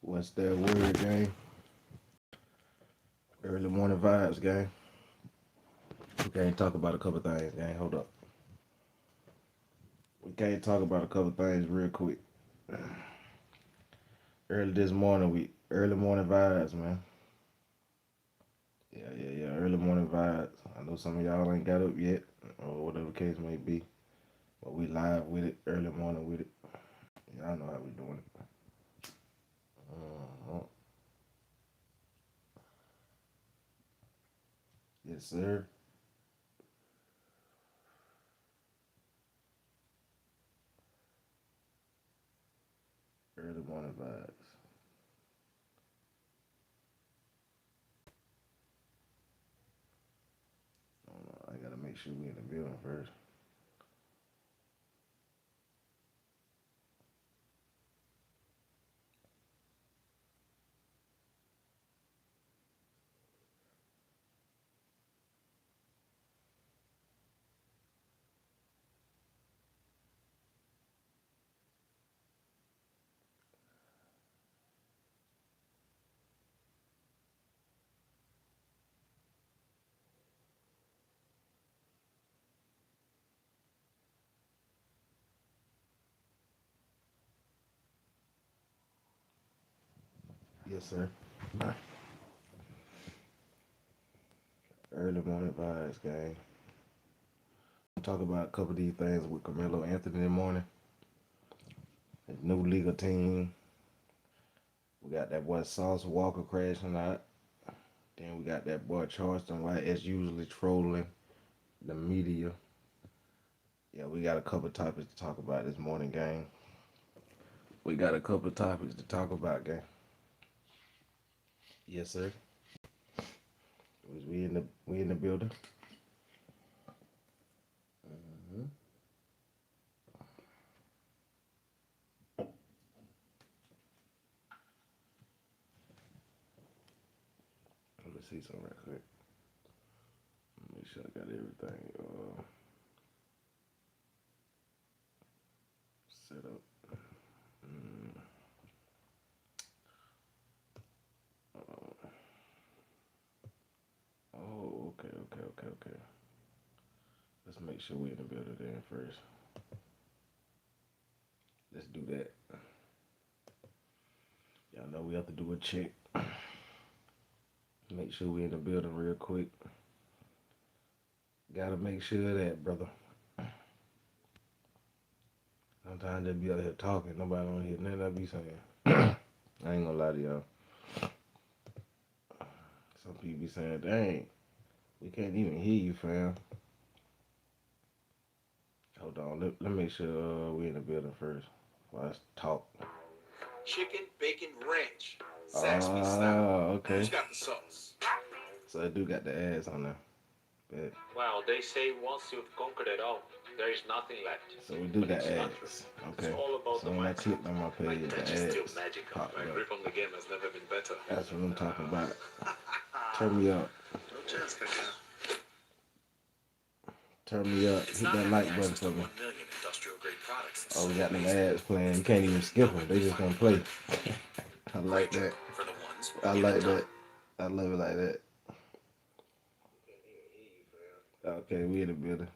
What's that word, gang? Early morning vibes, gang. We can't talk about a couple things, gang. Hold up. We can't talk about a couple things real quick. Early this morning, we early morning vibes, man. Yeah. Early morning vibes. I know some of y'all ain't got up yet, or whatever the case may be, but we live with it, early morning with it. Y'all know how we doing it. Uh-huh. Yes, sir. Early morning vibes. I gotta make sure we in the building first. Yes, sir. Early morning vibes, gang. Talk about a couple of these things with Karmelo Anthony in the morning. His new legal team. We got that boy Sauce Walker crashing out. Then we got that boy Charleston White as usually trolling the media. Yeah, we got a couple topics to talk about this morning, gang. We got a couple topics to talk about, gang. Yes, sir. We in the building. Mm-hmm. Let me see something right quick. Make sure I got everything set up. Mm, uh, okay. Let's make sure we in the building then first. Let's do that. Y'all know we have to do a check. Make sure we in the building real quick. Gotta make sure of that, brother. Sometimes they be out here talking. Nobody don't hear nothing I be saying. I ain't gonna lie to y'all. Some people be saying, dang, we can't even hear you, fam. Hold on. Let me make sure we in the building first. Let's talk. Chicken bacon ranch. Zaxby style. Okay. Who's got the sauce? So I do got the ads on there. Bet. Well, they say once you've conquered it all, there is nothing left. So we do But got it's not true. ads. It's Okay. all about So the when I mindset. clicked on my My page, the touch is still ads magical. popped My up. grip on the game has never been better. That's what I'm talking about. Turn me up. No chance, Kaka. Turn me up. It's Hit not that having like button access to for me. 1 million industrial grade products. Oh, we So got them amazing. ads playing. You can't even skip them. They just gonna play. I like Granger that. for the ones I who get it like done. that. I love it like that. Okay, we in the building.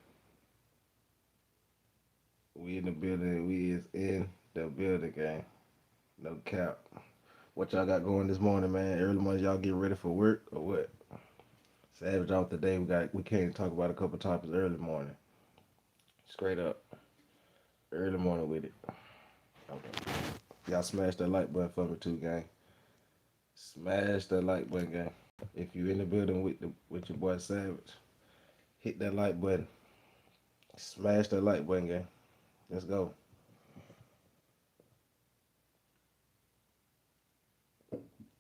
We in the building. We is in the building, gang. No cap. What y'all got going this morning, man? Early morning, y'all get ready for work or what? Savage off today. We can't talk about a couple topics early morning. Straight up, early morning with it. Okay. Y'all smash that like button for me too, gang. Smash that like button, gang. If you in the building with your boy Savage, hit that like button. Smash that like button, gang. Let's go.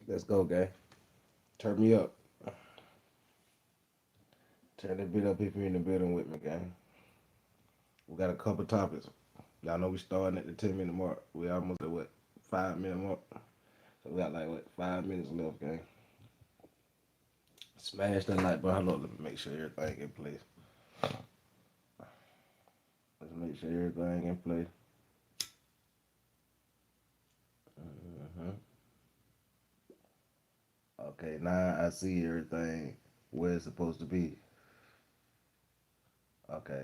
Let's go, gang. Turn me up. Turn that bit up if you're in the building with me, gang. We got a couple topics. Y'all know we starting at the 10-minute mark. We almost at what? 5 minute mark. So we got like what 5 minutes left, gang. Smash that like button. Hold on, let me make sure everything in place. Let's make sure everything in place. Uh-huh. Okay, now I see everything where it's supposed to be. Okay,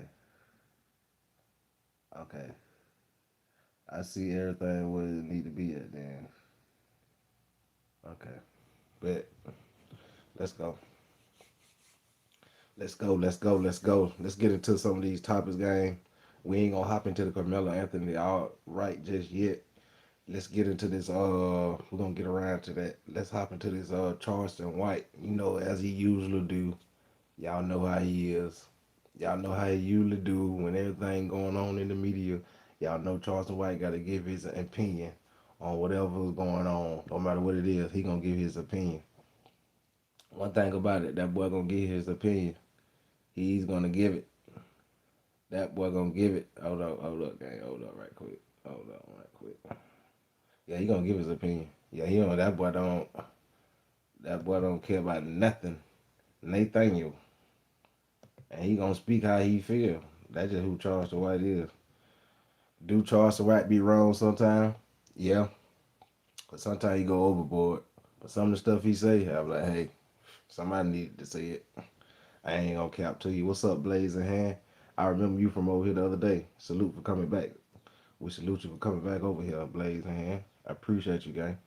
okay. I see everything where it need to be at then. Okay, bet. Let's go. Let's go. Let's go. Let's go. Let's get into some of these topics, gang. We ain't gonna hop into the Carmelo Anthony all right just yet. Let's get into this. We're gonna get around to that. Let's hop into this. Charleston White. You know, as he usually do. Y'all know how he is. Y'all know how he usually do when everything going on in the media. Y'all know Charleston White got to give his opinion on whatever's going on. No matter what it is, he gonna give his opinion. One thing about it, that boy gonna give his opinion. He's gonna give it. That boy gonna give it. Hold up, gang. Hold up, right quick. Hold up, right quick. Yeah, he gonna give his opinion. Yeah, he don't. That boy don't. That boy don't care about nothing. Nathaniel, and he gonna speak how he feel. That's just who Charleston White is. Do Charleston White be wrong sometimes? Yeah, but sometimes he go overboard. But some of the stuff he say, I'm like, hey, somebody needed to say it. I ain't gonna cap to you. What's up, Blazing Hand? I remember you from over here the other day. Salute for coming back. We salute you for coming back over here, Blazing Hand. I appreciate you, gang.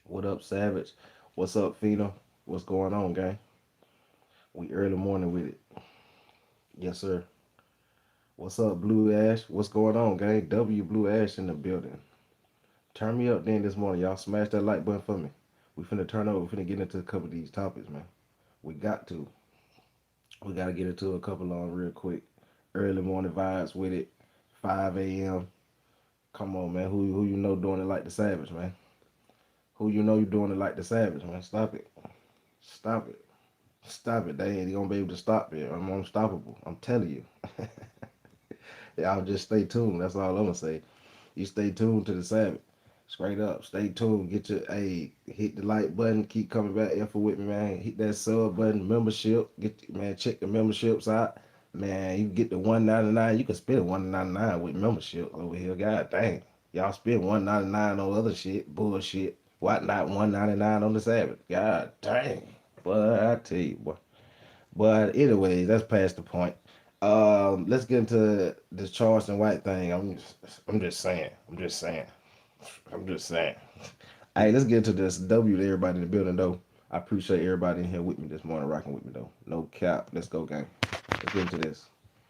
What up, Savage? What's up, Fina? What's going on, gang? We early morning with it. Yes, sir. What's up, Blue Ash? What's going on, gang? W Blue Ash in the building. Turn me up then this morning, y'all. Smash that like button for me. We finna turn over. We finna get into a couple of these topics, man. We got to. We gotta get into a couple on real quick. Early morning vibes with it. 5 a.m. Come on, man. Who you know doing it like the Savage, man? Who you know you doing it like the Savage, man? Stop it. Stop it. Stop it. They ain't gonna be able to stop it. I'm unstoppable. I'm telling you. Y'all just stay tuned. That's all I'm gonna say. You stay tuned to the Savage. Straight up. Stay tuned. Get your hit the like button. Keep coming back info with me, man. Hit that sub button, membership. Check the memberships out. Man, you get the 199. You can spend 199 with memberships over here. God dang. Y'all spend 199 on other shit. Bullshit. Why not 199 on the Sabbath? God dang. But I tell you, boy. But anyway, that's past the point. Let's get into this Charleston White thing. I'm just saying. I'm just saying. I'm just saying. Hey, let's get into this W to everybody in the building though. I appreciate everybody in here with me this morning, rocking with me though. No cap. Let's go, gang. Let's get into this.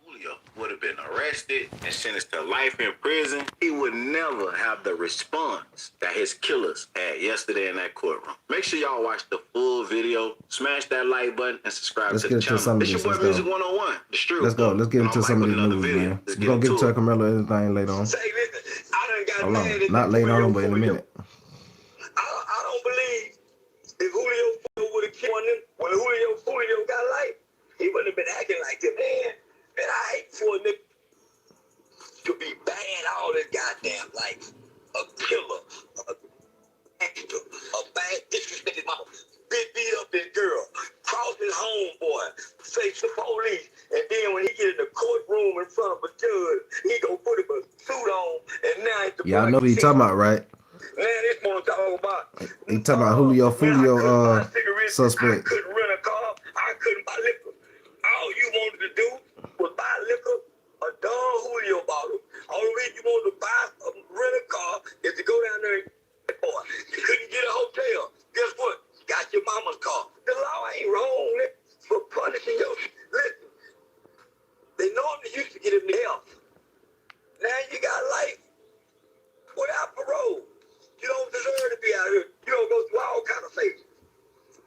Julio would have been arrested and sentenced to life in prison, he would never have the response that his killers had yesterday in that courtroom. Make sure y'all watch the full video, smash that like button, and subscribe Let's to get the into channel. some of It's this. your Let's boy Music go. 101, the street Let's go. though. Let's get And into I'm back some of with this another news, video. man. Let's We're get gonna get into into it. Karmelo anything later on. Say, listen, I done got Hold mad on. at Not the later Julio on, but in a Julio. minute. I don't believe if Julio would have killed one of them, when Julio got life, he wouldn't have been acting like that, man. Man, I hate for a nigga to be bad all his goddamn life. A killer, a gangster, a bad disrespected mama. Beat up his girl, cross his homeboy, face the police, and then when he get in the courtroom in front of a judge, he gonna put him a suit on, and now it's the Y'all black know what he talking about, right? Man, this one talking about, He talking about Julio when I Fulio couldn't buy cigarettes, I suspects. couldn't rent a car, I couldn't buy liquor. All you wanted to do was buy liquor, a Don Julio bottle. All the reason you wanted to buy rent a car is to go down there and get boy. You couldn't get a hotel. Guess what? Got your mama's car. The law ain't wrong for punishing you. Listen, they normally used to get him the health. Now you got life without parole. You don't deserve to be out here. You don't go through all kind of phases.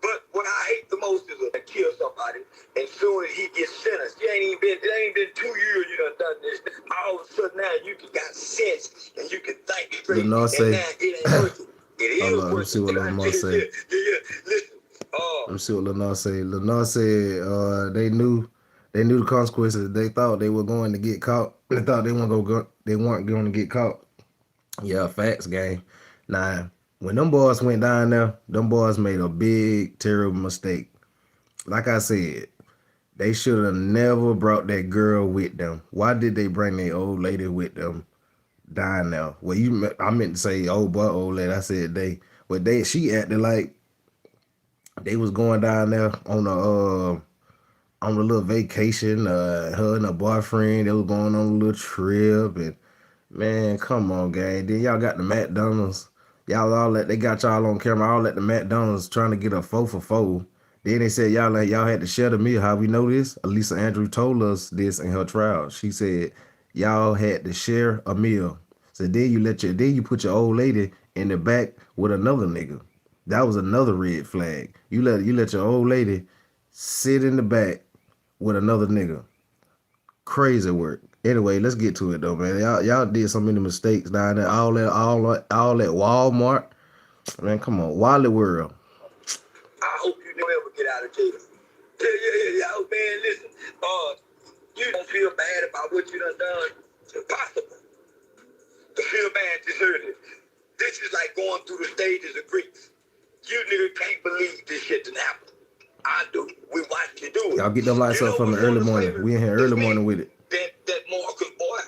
But what I hate the most is to kill somebody, and soon as he gets sentenced, it ain't been 2 years you done this. All of a sudden now you got sense and you can think straight, Lenore and say, now it ain't working. It hold is on, let me see working. what Lenore say. Listen, Let me see what Lenore say. Lenore said they knew the consequences. They thought they were going to get caught. They thought they weren't going to get caught. Yeah, facts, gang. Now, when them boys went down there, them boys made a big, terrible mistake. Like I said, they should have never brought that girl with them. Why did they bring that old lady with them down there? Well, I meant to say old boy, old lady. I said they. But she acted like They was going down there on a little vacation. Her and her boyfriend, they was going on a little trip, and man, come on, gang. Then y'all got the McDonald's. Y'all all let they got y'all on camera. All at the McDonald's trying to get a 4 for 4. Then they said y'all had to share the meal. How we know this? Elisa Andrew told us this in her trial. She said y'all had to share a meal. So then you put your old lady in the back with another nigga. That was another red flag. You let your old lady sit in the back with another nigga. Crazy work. Anyway, let's get to it though, man. Y'all did so many mistakes down there. All at Walmart. Man, come on, Wally World. I hope you never ever get out of jail. Yeah. Man, listen. You don't feel bad about what you done. It's impossible to feel bad this early. This is like going through the stages of grief. You nigga can't believe this shit didn't happen. I do. We watched you do it. Y'all get them lights up from the early morning. We in here early morning with it. That Marcus boy,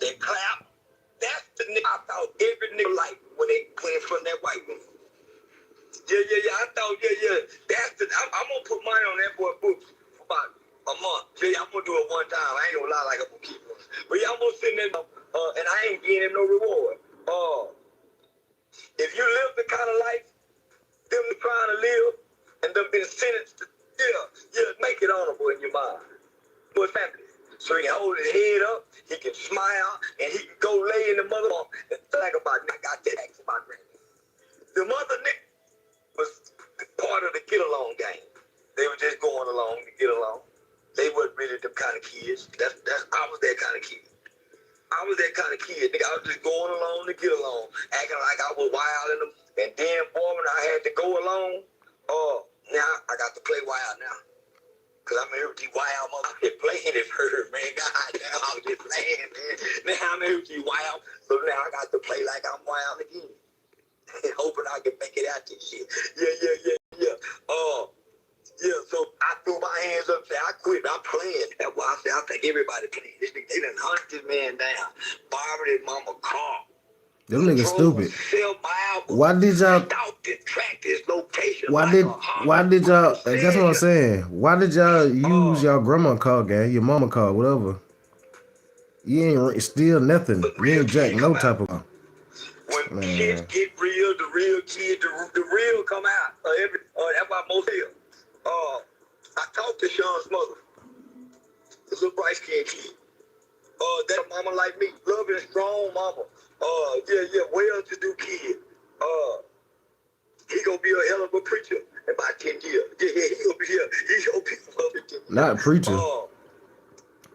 that clap, that's the nigga I thought every nigga liked when they playing in front of that white woman. Yeah. I thought, that's I'm gonna put money on that boy books for about a month. I'm gonna do it one time. I ain't gonna lie like I'm gonna keep it. But I'm gonna send them, and I ain't getting him no reward. If you live the kind of life them trying to live, and them been sentenced to, make it honorable in your mind. But family. So he can hold his head up, he can smile, and he can go lay in the mother and think about, I got that ask my granny. The mother nigga was part of the get along game. They were just going along to get along. They wasn't really them kind of kids. I was that kind of kid. I was that kind of kid. Nigga, I was just going along to get along, acting like I was wild in them. And then, boy, when I had to go along, now I got to play wild now. Cause I'm here with these wild motherfuckers playing it first, man. God damn, I was just playing, man. Now I'm here with these wild, so now I got to play like I'm wild again. Hoping I can make it out this shit. Yeah. So I threw my hands up and said, I quit. I'm playing. That's why I said, I think everybody playing. This nigga, they done hunted this man down. Borrowed his mama car. Them niggas stupid. Why did y'all? Why did y'all? That's what I'm saying. Why did y'all use y'all grandma car, gang? Your mama car, whatever. You ain't steal nothing. You ain't jack no type of car. When kids get real, the real kid, the real come out. That's why most here. I talked to Sean's mother, the little bright skinned kid. That mama like me, loving, strong mama. Well-to-do kid. He gonna be a hell of a preacher in about 10 years. Yeah, he gonna be here. He gonna be loving 10 years. Not preacher.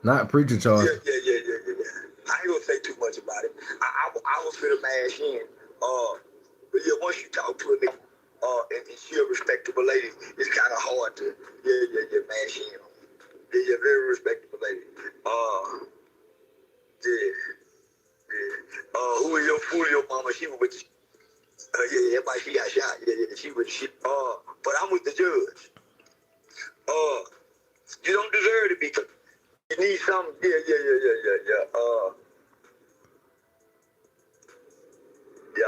Not preacher, Charles. Yeah. I ain't gonna say too much about it. I was finna mash in. But yeah, once you talk to a nigga, and she a respectable lady, it's kind of hard to mash in on. Yeah, very respectable lady. Who is your mama? She was with everybody, she got shot. Yeah, she was shit. But I'm with the judge. You don't deserve to be. You need something. Yeah.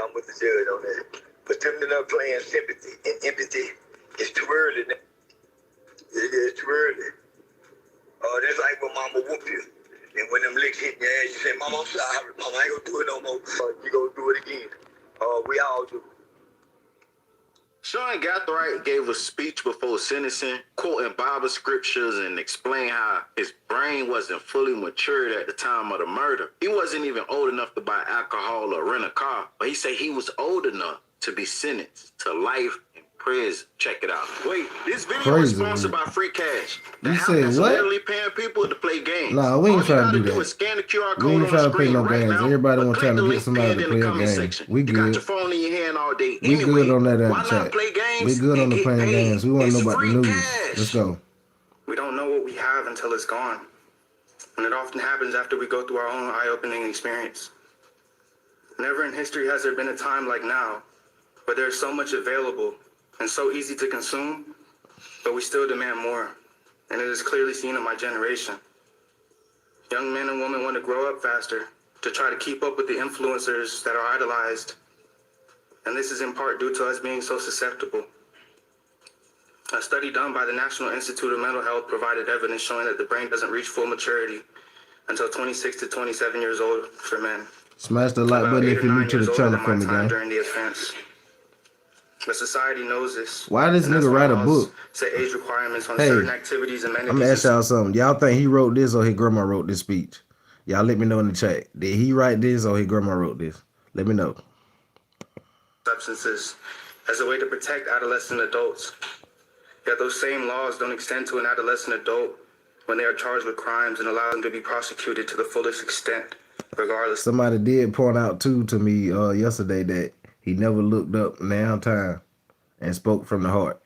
I'm with the judge on that. But them not playing sympathy and empathy. It's too early now. Yeah, it's too early. That's like when mama whoop you. And when them licks hit your ass, you say, Mama, I'm sorry. Mama, I ain't gonna do it no more. You gonna do it again. We all do. Sean Gathright gave a speech before sentencing, quoting Bible scriptures and explained how his brain wasn't fully matured at the time of the murder. He wasn't even old enough to buy alcohol or rent a car, but he said he was old enough to be sentenced to life in prison. Check it out. Wait, this video is sponsored by Free Cash. You said what? Literally paying people to play games. Nah, we ain't trying to do that. Scan the QR code we ain't trying to play no right games. now, Everybody want trying to get link somebody to play a game. Section. We You good. got your phone in your hand all day. We anyway, good on that why chat. not play games? We good on the playing games. We want to know about the news. Cash. Let's go. We don't know what we have until it's gone. And it often happens after we go through our own eye-opening experience. Never in history has there been a time like now, where there's so much available and so easy to consume, but we still demand more. And it is clearly seen in my generation. Young men and women want to grow up faster to try to keep up with the influencers that are idolized. And this is in part due to us being so susceptible. A study done by the National Institute of Mental Health provided evidence showing that the brain doesn't reach full maturity until 26 to 27 years old for men. Smash the like About button 8 if or you're new 9 to years the older channel than for my me, time gang. during the offense. The society knows this. Why this and that's nigga why write a laws book? set age requirements on Hey, certain activities, I'm amenities, gonna ask and y'all something. Y'all think he wrote this or his grandma wrote this speech? Y'all let me know in the chat. Did he write this or his grandma wrote this? Let me know. substances as a way to protect adolescent adults. Yet those same laws don't extend to an adolescent adult when they are charged with crimes and allow them to be prosecuted to the fullest extent, regardless. Somebody did point out too to me yesterday that he never looked up now time and spoke from the heart.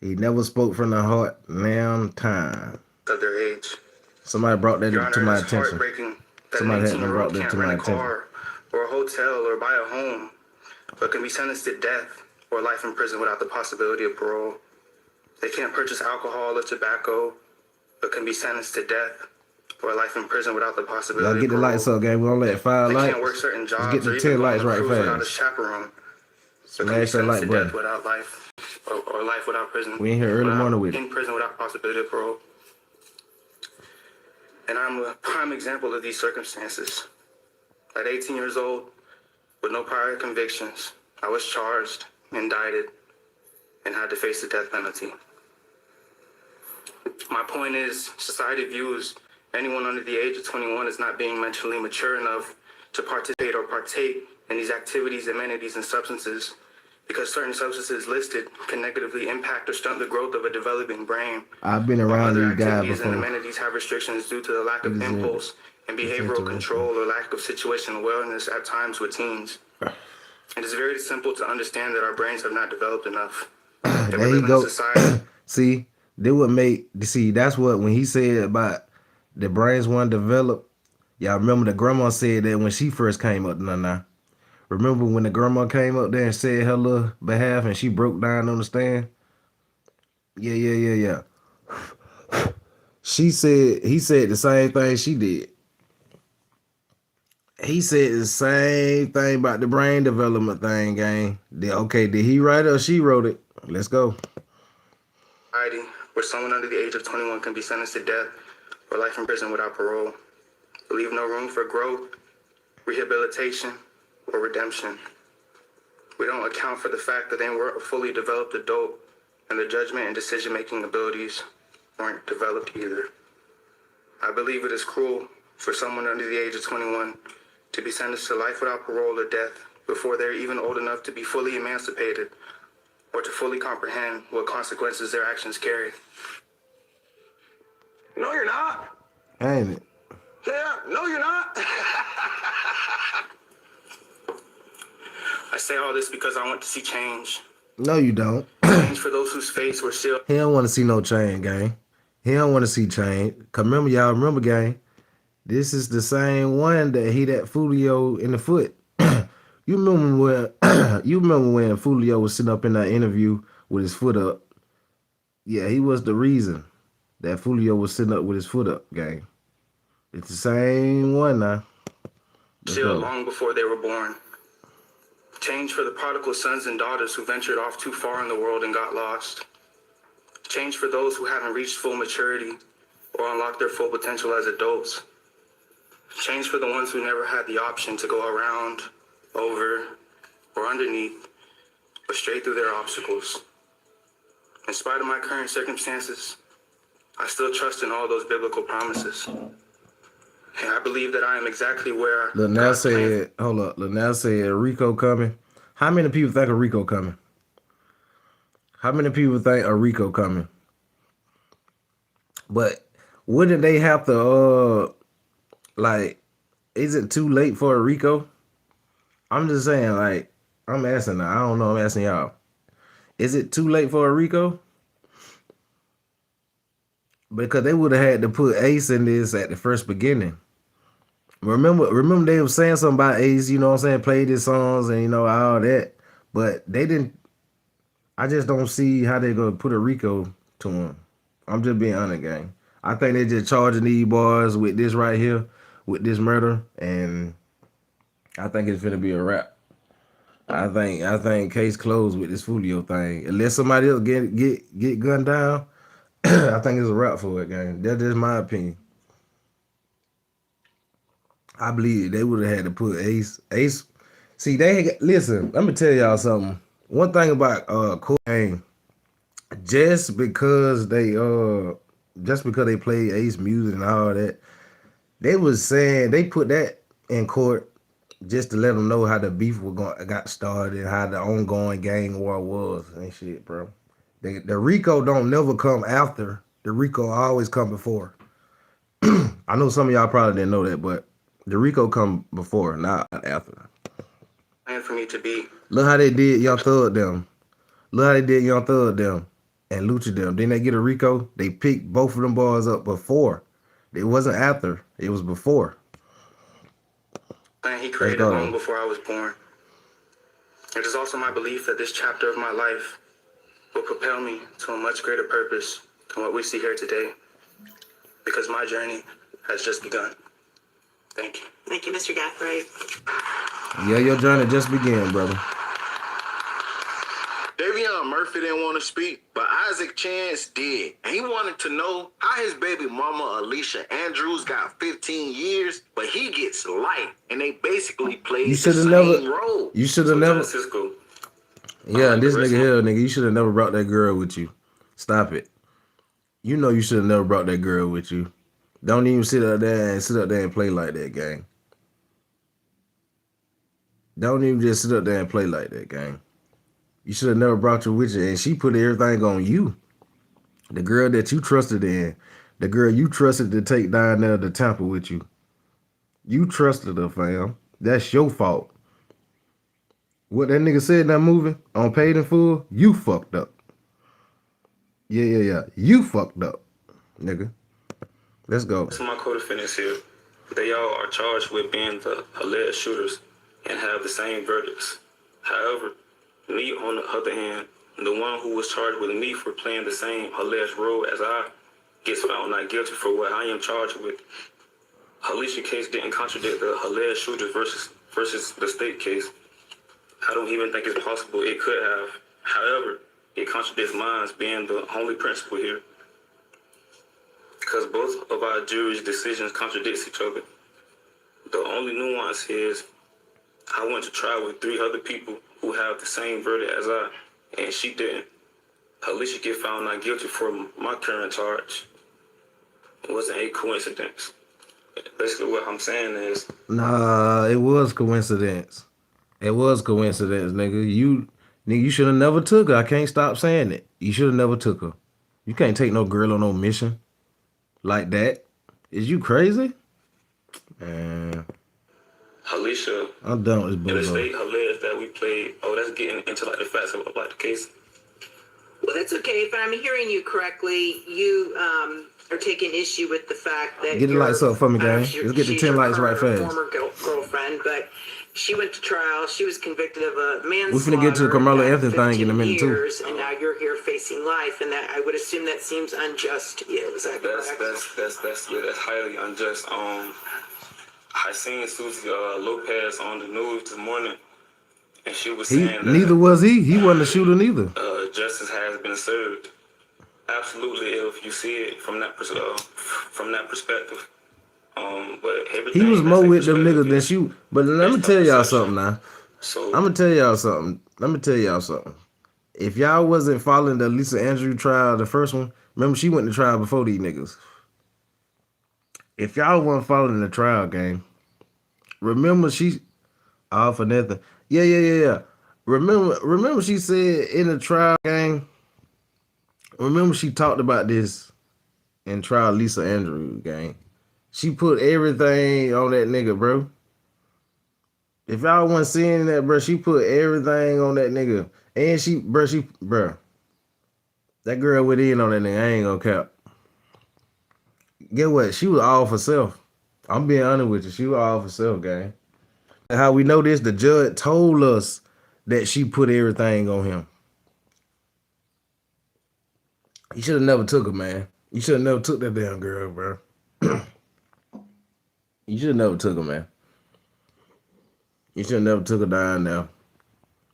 He never spoke from the heart now time. Of their age. Somebody brought that Your to Honor, my it is attention. heartbreaking that Somebody an had them brought 18-year-old that can't to rent my a attention. car or a hotel or buy a home, but can be sentenced to death or life in prison without the possibility of parole. They can't purchase alcohol or tobacco, but can be sentenced to death or life in prison without the possibility Y'all of get the parole. lights up, gang. We're gonna let 5 They lights. can't work certain Let's jobs get or the even 10 go on lights a right cruise without a fast. chaperone, but can be Smash that sentenced like to death button. without life or life without prison. We in here early morning with it. In prison without possibility of parole. And I'm a prime example of these circumstances. At 18 years old, with no prior convictions, I was charged, indicted, and had to face the death penalty. My point is, society views anyone under the age of 21 as not being mentally mature enough to participate or partake in these activities, amenities, and substances because certain substances listed can negatively impact or stunt the growth of a developing brain. I've been While around other these guys activities and before. amenities have restrictions due to the lack of It's impulse and behavioral interesting. control or lack of situational awareness at times with teens. It is very simple to understand that our brains have not developed enough. And There we he live in a go. society. See, they would make. See, that's what when he said about the brains weren't developed. Y'all remember the grandma said that when she first came up. Nah. Remember when the grandma came up there and said her little behalf and she broke down on the stand? Yeah. He said the same thing she did. He said the same thing about the brain development thing, gang. Did he write it or she wrote it? Let's go. Where someone under the age of 21 can be sentenced to death or life in prison without parole. Leave no room for growth, rehabilitation, or redemption. We don't account for the fact that they weren't a fully developed adult and their judgment and decision-making abilities weren't developed either. I believe it is cruel for someone under the age of 21 to be sentenced to life without parole or death before they're even old enough to be fully emancipated or to fully comprehend what consequences their actions carry. No, you're not. Ain't it? Yeah, no, you're not. I say all this because I want to see change. No, you don't. Change for those whose fates were sealed. He don't want to see no change, gang. He don't want to see change. Cause remember, gang, this is the same one that hit that Fulio in the foot. You remember when Fulio was sitting up in that interview with his foot up? Yeah, he was the reason that Fulio was sitting up with his foot up, gang. It's the same one now. Sealed long before they were born. Change for the prodigal sons and daughters who ventured off too far in the world and got lost. Change for those who haven't reached full maturity or unlocked their full potential as adults. Change for the ones who never had the option to go around, over, or underneath, but straight through their obstacles. In spite of my current circumstances, I still trust in all those biblical promises. And I believe that I am exactly where Lynell said, hold up. Lynell said, Rico coming. How many people think of Rico coming? How many people think of Rico coming? But wouldn't they have to, is it too late for a Rico? I'm just saying, I'm asking, I don't know, I'm asking y'all. Is it too late for a Rico? Because they would have had to put Ace in this at the first beginning. Remember they were saying something about Ace, you know what I'm saying, played his songs and, all that. But they didn't, I just don't see how they're going to put a Rico to him. I'm just being honest, gang. I think they're just charging these boys with this right here, with this murder, and I think it's going to be a wrap. I think case closed with this Fulio thing. Unless somebody else get gunned down, I think it's a wrap for it, gang. That's just my opinion. I believe they would have had to put Ace. Ace. See, listen. Let me tell y'all something. One thing about Court just because they play Ace music and all that, they was saying they put that in court just to let them know how the beef got started and how the ongoing gang war was and shit, bro. The Rico don't never come after. The Rico always come before. I know some of y'all probably didn't know that, but the Rico come before, not after. And for me to be. Look how they did Young Thug them. Look how they did Young Thug them and Lucha them. Then they get a Rico. They picked both of them boys up before. It wasn't after. It was before. And he created long before I was born. It is also my belief that this chapter of my life will propel me to a much greater purpose than what we see here today, because my journey has just begun. Thank you. Thank you, Mr. Gathright. Yeah, your journey just began, brother. Davion Murphy didn't want to speak, but Isaac Chance did. And he wanted to know how his baby mama, Alicia Andrews, got 15 years, but he gets life. And they basically played the same role. You should have never. Cool. Yeah, this nigga here, nigga, you should have never brought that girl with you. Stop it. You know you should have never brought that girl with you. Don't even sit up there and play like that, gang. Don't even just sit up there and play like that, gang. You should have never brought her with you, and she put everything on you. The girl that you trusted in, the girl you trusted to take down there to Tampa with you. You trusted her, fam. That's your fault. What that nigga said in that movie on Paid in Full, you fucked up. Yeah. You fucked up, nigga. Let's go. Some of my co-defendants here, they all are charged with being the alleged shooters and have the same verdicts. However, me, on the other hand, the one who was charged with me for playing the same alleged role as I, gets found not guilty for what I am charged with. Alicia case didn't contradict the alleged shooters versus the state case. I don't even think it's possible it could have. However, it contradicts mine being the only principal here, because both of our jury's decisions contradicts each other. The only nuance is I went to trial with 3 other people who have the same verdict as I, and she didn't. Alicia get found not guilty for my current charge. It wasn't a coincidence. Basically what I'm saying is... Nah, it was coincidence. It was coincidence, nigga. You should have never took her. I can't stop saying it. You should have never took her. You can't take no girl on no mission like that. Is you crazy? Man. Alicia, I'm done with in the this state alleged that we played. Oh, that's getting into like the facts of like the case. Well, that's okay. If I'm hearing you correctly, you are taking issue with the fact that get the lights up for me, gang. Let's get the 10 lights right fast. Former girlfriend, but she went to trial. She was convicted of a manslaughter. We're finna get to the Karmelo Anthony thing in a minute too. And now you're here facing life, and that I would assume that seems unjust to you. Is that correct? That's highly unjust. I seen Susie Lopez on the news this morning, and she was saying that neither was he. He wasn't a shooter neither. Justice has been served. Absolutely, if you see it from that perspective. But everything he was more with them niggas than shoot. But let me tell y'all something now. So I'm gonna tell y'all something. If y'all wasn't following the Lisa Andrews trial, the first one, remember she went to trial before these niggas. If y'all wasn't following the trial game, remember she all for nothing. Yeah. Remember she said in the trial game. Remember she talked about this in trial Lisa Andrews game. She put everything on that nigga, bro. If y'all wasn't seeing that, bro, she put everything on that nigga. And bro. That girl went in on that nigga. I ain't gonna cap. Get what? She was all for self. I'm being honest with you. She was all for self, gang. And how we know this, the judge told us that she put everything on him. You should have never took her, man. You should have never took that damn girl, bro. You should have never took her, man. You should have never took her down now.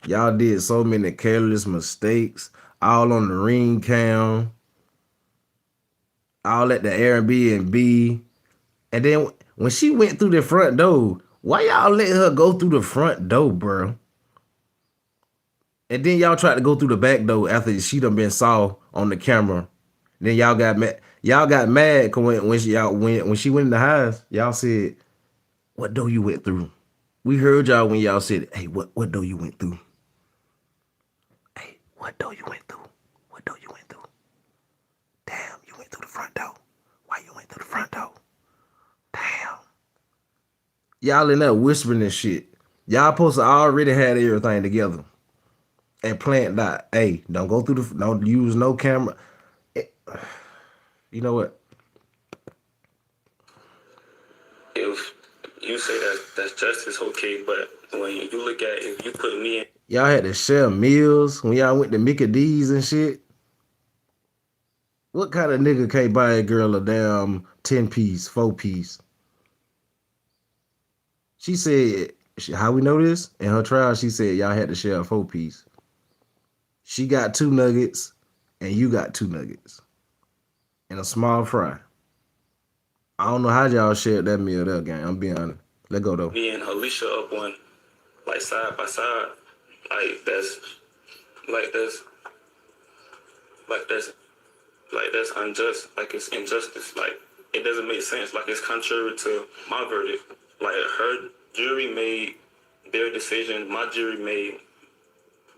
Y'all did so many careless mistakes, all on the ring cam, all at the Airbnb. And then when she went through the front door, why y'all let her go through the front door, bro? And then y'all tried to go through the back door after she done been saw on the camera. Then y'all got mad. Y'all got mad when she went in the house. Y'all said, "What door you went through?" We heard y'all when y'all said, "Hey, what door you went through? Hey, what door you went through? What door you went through? Damn, you went through the front door. Why you went through the front door? Damn." Y'all in there whispering and shit. Y'all supposed to already had everything together and planned out. Hey, don't use no camera. You know what? If you say that's justice, okay, but when you look at if you put me in Y'all had to share meals when y'all went to Mickey D's and shit. What kind of nigga can't buy a girl a damn 10-piece, 4-piece? She said, how we know this? In her trial, she said y'all had to share a 4-piece. She got 2 nuggets, and you got 2 nuggets. And a small fry. I don't know how y'all shared that meal there, gang. I'm being honest. Let go, though. me and Alicia up one, like side by side, like that's like that's like that's like that's unjust. Like it's injustice. Like it doesn't make sense. Like it's contrary to my verdict. Like her jury made their decision. My jury made,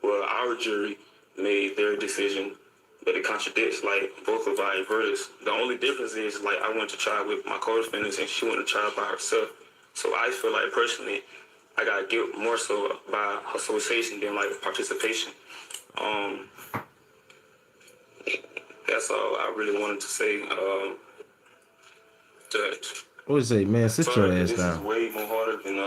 well, our jury made their decision, but it contradicts like both of our verdicts. The only difference is like I went to trial with my co-defendants and she went to trial by herself. So I feel like personally, I got guilt more so by association than like participation. That's all I really wanted to say, Judge. What you say, man? Sit your Sorry, ass this is down. way more harder than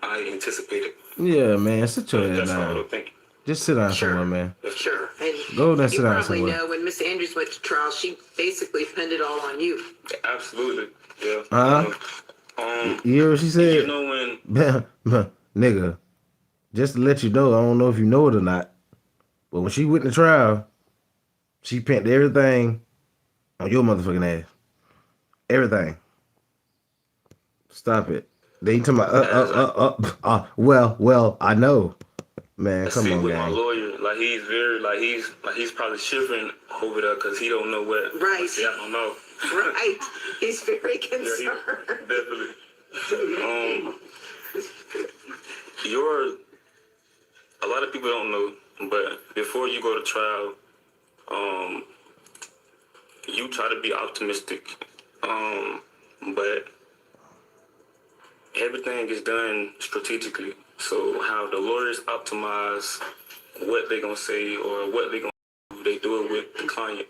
I anticipated. Yeah, man. Sit your But ass that's all. down. Thank you. Just sit down Sure. somewhere, man. Sure. And Go there and you sit down probably somewhere. know when Miss Andrews went to trial, she basically pinned it all on you. Absolutely, yeah. Huh? You hear what she You said? know when Nigga, just to let you know, I don't know if you know it or not, but when she went to trial, she pinned everything on your motherfucking ass. Everything. Stop it. Then you talking about, well, I know. Man, I come sit on, with my gang. lawyer, like he's very, like he's probably shivering over there because he don't know what. Right. See, I don't know. Right. He's very Yeah, concerned. definitely. Your a lot of people don't know, but before you go to trial, you try to be optimistic, but everything is done strategically. So how the lawyers optimize what they're gonna say or what they're gonna do, they do it with the client.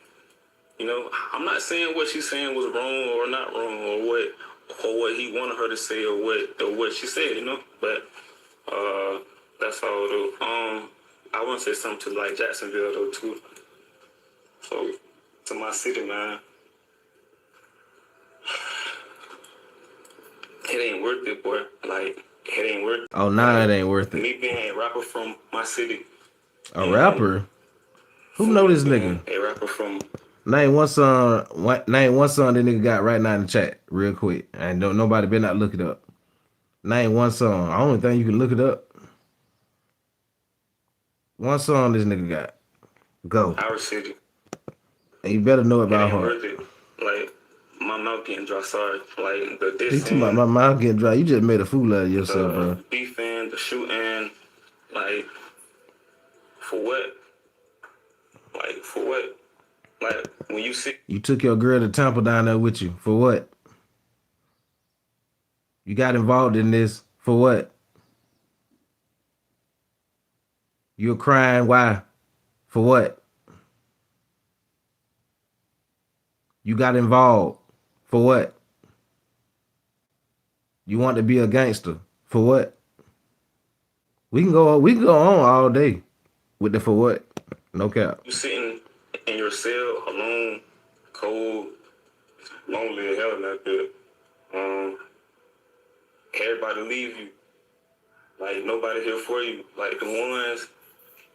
You know, I'm not saying what she's saying was wrong or not wrong or what he wanted her to say or what she said, you know. But that's all though. I want to say something to like Jacksonville though too. So to my city, man, it ain't worth it, boy. Like it ain't worth it. Oh, nah, it ain't worth it. Me being a rapper from my city. A rapper? Who know this nigga? A rapper from Name one song that nigga got right now in the chat, real quick. And don't nobody better not look it up. Name one song. I don't think you can look it up. One song this nigga got. Go. our city. And you better know it It by ain't heart. worth it. Like my mouth getting dry. Sorry. Like the You talking about dissing, my mouth getting dry. You just made a fool out of yourself, bro. the beefing, the shooting. Like for what? Like for what? Like when you see You took your girl to Tampa down there with you. For what? You got involved in this. For what? You're crying. Why? For what? You got involved. For what? You want to be a gangster. For what? We can go on all day with the for what. No cap. you sitting in your cell alone, cold, lonely as hell in that bed. Everybody leave you. Like nobody here for you. Like the ones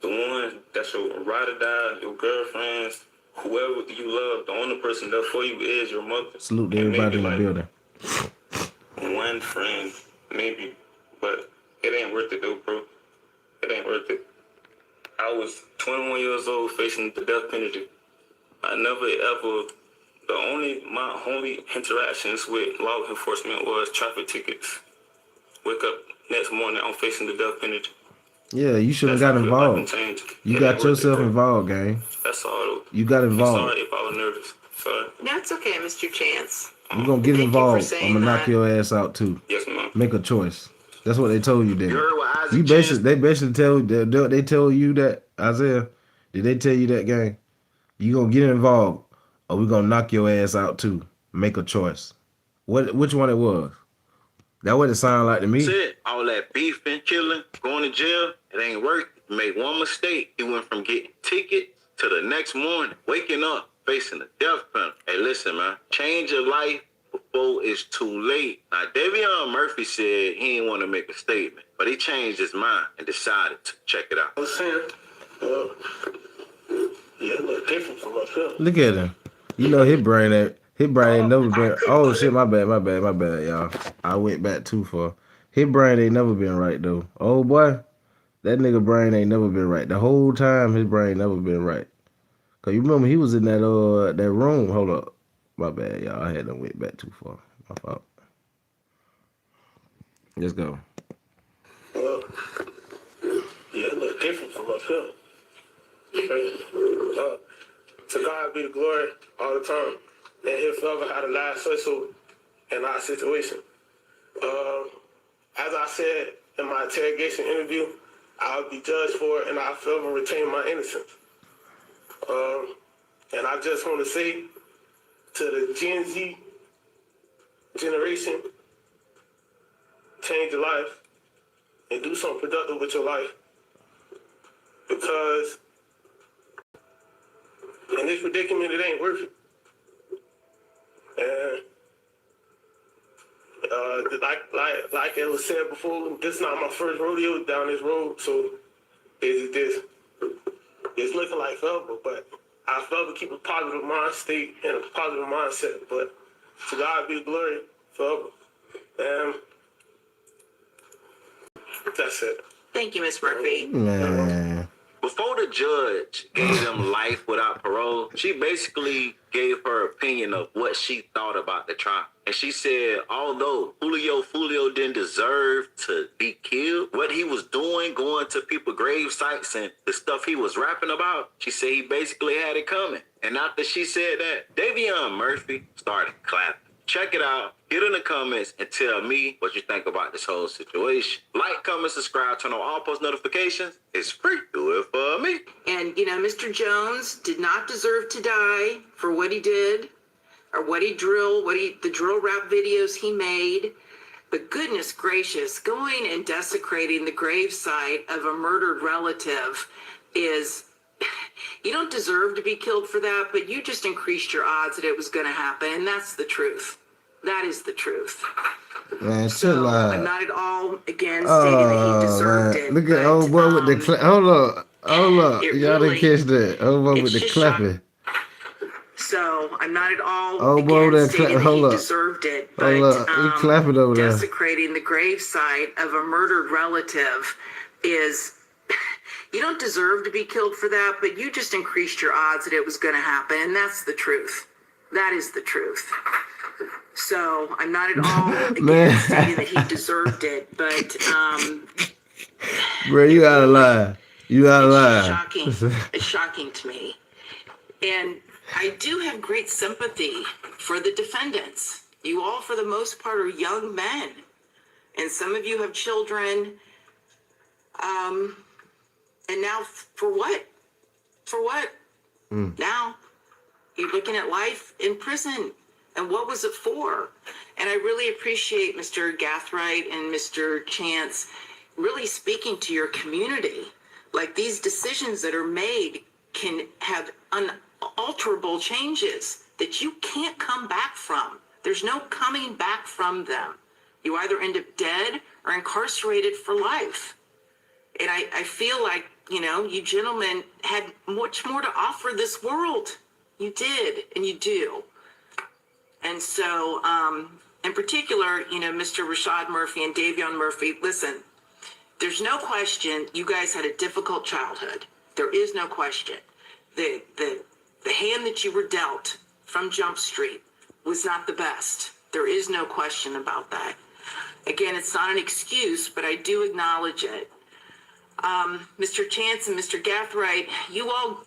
the one that's your ride or die, your girlfriends, whoever you love, the only person there for you is your mother. Salute to And everybody maybe in the building. one friend, maybe, but it ain't worth it though, bro. It ain't worth it. I was 21 years old facing the death penalty. My only interactions with law enforcement was traffic tickets. Wake up next morning, I'm facing the death penalty. Yeah, you shouldn't have got involved. You got yourself involved, gang. That's all. You got involved. I'm sorry if I was nervous. Sorry. No, it's okay, Mr. Chance. You're gonna get Thank you for involved. saying I'm gonna knock that. your ass out too. Yes, ma'am. Make a choice. That's what they told you, didn't You they? heard what Isaac You Chance they basically tell you that, Isaiah. Did they tell you that, gang? You gonna get involved, or we gonna knock your ass out too. Make a choice. Which one it was? That what it sounded like to me. said, all that beefing, killing, going to jail, it ain't worth it. You made one mistake. He went from getting tickets to the next morning, waking up, facing the death penalty. Hey, listen, man, change your life before it's too late. Now, Davion Murphy said he didn't want to make a statement, but he changed his mind and decided to check it out. I was saying, yeah, it look different from myself. Look at him. You know his brain ain't never been. Oh shit, my bad, y'all. I went back too far. His brain ain't never been right though. Oh boy, that nigga brain ain't never been right. The whole time his brain never been right. Cause you remember he was in that room. Hold up, my bad, y'all. I had to went back too far. My fault. Let's go. Yeah, it look different from myself. To God be the glory all the time. And He'll forever have the last say so in our situation. As I said in my interrogation interview, I'll be judged for it and I'll forever retain my innocence. And I just want to say to the Gen Z generation, change your life and do something productive with your life. Because in this predicament, it ain't worth it. And like it was said before, this is not my first rodeo down this road, so it's looking like forever, but I forever keep a positive mind state and a positive mindset, but to God be the glory forever. And that's it. Thank you, Miss Murphy. Man. Before the judge gave them life without parole, she basically gave her opinion of what she thought about the trial. And she said, although Fulio didn't deserve to be killed, what he was doing, going to people's grave sites and the stuff he was rapping about, she said he basically had it coming. And after she said that, Davion Murphy started clapping. Check it out. Get in the comments and tell me what you think about this whole situation. Like, comment, subscribe, turn on all post notifications. It's free. Do it for me. And, Mr. Jones did not deserve to die for what he did or the drill rap videos he made. But goodness gracious, going and desecrating the gravesite of a murdered relative is... You don't deserve to be killed for that, but you just increased your odds that it was going to happen, and that's the truth. That is the truth. Man, So chill out. I'm not at all again stating that he deserved it. Look at old boy with the hold up. Y'all really, didn't catch that. Old boy with the clapping. So I'm not at all Old boy again that stating that he hold up. deserved it, but Hold up. He clapping over there. desecrating the gravesite of a murdered relative is... You don't deserve to be killed for that, but you just increased your odds that it was going to happen, and that's the truth. That is the truth. So I'm not at all again stating that he deserved it, but bro, you out of line. You out of line. Shocking. It's shocking to me. And I do have great sympathy for the defendants. You all, for the most part, are young men, and some of you have children. And now, for what? For what? Now, you're looking at life in prison. And what was it for? And I really appreciate Mr. Gathright and Mr. Chance really speaking to your community. Like, these decisions that are made can have unalterable changes that you can't come back from. There's no coming back from them. You either end up dead or incarcerated for life. And I feel like you gentlemen had much more to offer this world. You did, and you do. And so, in particular, Mr. Rashad Murphy and Davion Murphy, listen, there's no question you guys had a difficult childhood. There is no question. The hand that you were dealt from Jump Street was not the best. There is no question about that. Again, it's not an excuse, but I do acknowledge it. Mr. Chance and Mr. Gathright, you all,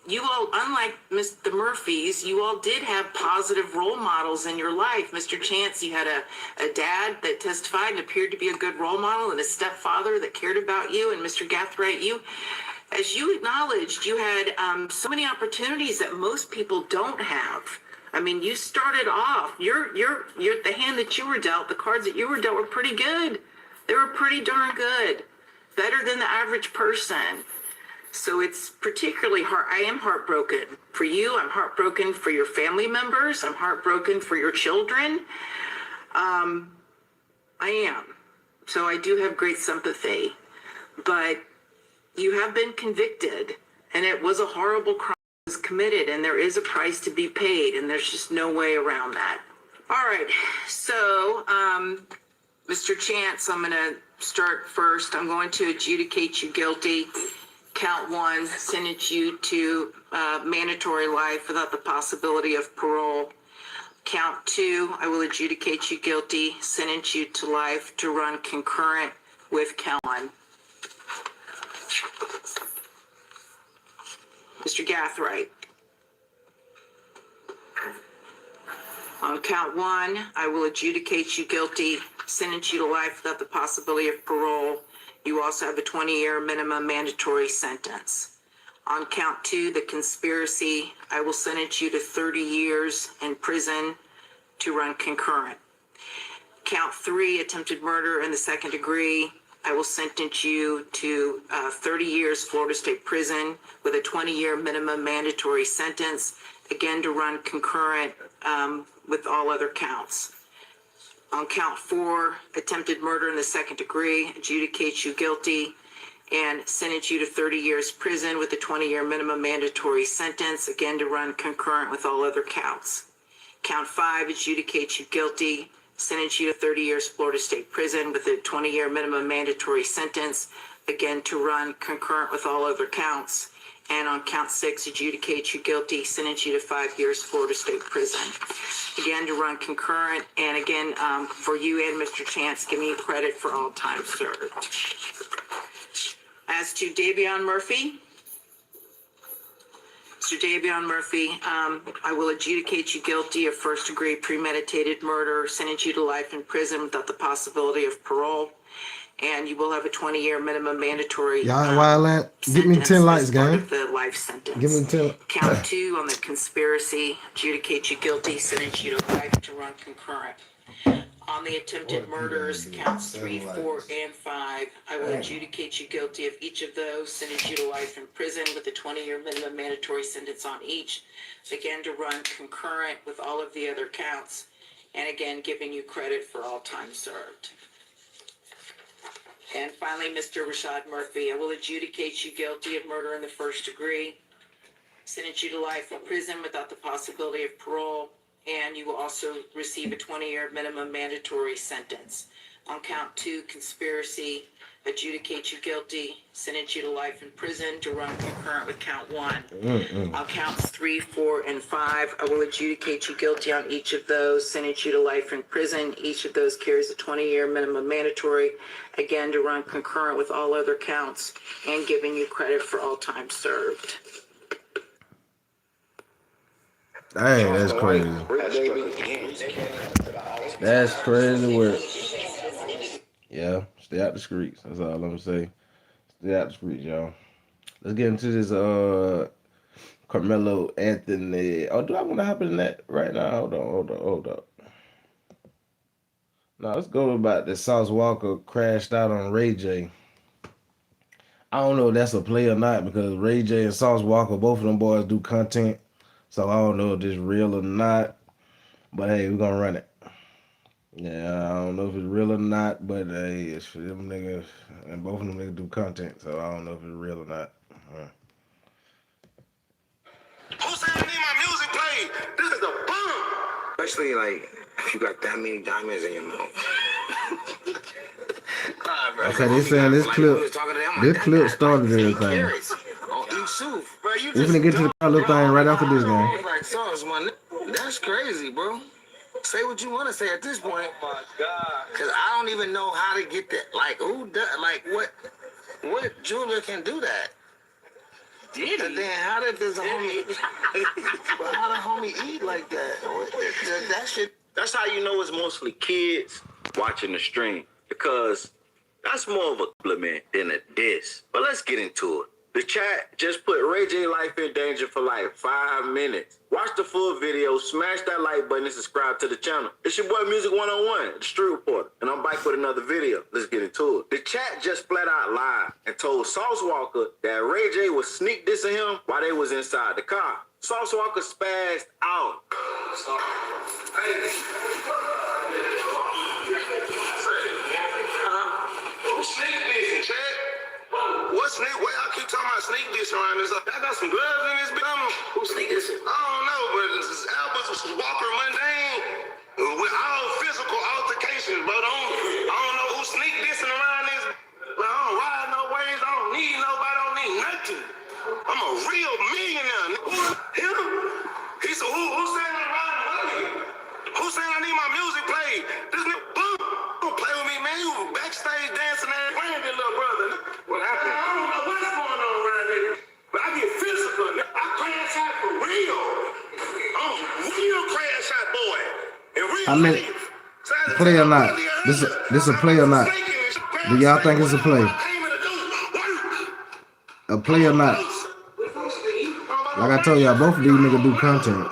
unlike the Murphys, you all did have positive role models in your life. Mr. Chance, you had a dad that testified and appeared to be a good role model, and a stepfather that cared about you. And Mr. Gathright, you, as you acknowledged, you had so many opportunities that most people don't have. I mean, you started off, you're the hand that you were dealt, the cards that you were dealt were pretty good. They were pretty darn good. Better than the average person. So it's particularly hard. I am heartbroken for you. I'm heartbroken for your family members. I'm heartbroken for your children. I am. So I do have great sympathy. But you have been convicted, and it was a horrible crime that was committed, and there is a price to be paid, and there's just no way around that. All right. So, Mr. Chance, I'm going to start first. I'm going to adjudicate you guilty. Count 1, sentence you to mandatory life without the possibility of parole. Count 2, I will adjudicate you guilty, sentence you to life to run concurrent with count 1. Mr. Gathright. On count 1, I will adjudicate you guilty, sentence you to life without the possibility of parole. You also have a 20-year minimum mandatory sentence. On count 2, the conspiracy, I will sentence you to 30 years in prison to run concurrent. Count 3, attempted murder in the second degree, I will sentence you to 30 years Florida State Prison with a 20-year minimum mandatory sentence, again to run concurrent with all other counts. On count 4, attempted murder in the second degree, adjudicate you guilty and sentence you to 30 years prison with a 20-year minimum mandatory sentence, again to run concurrent with all other counts. Count 5, adjudicate you guilty, sentence you to 30 years Florida State Prison with a 20-year minimum mandatory sentence, again to run concurrent with all other counts. And on count 6, adjudicate you guilty, sentence you to 5 years Florida State Prison, again to run concurrent. And again, for you and Mr. Chance, giving you credit for all time served. As to Davion Murphy, Mr. Davion Murphy, I will adjudicate you guilty of first-degree premeditated murder, sentence you to life in prison without the possibility of parole, and you will have a 20-year minimum mandatory Y'all, give me 10 likes, gang. Of the life sentence. Give me 10. Count 2 on the conspiracy, adjudicate you guilty, sentence you to life to run concurrent. On the attempted murders, counts 3, 4, and 5, I will adjudicate you guilty of each of those, sentence you to life in prison with a 20-year minimum mandatory sentence on each, again to run concurrent with all of the other counts, and again giving you credit for all time served. And finally, Mr. Rashad Murphy, I will adjudicate you guilty of murder in the first degree, sentence you to life in prison without the possibility of parole, and you will also receive a 20-year minimum mandatory sentence. On count 2, conspiracy, adjudicate you guilty, sentence you to life in prison to run concurrent with count 1. On counts 3, 4, and 5, I will adjudicate you guilty on each of those, sentence you to life in prison. Each of those carries a 20-year minimum mandatory, again to run concurrent with all other counts, and giving you credit for all time served. Dang, that's crazy. That's crazy work. Yeah, stay out the streets. That's all I'm gonna say. Stay out the streets, y'all. Let's get into this Karmelo Anthony. Oh, do I want to hop in that right now? Hold on. Now let's go about the Sauce Walker crashed out on Ray J. I don't know if that's a play or not because Ray J and Sauce Walker, both of them boys do content. So I don't know if this real or not, but hey, we're gonna run it. Yeah, I don't know if it's real or not, but hey, it's for them niggas, and both of them niggas do content, so I don't know if it's real or not. Who said I need my music played? This is a bomb. Especially like if you got that many diamonds in your mouth. Okay, they saying this clip started everything. We finna get to the Karmelo thing right after this game. That's crazy, bro. Say what you want to say at this point. Oh my God. Cause I don't even know how to get that. Like who does? Like what Julia can do that? Did and then how did this homie? But how the homie eat like that? That shit. That's how you know it's mostly kids watching the stream, because that's more of a compliment than a diss. But let's get into it. The chat just put Ray J life in danger for like 5 minutes. Watch the full video, smash that like button, and subscribe to the channel. It's your boy Music 101, the Street Reporter, and I'm back with another video. Let's get into it. The chat just flat out lied and told Sauce Walker that Ray J was sneak dissing him while they was inside the car. Sauce Walker spazzed out. Sneak dissing, chat. What sneak? Why y'all keep talking about sneak diss around this? I got some gloves in this bitch. Who sneak dissing? I don't know, but this is Albus Walker Mundane with all physical altercations, but I don't know who sneak dissing around this. But I don't ride no ways. I don't need nobody. I don't need nothing. I'm a real millionaire. Him? He said, who saying I'm riding money? Who saying I need my music played? This nigga boom. Don't play with me, man. You backstage dancing and playing this little brother. What happened? I don't know what's going on around here, but I get physical. I crash out for real. I'm a real crash out boy. In real life. Play or not? This a play or not? Do y'all think it's a play? A play or not? Like I told y'all, both of these niggas do content.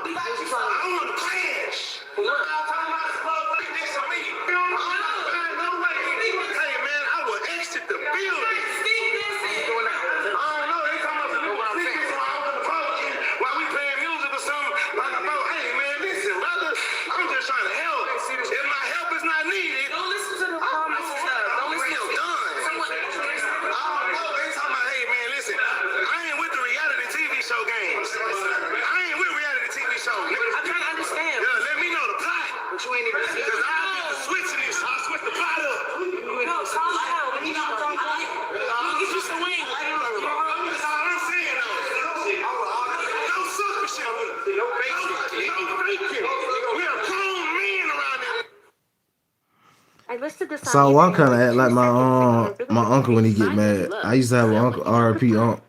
So I kind of act like my uncle when he get mad. I used to have an uncle, R.I.P. uncle.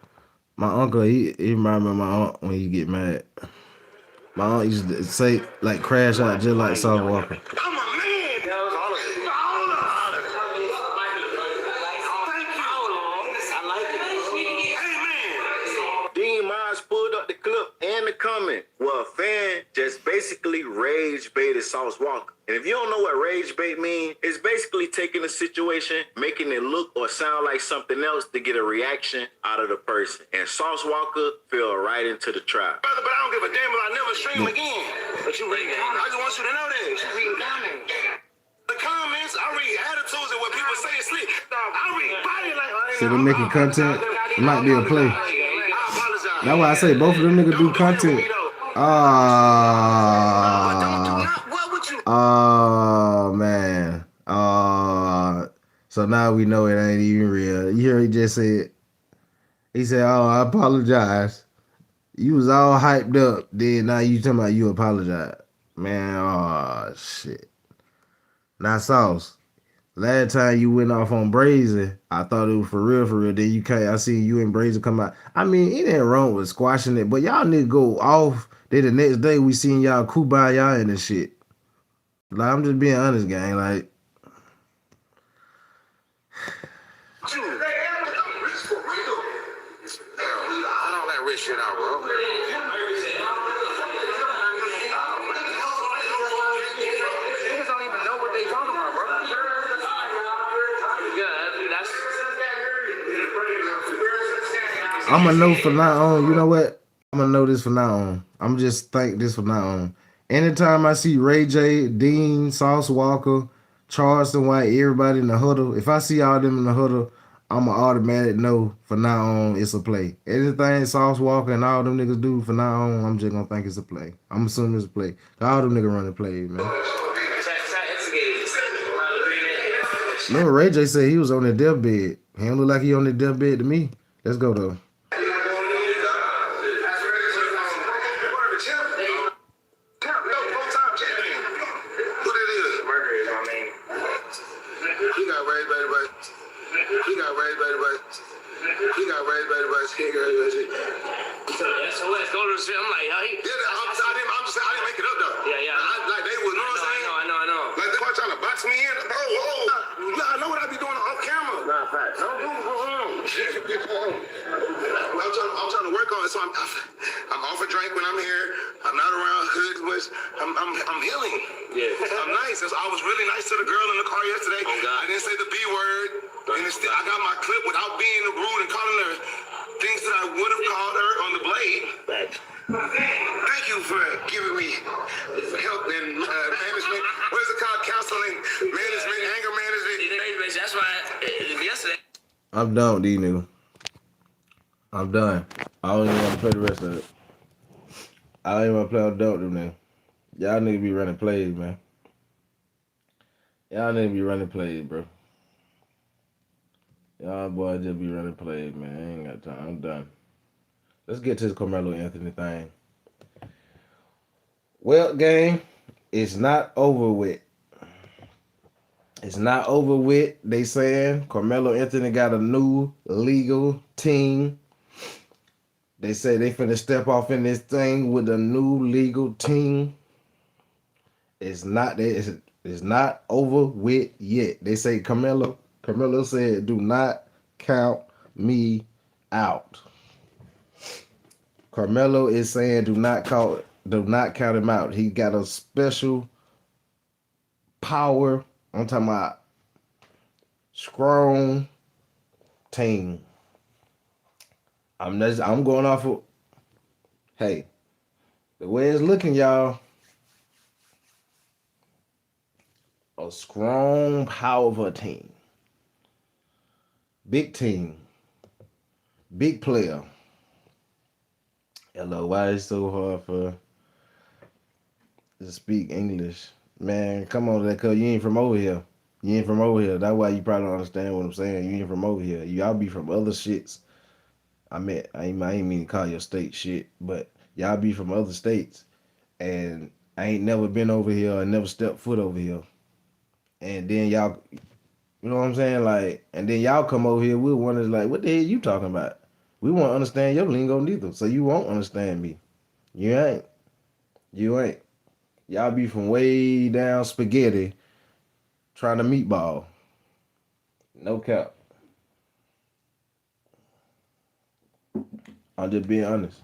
My uncle, he remind me of my aunt when he get mad. My aunt used to say, like, crash out just like Sauce Walker. Comment where a fan just basically rage baited Sauce Walker. And if you don't know what rage bait means, it's basically taking a situation, making it look or sound like something else to get a reaction out of the person. And Sauce Walker fell right into the trap. Brother, but I don't give a damn if I never stream again. But you read comments. I just want you to know that. You read comments. The comments, I read attitudes and what people say is slick. I read body language. So they're making content. It might be a play. That's why I say both of them niggas do content. Oh man. So now we know it ain't even real. You hear he just said, he said, "Oh, I apologize." You was all hyped up, then now you talking about you apologize. Man, oh shit. Now Sauce. Last time you went off on Brazen, I thought it was for real, for real. Then you came, I seen you and Brazen come out. I mean, it ain't wrong with squashing it, but y'all need to go off. Then the next day we seen y'all kumbaya and this shit. Like, I'm just being honest, gang. Like, I don't let rich shit out, bro. Niggas don't even know what they talking about, bro. I'm gonna know from now on. You know what? I'm gonna know this from now on. I'm just think this from now on. Anytime I see Ray J, Dean, Sauce Walker, Charleston White, everybody in the huddle, if I see all them in the huddle, I'm an automatic no for now on. It's a play. Anything Sauce Walker and all them niggas do for now on, I'm just gonna think it's a play. I'm assuming it's a play. All them niggas running plays, man. Remember Ray J said he was on the deathbed. He don't look like he on the deathbed to me. Let's go though. I'm trying to work on it, so I'm off a drink when I'm here. I'm not around hoods much. I'm healing. Yeah, I'm nice. I was really nice to the girl in the car yesterday. Oh, God. I didn't say the B word, and I got my clip without being rude and calling her things that I would have called her on the blade. Thank you for giving me help in management. What is it called? Counseling, management, anger management. That's why yesterday. I'm done with these niggas. I'm done. I don't even want to play the rest of it. I don't even want to play on dope them niggas. Y'all niggas be running plays, man. Y'all niggas be running plays, bro. Y'all boys just be running plays, man. I ain't got time. I'm done. Let's get to this Karmelo Anthony thing. Well, gang, it's not over with. It's not over with. They saying Karmelo Anthony got a new legal team. They say they finna step off in this thing with a new legal team. It's not over with yet. They say Karmelo said, "Do not count me out." Karmelo is saying, "Do not count him out." He got a special power. I'm talking about strong team. I'm going off of, hey, the way it's looking, y'all. A strong, powerful team. Big team. Big player. Hello, why is it so hard for to speak English? Man, come on, cause you ain't from over here. You ain't from over here. That's why you probably don't understand what I'm saying. You ain't from over here. Y'all be from other shits. I ain't mean to call your state shit, but y'all be from other states. And I ain't never been over here or never stepped foot over here. And then y'all, you know what I'm saying? Like, and then y'all come over here, we're wondering, like, what the hell you talking about? We won't understand your lingo neither, so you won't understand me. You ain't. Y'all be from way down spaghetti trying to meatball. No cap. I'm just being honest.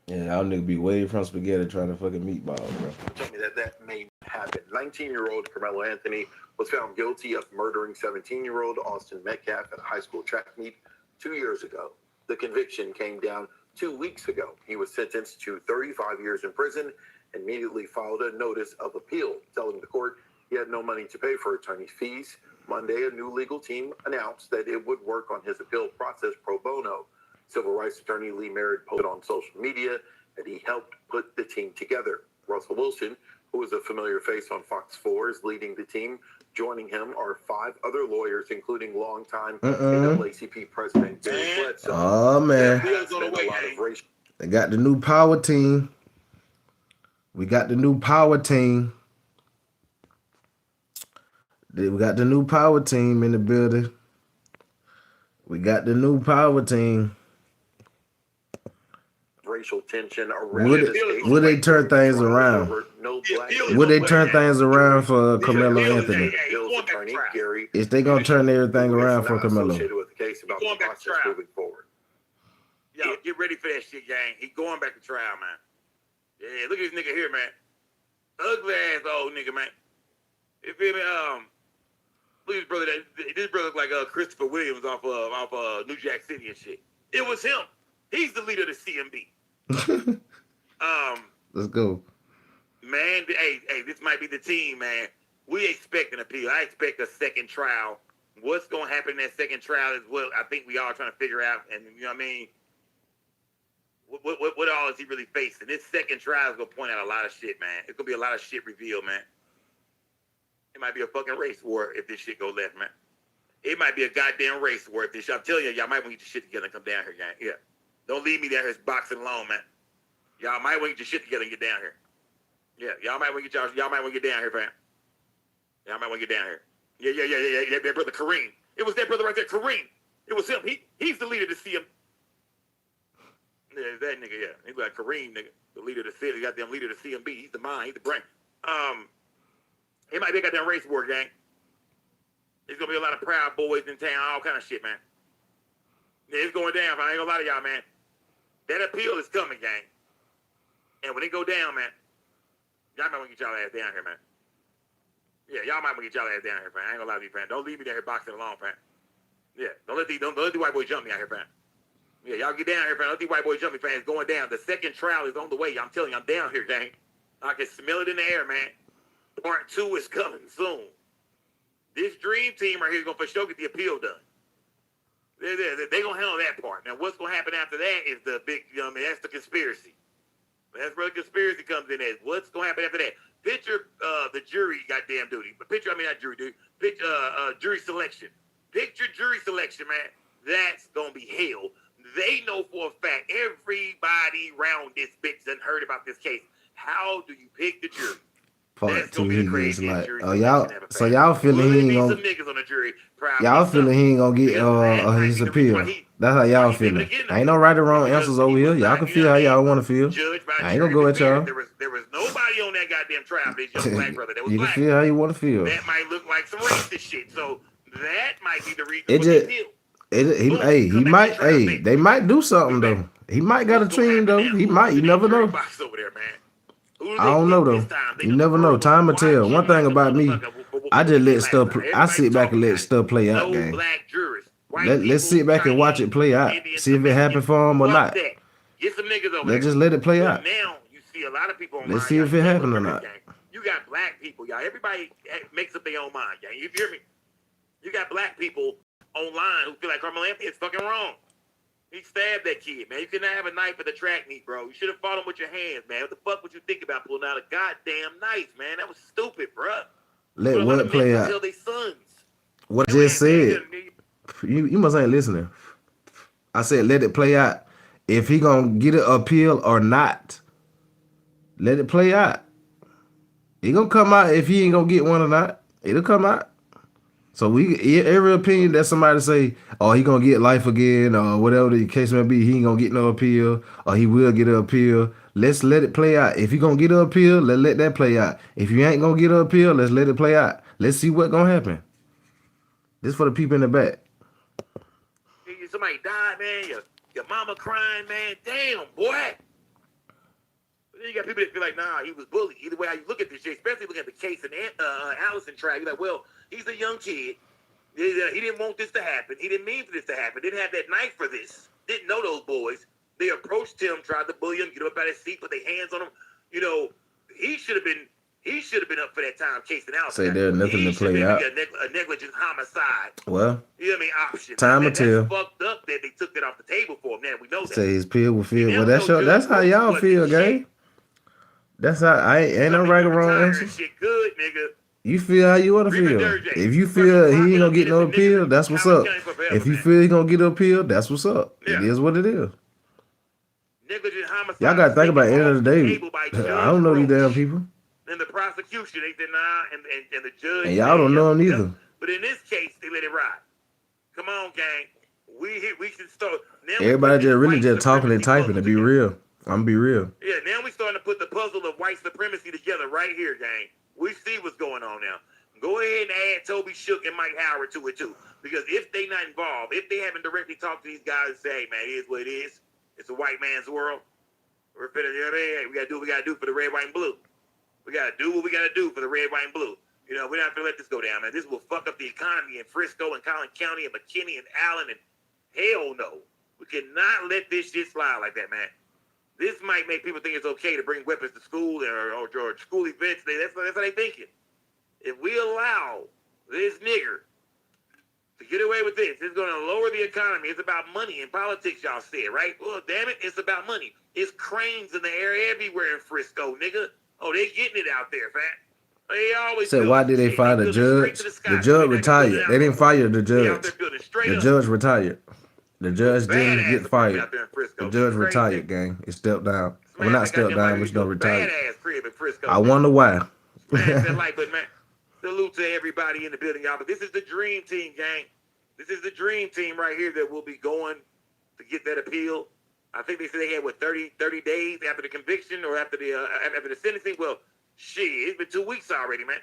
Yeah, y'all niggas be way from spaghetti trying to fucking meatball, bro. Tell me that may happen. 19-year-old Karmelo Anthony was found guilty of murdering 17-year-old Austin Metcalf at a high school track meet 2 years ago. The conviction came down 2 weeks ago. He was sentenced to 35 years in prison and immediately filed a notice of appeal, telling the court he had no money to pay for attorney's fees. Monday, a new legal team announced that it would work on his appeal process pro bono. Civil rights attorney Lee Merritt posted on social media that he helped put the team together. Russell Wilson, who is a familiar face on Fox 4, is leading the team. Joining him are 5 other lawyers, including longtime NAACP president Gary Bledsoe. Oh, man. They got the new power team. We got the new power team. We got the new power team in the building. We got the new power team. Racial tension would they turn things around? Would they turn things around for Karmelo Anthony? Is they gonna turn everything around for Karmelo? Going back to trial. Moving forward. Yo, get ready for that shit, gang. He going back to trial, man. Yeah, look at this nigga here, man. Ugly ass old nigga, man. You feel me? Look at this brother. This brother look like Christopher Williams off New Jack City and shit. It was him. He's the leader of the CMB. Let's go. Man, hey, this might be the team, man. We expect an appeal. I expect a second trial What's going to happen in that second trial is what I think we all trying to figure out. And you know what I mean? What all is he really facing? This second trial is going to point out a lot of shit, man. It's going to be a lot of shit revealed, man. It might be a fucking race war if this shit go left, man. It might be a goddamn race war if this shit. I'm telling you, y'all might want to get your shit together and come down here, gang. Yeah. Don't leave me down here boxing alone, man. Y'all might want to get your shit together and get down here. Yeah, y'all might want to get down here, fam. Y'all might want to get down here. Yeah. That brother Kareem. It was that brother right there, Kareem. It was him. He's the leader to see him. Yeah, that nigga, yeah. He's like Kareem, nigga. The leader of the city, goddamn leader of the CMB. He's the mind, he's the brain. It might be a goddamn race war, gang. There's gonna be a lot of proud boys in town, all kind of shit, man. Yeah, it's going down, man. I ain't gonna lie to y'all, man. That appeal is coming, gang. And when it go down, man, y'all might want to get y'all ass down here, man. Yeah, y'all might want to get y'all ass down here, man. I ain't gonna lie to you, fam. Don't leave me down here boxing alone, fam. Yeah, don't let the white boy jump me out here, fam. Yeah, y'all get down here, fam. Don't let the white boy jump me, fam. It's going down. The second trial is on the way. I'm telling you, I'm down here, gang. I can smell it in the air, man. Part 2 is coming soon. This dream team right here is gonna for sure get the appeal done. They gonna handle that part. Now, what's gonna happen after that is the big, you know what I mean? That's the conspiracy. That's where the conspiracy comes in as. What's gonna happen after that? Picture the jury goddamn duty. But picture, I mean not jury duty. Picture jury selection. Picture jury selection, man. That's gonna be hell. They know for a fact everybody around this bitch done heard about this case. How do you pick the jury? Part 2, he gets like, y'all. So y'all feeling he ain't gonna. Y'all feeling he ain't gonna get his appeal. That's how y'all feeling. Ain't no right or wrong answers over here. Y'all can feel how y'all want to feel. I ain't gonna go at y'all. There was nobody on that goddamn trial. This young black brother that was you black. can feel how you want to feel. That might look like some racist shit. So that might be the reason they might do something though. He might got a team though. He might. You never know. Over there, man. I don't know though. You never know. Time will tell. One thing about me, I just let stuff. I sit back and let stuff play out, gang. Let's sit back and watch it play out. See if it happened for him or not. Let's just let it play out. Now you see a lot of people online. Let's see if it happened or not. You got black people, y'all. Everybody makes up their own mind, gang. You hear me? You got black people online who feel like Karmelo Anthony is fucking wrong. He stabbed that kid, man. You could not have a knife at the track meet, bro. You should have fought him with your hands, man. What the fuck would you think about pulling out a goddamn knife, man? That was stupid, bro. Let what play out? Tell their sons. What I just said. You must ain't listening. I said let it play out. If he gonna get an appeal or not, let it play out. He gonna come out if he ain't gonna get one or not. It'll come out. So every opinion that somebody say, oh, he gonna get life again, or whatever the case may be, he ain't gonna get no appeal, or he will get an appeal. Let's let it play out. If he gonna get an appeal, let's let that play out. If you ain't gonna get an appeal, let's let it play out. Let's see what's gonna happen. This for the people in the back. Somebody died, man. Your mama crying, man. Damn, boy. But then you got people that feel like, nah, he was bullied. Either way how you look at this shit, especially looking at the case in Allison trial, you're like, well, he's a young kid. He didn't want this to happen. He didn't mean for this to happen. Didn't have that knife for this. Didn't know those boys. They approached him, tried to bully him, get him up out of his seat, put their hands on him. You know, he should have been up for that time chasing Allison. Say there's nothing to play out. A negligent homicide. Well, you know what I mean? Option. Time will tell. That's fucked up that they took that off the table for him. Now we know that. Say his appeal will feel. Well, that's how y'all feel, gang. That's how ain't no right or wrong answer. Shit good, nigga. You feel how you want to feel. If you feel he ain't gonna get no appeal, that's what's up. If you feel he gonna get an appeal, that's what's up. It is what it is. Y'all gotta think about it. At the end of the day, I don't know these damn people. And the prosecution, they deny, and the judge. And y'all don't know them either. But in this case, they let it ride. Come on, gang. We should start. Everybody just really just talking and typing, to be real. I'm gonna be real. Yeah, now we starting to put the puzzle of white supremacy together right here, gang. We see what's going on now. Go ahead and add Toby Shook and Mike Howard to it, too. Because if they not involved, if they haven't directly talked to these guys and say, hey, man, it is what it is. It's a white man's world. We're finna, you know what I mean? Hey, we got to do what we got to do for the red, white, and blue. We got to do what we got to do for the red, white, and blue. You know, we're not going to let this go down, man. This will fuck up the economy in Frisco and Collin County and McKinney and Allen and hell no. We cannot let this shit slide like that, man. This might make people think it's okay to bring weapons to school or school events. That's how they thinking. If we allow this nigger to get away with this. It's going to lower the economy. It's about money and politics, y'all said, right? Well, damn it, it's about money. It's cranes in the air everywhere in Frisco, nigga. Oh, they getting it out there, fam. They always Said, why did they fire the judge? The judge retired. They didn't fire the judge. The judge retired. The judge didn't get fired. The judge retired, gang. He stepped down. Well, not stepped down, but retired. I wonder why. Smash that like button, man. Salute to everybody in the building, y'all. But this is the dream team, gang. This is the dream team right here that will be going to get that appeal. I think they said they had, 30 days after the conviction or after the sentencing. Well, shit, it's been 2 weeks already, man.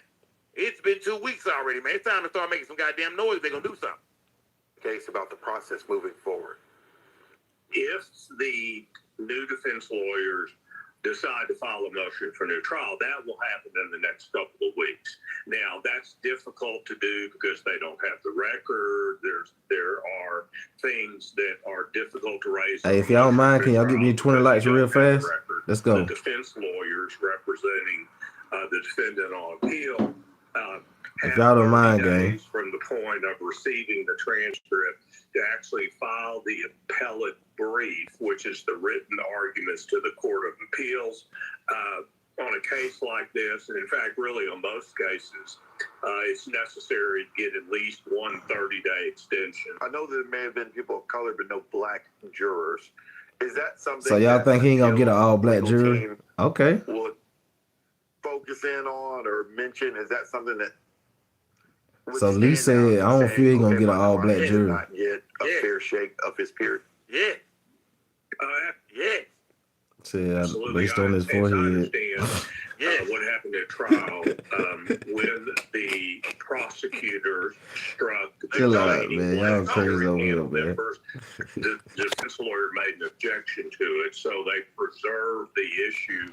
It's been 2 weeks already, man. It's time to start making some goddamn noise. They're going to do something. Case about the process moving forward. If the new defense lawyers decide to file a motion for new trial, that will happen in the next couple of weeks. Now, that's difficult to do because they don't have the record. There are things that are difficult to raise. Hey, if y'all don't mind, can y'all give me 20 likes real fast? Let's go. The defense lawyers representing the defendant on appeal if y'all don't mind, gang, from the point of receiving the transcript to actually file the appellate brief, which is the written arguments to the Court of Appeals. On a case like this, and in fact, really on most cases, it's necessary to get at least one 30-day extension. I know there may have been people of color, but no black jurors. Is that something? So y'all think he ain't gonna get an all-black jury? Okay. Would focus in on or mention? Is that something that? So Lee said, I don't feel he's gonna get an all-black jury. Not get a fair shake of his peers. Yeah. Yeah. Said, based on his forehead. What happened at trial when the prosecutor struck Chill out, man. Y'all crazy over here, man. The defense lawyer made an objection to it, so they preserved the issue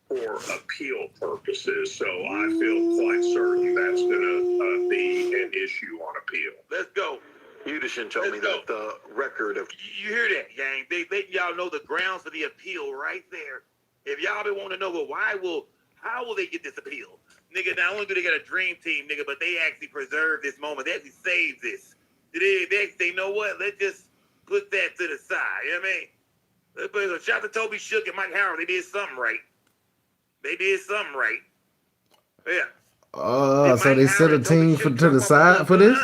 for appeal purposes. So I feel quite certain that's going to be an issue on appeal. Let's go. Udishin told me that the record of... You hear that, gang? They letting y'all know the grounds for the appeal right there. If y'all been wanting to know, well, how will they get this appeal? Nigga, not only do they got a dream team, nigga, but they actually preserve this moment. They actually saved this. They know what? Let's just put that to the side. You know what I mean? Shout out to Toby Shook and Mike Howard. They did something right. Yeah. So they set a team to the side for this?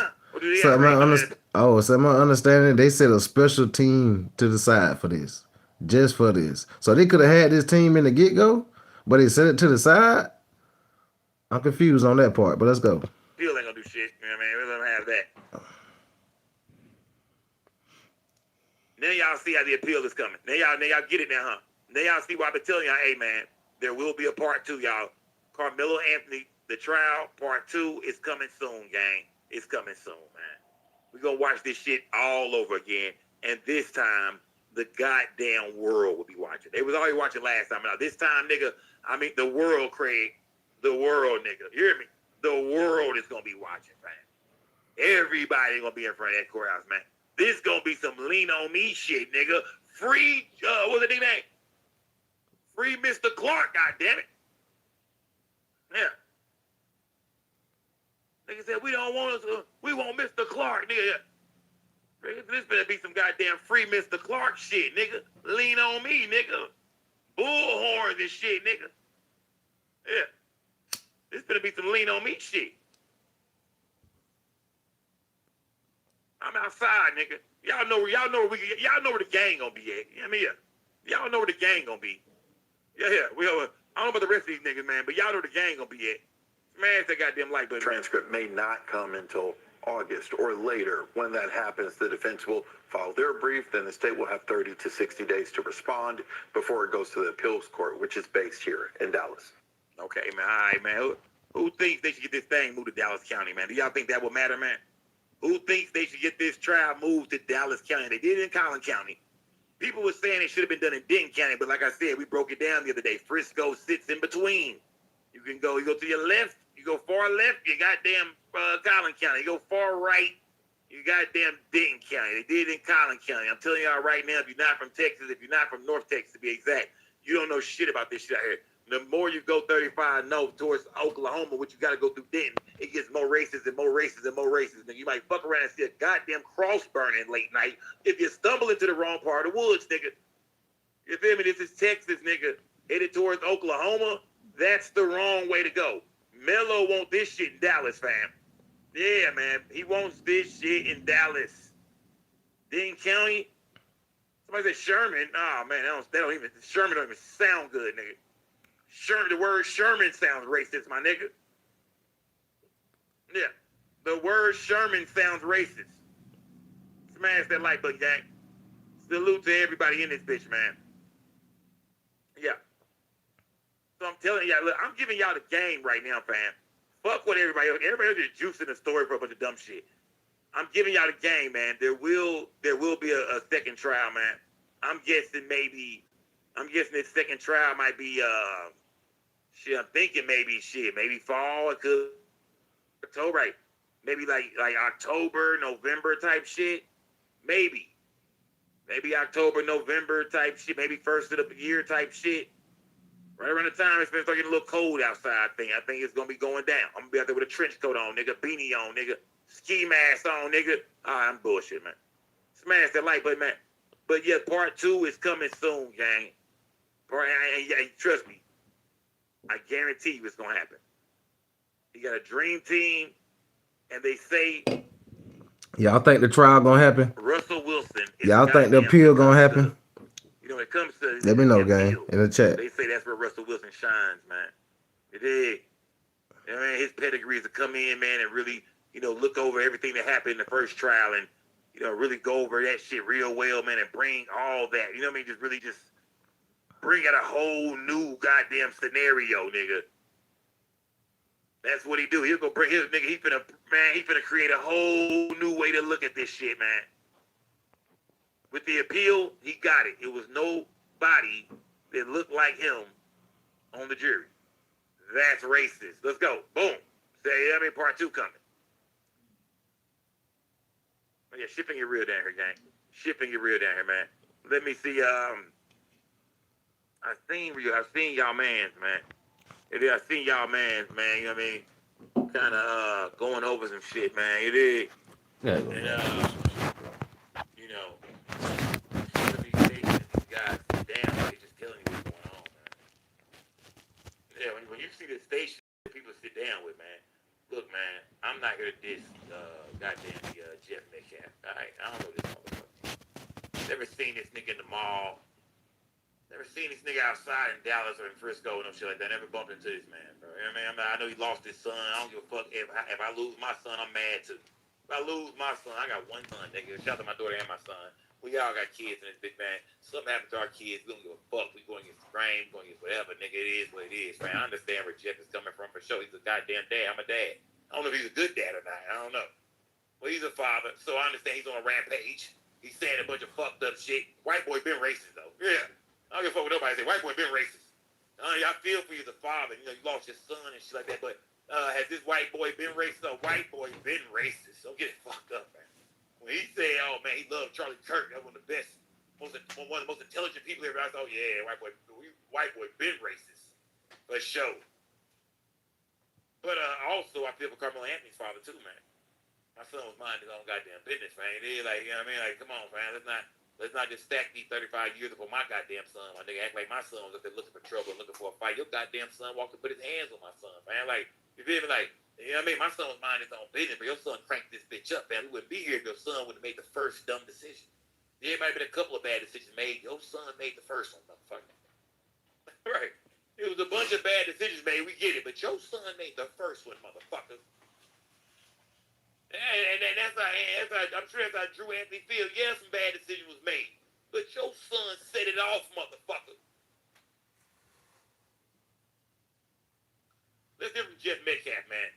So am I understanding? They set a special team to the side for this, just for this. So they could have had this team in the get-go, but they set it to the side? I'm confused on that part, but let's go. Appeal ain't gonna do shit. You know what I mean? We don't have that. Now y'all see how the appeal is coming. Now y'all get it now, huh? Now y'all see why I've been telling y'all, hey man, there will be a part 2, y'all. Karmelo Anthony, the trial, part 2 is coming soon, gang. It's coming soon, man. We're going to watch this shit all over again. And this time, the goddamn world will be watching. They was already watching last time. Now, this time, nigga, I mean, the world, Craig. The world, nigga. You hear me? The world is going to be watching, man. Everybody going to be in front of that courthouse, man. This going to be some lean on me shit, nigga. Free, what's the nigga name? Free Mr. Clark, goddammit. Yeah. Nigga said, we want Mr. Clark, nigga. This better be some goddamn free Mr. Clark shit, nigga. Lean on me, nigga. Bullhorns and shit, nigga. Yeah. This better be some lean on me shit. I'm outside, nigga. Y'all know where the gang gonna be at. You know what I mean? Y'all know where the gang gonna be. Yeah. I don't know about the rest of these niggas, man, but y'all know where the gang gonna be at. Smash that goddamn like button. Transcript may not come until August or later. When that happens, the defense will file their brief, then the state will have 30 to 60 days to respond before it goes to the appeals court, which is based here in Dallas. Okay, man. All right, man. Who thinks they should get this thing moved to Dallas County, man? Do y'all think that will matter, man? Who thinks they should get this trial moved to Dallas County? They did it in Collin County. People were saying it should have been done in Denton County, but like I said, we broke it down the other day. Frisco sits in between. You go to your left, you go far left, you goddamn Collin County. You go far right, you goddamn Denton County. They did it in Collin County. I'm telling y'all right now, if you're not from Texas, if you're not from North Texas to be exact, you don't know shit about this shit out here. the more you go 35 north towards Oklahoma, which you got to go through Denton, it gets more racist and more racist and more racist. And you might fuck around and see a goddamn cross burning late night if you stumble into the wrong part of the woods, nigga. You feel me? This is Texas, nigga. Headed towards Oklahoma. That's the wrong way to go. Melo wants this shit in Dallas, fam. Yeah, man. He wants this shit in Dallas. Denton County. Somebody said Sherman. Oh, man, Sherman don't even sound good, nigga. The word Sherman sounds racist, my nigga. Yeah. The word Sherman sounds racist. Smash that like button, gang. Salute to everybody in this bitch, man. Yeah. So I'm telling y'all, look, I'm giving y'all the game right now, fam. Fuck what everybody else. Everybody else is juicing the story for a bunch of dumb shit. I'm giving y'all the game, man. There will be a second trial, man. I'm guessing this second trial might be I'm thinking maybe fall. It could October, right? Maybe like October, November type shit. Maybe October, November type shit. Maybe first of the year type shit. Right around the time it's been starting to get a little cold outside. I think it's gonna be going down. I'm gonna be out there with a trench coat on, nigga, beanie on, nigga, ski mask on, nigga. I'm bullshit, man. Smash that like button, man. But yeah, part 2 is coming soon, gang. Trust me, I guarantee you it's gonna happen. You got a dream team, and they say Y'all think the trial gonna happen? Russell Wilson. Y'all think the appeal gonna happen? When it comes to Let me know, the gang, appeal, in the chat. they say that's where Russell Wilson shines, man. It is. I mean, his pedigree is to come in, man, and really, look over everything that happened in the first trial and, really go over that shit real well, man, and bring all that. You know what I mean? Just bring out a whole new goddamn scenario, nigga. That's what he do. He'll go bring his nigga. He finna create a whole new way to look at this shit, man. With the appeal, he got it. It was nobody that looked like him on the jury. That's racist. Let's go. Boom. Part 2 coming. Oh, yeah, shipping it real down here, gang. Shipping it real down here, man. Let me see. I've seen y'all mans, man. I've seen y'all mans, man. You know what I mean? Kind of going over some shit, man. It is. Yeah. And, some of these stations, these guys, damn, they just telling you what's going on, man. Yeah, when you see the station, people sit down with, man. Look, man, I'm not here to diss goddamn Jeff Metcalf. All right, I don't know this motherfucker. Never seen this nigga in the mall. Never seen this nigga outside in Dallas or in Frisco and no shit like that. Never bumped into this man, bro. You know what I mean? I know he lost his son. I don't give a fuck. If I lose my son, I'm mad too. If I lose my son, I got one son, nigga. Shout out to my daughter and my son. We all got kids in this big man. Something happened to our kids. We don't give a fuck. We going against the grain. We going against whatever, nigga. It is what it is, man. I understand where Jeff is coming from for sure. He's a goddamn dad. I'm a dad. I don't know if he's a good dad or not. I don't know. Well, he's a father, so I understand he's on a rampage. He's saying a bunch of fucked up shit. White boy been racist, though. Yeah. I don't give a fuck what nobody say. White boy been racist. I feel for you as a father. You lost your son and shit like that, but has this white boy been racist? A white boy been racist. Don't get it fucked up, man. When he said, oh, man, he loved Charlie Kirk, that's one of the best, one of the most intelligent people ever. I thought, yeah, white boy been racist. For sure. But also, I feel for Karmelo Anthony's father, too, man. My son was minding his own goddamn business, man. It is like, you know what I mean? Like, come on, man. Let's not just stack these 35 years before my goddamn son. My nigga act like my son was up there looking for trouble and looking for a fight. Your goddamn son walked and put his hands on my son, man. Like, you feel me? Like, you know what I mean? My son was minding his own business, but your son cranked this bitch up, man. We wouldn't be here if your son would have made the first dumb decision. There might have been a couple of bad decisions made. Your son made the first one, motherfucker. Right. It was a bunch of bad decisions made. We get it. But your son made the first one, motherfucker. And that's how I'm sure that's how Drew Anthony feels. Yeah, some bad decision was made. But your son set it off, motherfucker. Let's hear from Jeff Metcalf, man.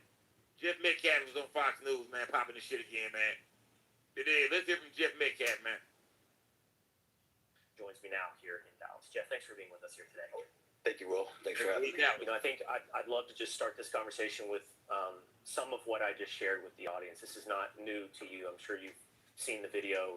Jeff Metcalf was on Fox News, man, popping this shit again, man. It is. Let's hear from Jeff Metcalf, man. Joins me now here in Dallas. Jeff, thanks for being with us here today. Thank you, Will. Thanks for having me. I think I'd love to just start this conversation with some of what I just shared with the audience. This is not new to you. I'm sure you've seen the video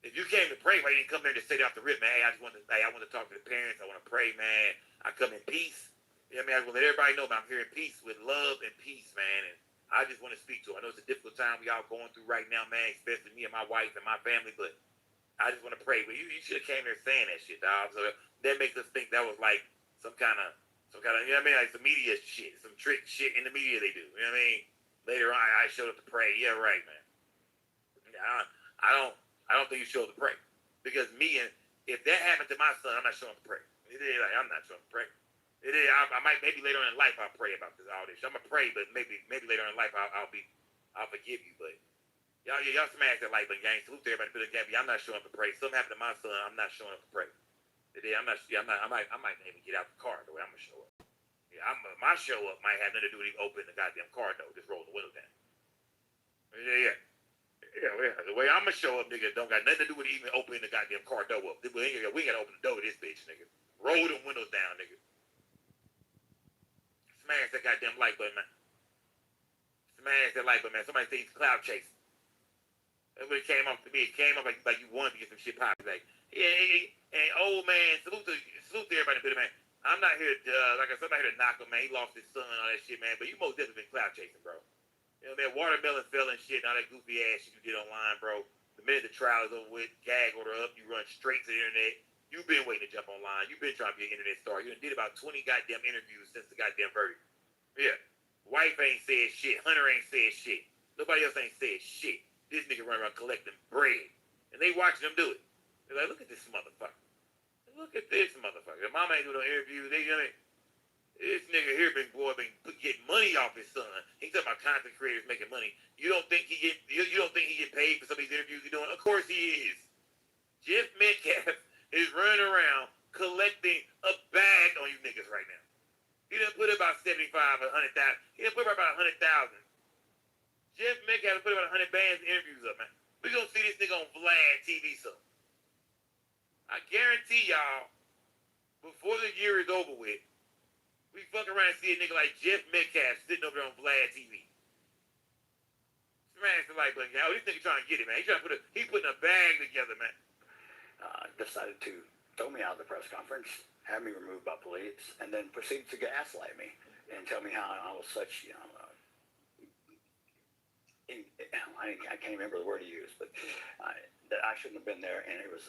If you came to pray, why you didn't come there and just say it off the rip, man? Hey, I want to talk to the parents. I want to pray, man. I come in peace. You know what I mean? I want to let everybody know, man, I'm here in peace with love and peace, man. And I just want to speak to them. I know it's a difficult time we all going through right now, man, especially me and my wife and my family, but I just want to pray. But you should have came there saying that shit, dog. So that makes us think that was like some kind of, you know what I mean? Like some media shit, some trick shit in the media they do. You know what I mean? Later on, I showed up to pray. Yeah, right, man. I don't think you showed up to pray. Because if that happened to my son, I'm not showing up to pray. I'm not showing up to pray. I might, maybe later on in life I'll pray about all this. I'm gonna pray, but maybe later on in life I'll forgive you. But y'all smash that like button, gang. Salute to everybody. I'm not showing up to pray. Something happened to my son. I'm not showing up to pray. I might even get out the car the way I'm gonna show up. Yeah, my show up might have nothing to do with even opening the goddamn car door. Just roll the window down. Yeah. The way I'm gonna show up, nigga, don't got nothing to do with even opening the goddamn car door up. We ain't gotta open the door to this bitch, nigga. Roll them windows down, nigga. Smash that goddamn light button, man. Smash that light button, man. Somebody say he's cloud chasing. That's what it came off to me. It came off like you wanted to get some shit popping. Like, and old man, salute to everybody, man. I'm not here to, like I said, I'm not here to knock him, man. He lost his son and all that shit, man. But you most definitely been cloud chasing, bro. You know, man, watermelon fell and shit and all that goofy ass shit you did online, bro. The minute the trial is over with, gag order up, you run straight to the internet. You've been waiting to jump online. You've been trying to be an internet star. You did about 20 goddamn interviews since the goddamn verdict. Yeah. Wife ain't said shit. Hunter ain't said shit. Nobody else ain't said shit. This nigga run around collecting bread. And they watching him do it. They're like, look at this motherfucker. Look at this motherfucker. The mama ain't doing no interviews. This nigga here been getting money off his son. He talking about content creators making money. You don't think he get paid for some of these interviews he's doing? Of course he is. Jeff Metcalf is running around collecting a bag on you niggas right now. He done put about 75 or 100,000. He done put about 100,000. Jeff Metcalf put about 100 bands interviews up, man. We gonna see this nigga on Vlad TV soon. I guarantee y'all, before the year is over with, we fuck around and see a nigga like Jeff Metcalf sitting over there on Vlad TV. Smash the like button, y'all. This nigga trying to get it, man. He putting a bag together, man. Decided to throw me out of the press conference, have me removed by police, and then proceeded to gaslight me and tell me how I was such, I can't remember the word he used, but that I shouldn't have been there, and it was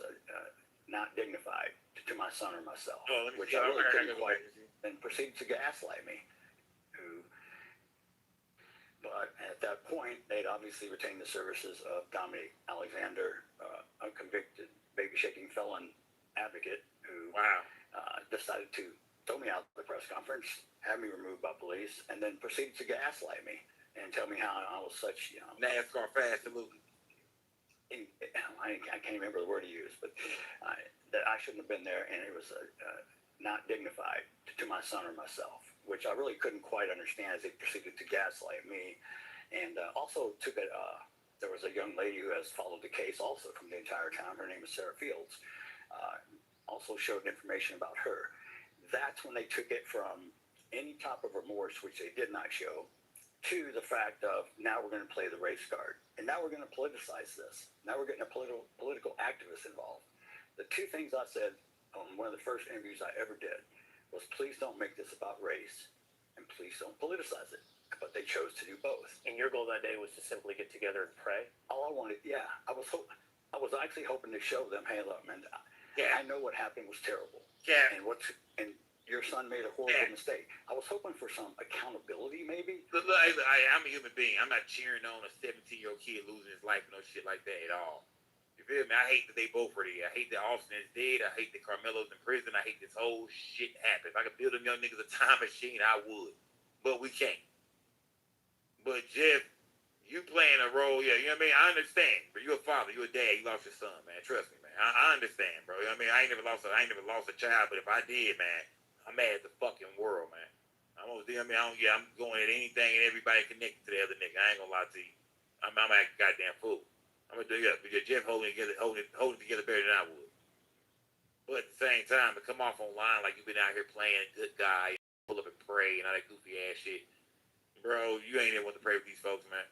not dignified to my son or myself, which I really couldn't quite, and proceeded to gaslight me. But at that point, they'd obviously retained the services of Dominic Alexander, a convicted baby-shaking felon advocate who decided to throw me out of the press conference, have me removed by police, and then proceeded to gaslight me and tell me how I was such, NASCAR fast salute. I can't remember the word he used, but that I shouldn't have been there, and it was not dignified to my son or myself, which I really couldn't quite understand as they proceeded to gaslight me. And also took it, there was a young lady who has followed the case also from the entire time. Her name is Sarah Fields. Also showed information about her. That's when they took it from any type of remorse, which they did not show, to the fact of now we're going to play the race card. And now we're going to politicize this. Now we're getting a political activist involved. The two things I said on one of the first interviews I ever did was, please don't make this about race and please don't politicize it. But they chose to do both. And your goal that day was to simply get together and pray? All I wanted, I was actually hoping to show them, hey, look, man, I know what happened was terrible. Yeah. And your son made a horrible mistake. I was hoping for some accountability, maybe. Look, I'm a human being. I'm not cheering on a 17-year-old kid losing his life and no shit like that at all. You feel me? I hate that they both are there. I hate that Austin is dead. I hate that Karmelo's in prison. I hate this whole shit happened. If I could build them young niggas a time machine, I would. But we can't. But Jeff, you playing a role, you know what I mean? I understand, but you're a father, you're a dad, you lost your son, man. Trust me, man. I understand, bro. You know what I mean? I ain't never lost a child, but if I did, man, I'm mad at the fucking world, man. I'm going at anything and everybody connected to the other nigga. I ain't gonna lie to you. I'm like a goddamn fool. I'm gonna do because Jeff holding it together better than I would. But at the same time, to come off online like you've been out here playing good guy, pull up and pray and all that goofy ass shit. Bro, you ain't even want to pray with these folks, man.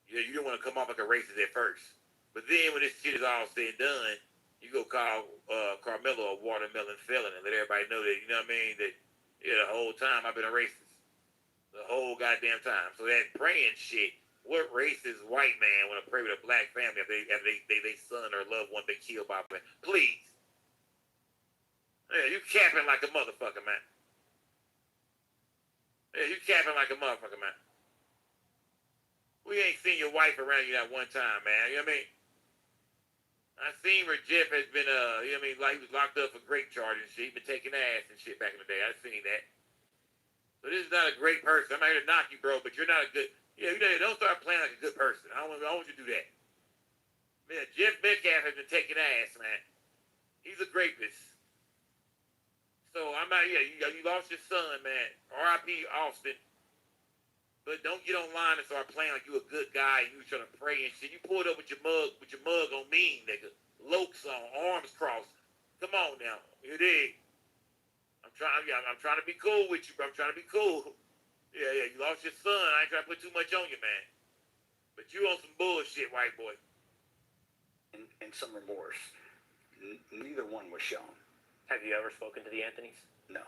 You didn't want to come off like a racist at first. But then when this shit is all said and done, you go call Karmelo a watermelon felon and let everybody know that, you know what I mean, that the whole time I've been a racist. The whole goddamn time. So that praying shit, what racist white man want to pray with a black family if they son or loved one been killed by a black? Please. Yeah, you capping like a motherfucker, man. Yeah, you capping like a motherfucker, man. We ain't seen your wife around you that one time, man. You know what I mean? I seen where Jeff has been, you know what I mean, like he was locked up for grape charges and shit. He been taking ass and shit back in the day. I seen that. So this is not a great person. I'm not here to knock you, bro, but you're not a good, you know, don't start playing like a good person. I don't want you to do that. Man, Jeff Metcalf has been taking ass, man. He's a rapist. So I'm not, you lost your son, man. R.I.P. Austin. But don't get online and start playing like you a good guy and you trying to pray and shit. You pulled up with your mug on me, nigga. Lokes on, arms crossed. Come on now. You dig? I'm trying to be cool with you, bro. I'm trying to be cool. Yeah, you lost your son. I ain't trying to put too much on you, man. But you on some bullshit, white boy. And some remorse. Neither one was shown. Have you ever spoken to the Anthonys? No.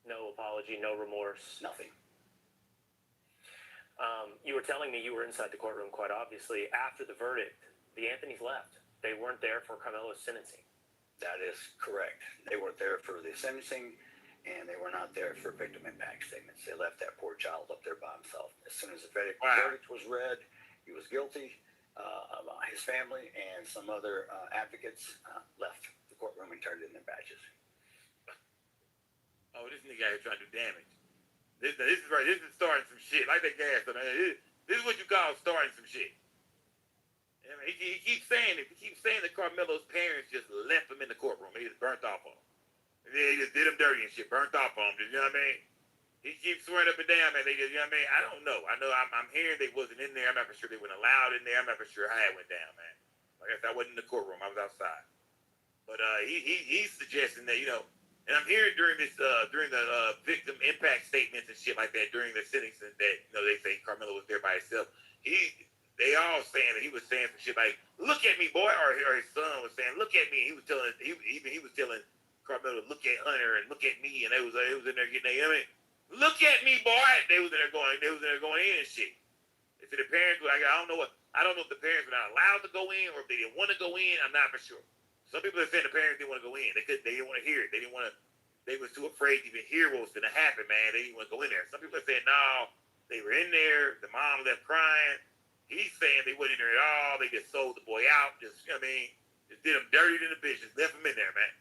No apology, no remorse? Nothing. You were telling me you were inside the courtroom, quite obviously. After the verdict, the Anthonys left. They weren't there for Karmelo's sentencing. That is correct. They weren't there for the sentencing, and they were not there for victim impact statements. They left that poor child up there by himself. As soon as the verdict was read, he was guilty. His family and some other advocates left the courtroom and turned in their badges. Oh, this nigga out here trying to do damage. This is right. This is starting some shit. Like that gas. This is what you call starting some shit. I mean, he keeps saying it. He keeps saying that Karmelo's parents just left him in the courtroom. They just burnt off on him. They just did him dirty and shit. Burnt off on him. You know what I mean? He keeps swearing up and down, man. They just, you know what I mean? I don't know. I know I'm hearing they wasn't in there. I'm not for sure they weren't allowed in there. I'm not for sure how it went down, man. Like I said, I wasn't in the courtroom. I was outside. But he's suggesting that, you know, and I'm hearing during the victim impact statements and shit like that during the sentencing that, you know, they say Karmelo was there by himself. They all saying that he was saying some shit like, "Look at me, boy," or his son was saying, "Look at me." He was telling Karmelo to look at Hunter and look at me, and they was in there getting their, you know what I mean? Look at me, boy. They was in there going in and shit. They said the parents were like, I don't know if the parents were not allowed to go in or if they didn't want to go in. I'm not for sure. Some people are saying the parents didn't want to go in. They didn't want to hear it. They was too afraid to even hear what was going to happen, man. They didn't want to go in there. Some people are saying, no, they were in there. The mom left crying. He's saying they weren't in there at all. They just sold the boy out. Just, you know what I mean? Just did him dirty to the bitch. Just left him in there, man.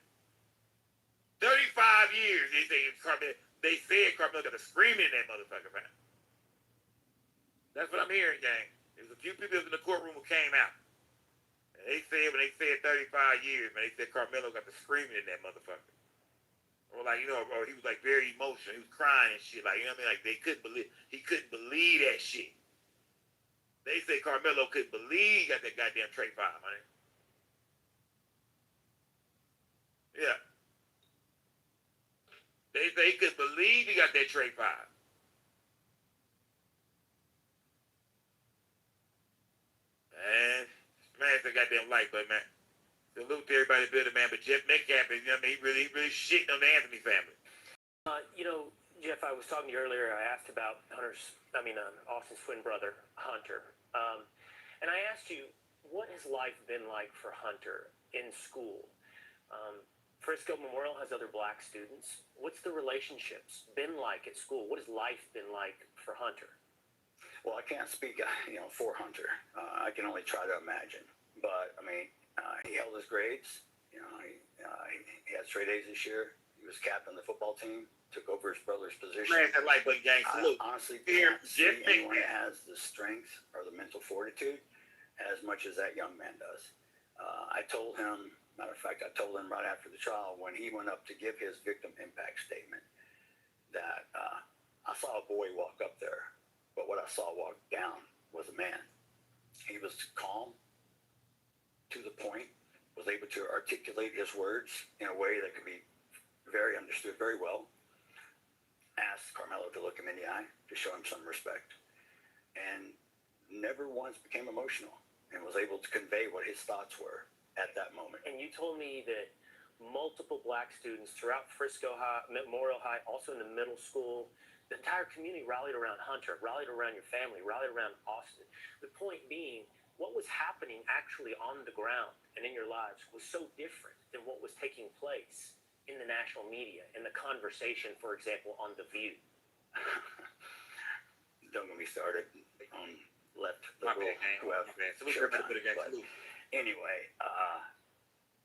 35 years. They said Karmelo got to scream in that motherfucker, man. That's what I'm hearing, gang. There's a few people in the courtroom who came out. And they said, when they said 35 years, man, they said Karmelo got to screaming in that motherfucker. Or like, you know, or he was like very emotional. He was crying and shit. Like, you know what I mean? Like he couldn't believe that shit. They say Karmelo couldn't believe he got that goddamn trait 5, man. Yeah. They say he couldn't believe he got that trait 5. Man, smash that goddamn like button, man. Salute to everybody building, man. But Jeff Metcalf is, you know what I mean, he really shitting on the Anthony family. You know, Jeff, I was talking to you earlier. I asked about Austin's twin brother, Hunter. And I asked you, what has life been like for Hunter in school? Frisco Memorial has other black students. What's the relationships been like at school? What has life been like for Hunter? Well, I can't speak, for Hunter. I can only try to imagine. But, I mean, he held his grades. You know, he had straight A's this year. He was captain of the football team. Took over his brother's position. Man, that light button gang, salute. I honestly can't see anyone that has the strength or the mental fortitude as much as that young man does. I told him, matter of fact, I told him right after the trial when he went up to give his victim impact statement that I saw a boy walk up there, but what I saw walk down was a man. He was calm, to the point, was able to articulate his words in a way that could be very understood very well. Asked Karmelo to look him in the eye to show him some respect, and never once became emotional. and was able to convey what his thoughts were at that moment. And you told me that multiple black students throughout Frisco High, Memorial High, also in the middle school, the entire community rallied around Hunter, rallied around your family, rallied around Austin. The point being, what was happening actually on the ground and in your lives was so different than what was taking place in the national media, in the conversation, for example, on The View. Don't get me started on left My liberal bad, web. Salute. Anyway,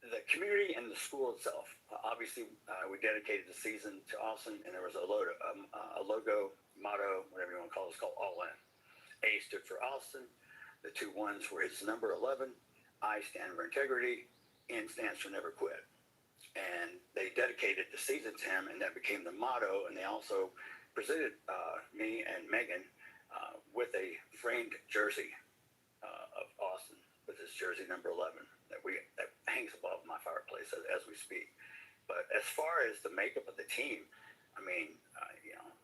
the community and the school itself, obviously, we dedicated the season to Austin, and there was a logo, motto, whatever you want to call it, it's called All In. A stood for Austin. The 2 ones were his number 11. I stand for integrity. N stands for never quit. And they dedicated the season to him, and that became the motto. And they also presented me and Megan with a framed jersey of Austin with his jersey number 11 that hangs above my fireplace as we speak. But as far as the makeup of the team, I mean,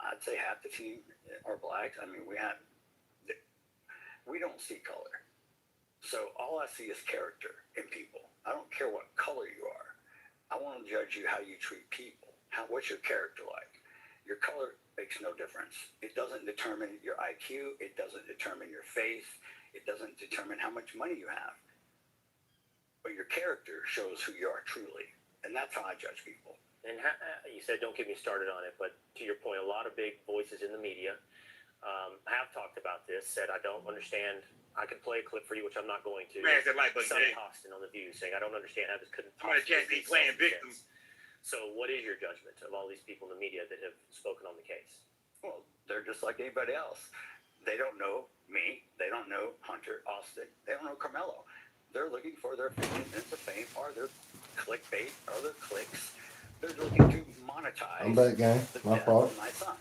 I'd say half the team are blacks. I mean, we don't see color. So all I see is character in people. I don't care what color you are. I want to judge you how you treat people. What's your character like? Your color makes no difference. It doesn't determine your IQ. It doesn't determine your faith. It doesn't determine how much money you have. But your character shows who you are truly. And that's how I judge people. And you said don't get me started on it, but to your point, a lot of big voices in the media have talked about this, said I don't understand. I could play a clip for you, which I'm not going to. Man, that like, but Sonny Austin on The View saying I don't understand how this couldn't somebody can't be playing victims. So what is your judgment of all these people in the media that have spoken on the case? Well, they're just like anybody else. They don't know me. They don't know Hunter, Austin. They don't know Karmelo. They're looking for their 15 minutes of fame or their clickbait or their clicks. They're looking to monetize. I'm back, gang. My fault. My son.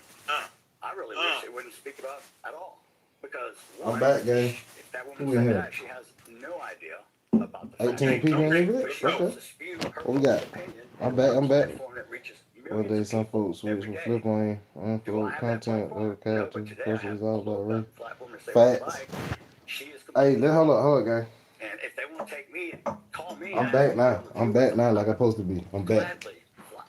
I really wish they wouldn't speak about it at all. Because I'm back, gang. If that Who woman in said here? that, she has no idea about the 18 people in here, bitch? Okay. What we got? I'm back. One day some folks switch from flip on unfold content, other characters, person is all about race. Facts. Hey, hold up, gang. And if they want to take me, call me. I'm back now. Like I'm supposed to be. I'm back. Gladly.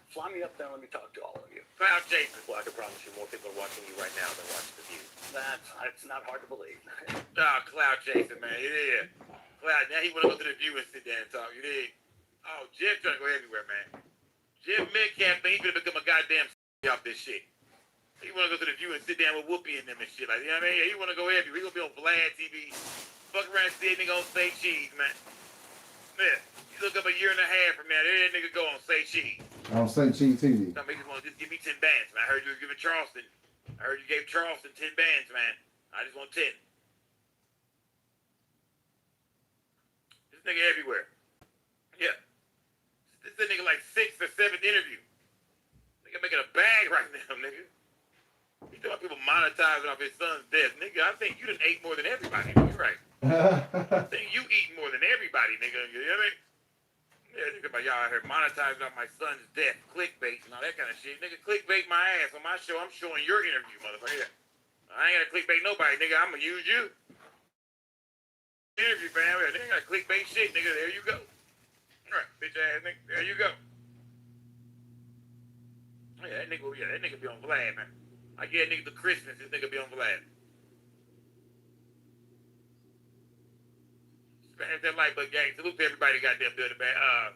Fly me up there and let me talk to all of you. Cloud Jason. Well, I can promise you more people are watching you right now than watching The View. It's not hard to believe. Cloud Jason, man. It is. Cloud, now he want to go to The View and sit there and talk. You dig? Oh, Jeff trying to go everywhere, man. Jeff Metcalf, man, he gonna become a goddamn off this shit. He want to go to The View and sit down with Whoopi and them and shit. Like, you know what I mean? He want to go everywhere. He gonna be on Vlad TV. Fuck around and see that nigga on Say Cheese, man. Yeah. You look up a year and a half from now, there that nigga go on Say Cheese. On St. Cheese TV. Some niggas want to just give me 10 bands, man. I heard you were giving Charleston. I heard you gave Charleston 10 bands, man. I just want 10. This nigga everywhere. Yeah. This nigga like 6th or 7th interview. Nigga making a bag right now, nigga. You talking about people monetizing off his son's death. Nigga, I think you done ate more than everybody. You're right. I think you eat more than everybody, nigga. You know what I mean? Yeah, nigga, about y'all out here monetizing off my son's death, clickbait and all that kind of shit. Nigga, clickbait my ass on my show. I'm showing your interview, motherfucker. I ain't gonna clickbait nobody, nigga. I'm gonna use you. Interview, fam. They ain't gonna clickbait shit, nigga. There you go. All right, bitch ass nigga. There you go. Yeah, that nigga be on Vlad, man. I get nigga to Christmas, this nigga be on Vlad. Smash that like button, gang. Salute to everybody goddamn building, man.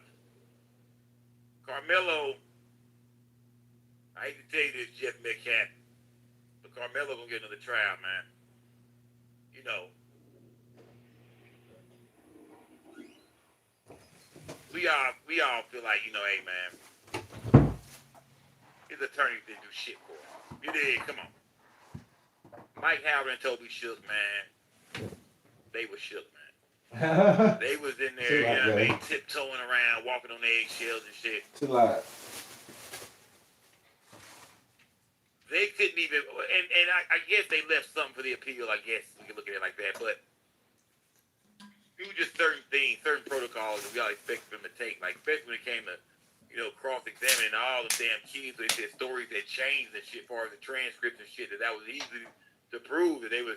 Karmelo, I hate to tell you this, Jeff Metcalf, but Karmelo gonna get another trial, man. You know, we all feel like, you know, hey, man, his attorneys didn't do shit for him. You did, come on. Mike Howard and Toby shook, man. They were shook, man. They was in there, you know what I mean, tiptoeing around, walking on eggshells and shit. Too loud. They couldn't even, and I guess they left something for the appeal, I guess, we can look at it like that, but it was just certain things, certain protocols that we all expected them to take, like, especially when it came to, you know, cross-examining all the damn kids, they said stories that changed and shit, as far as the transcripts and shit, that was easy to prove that they was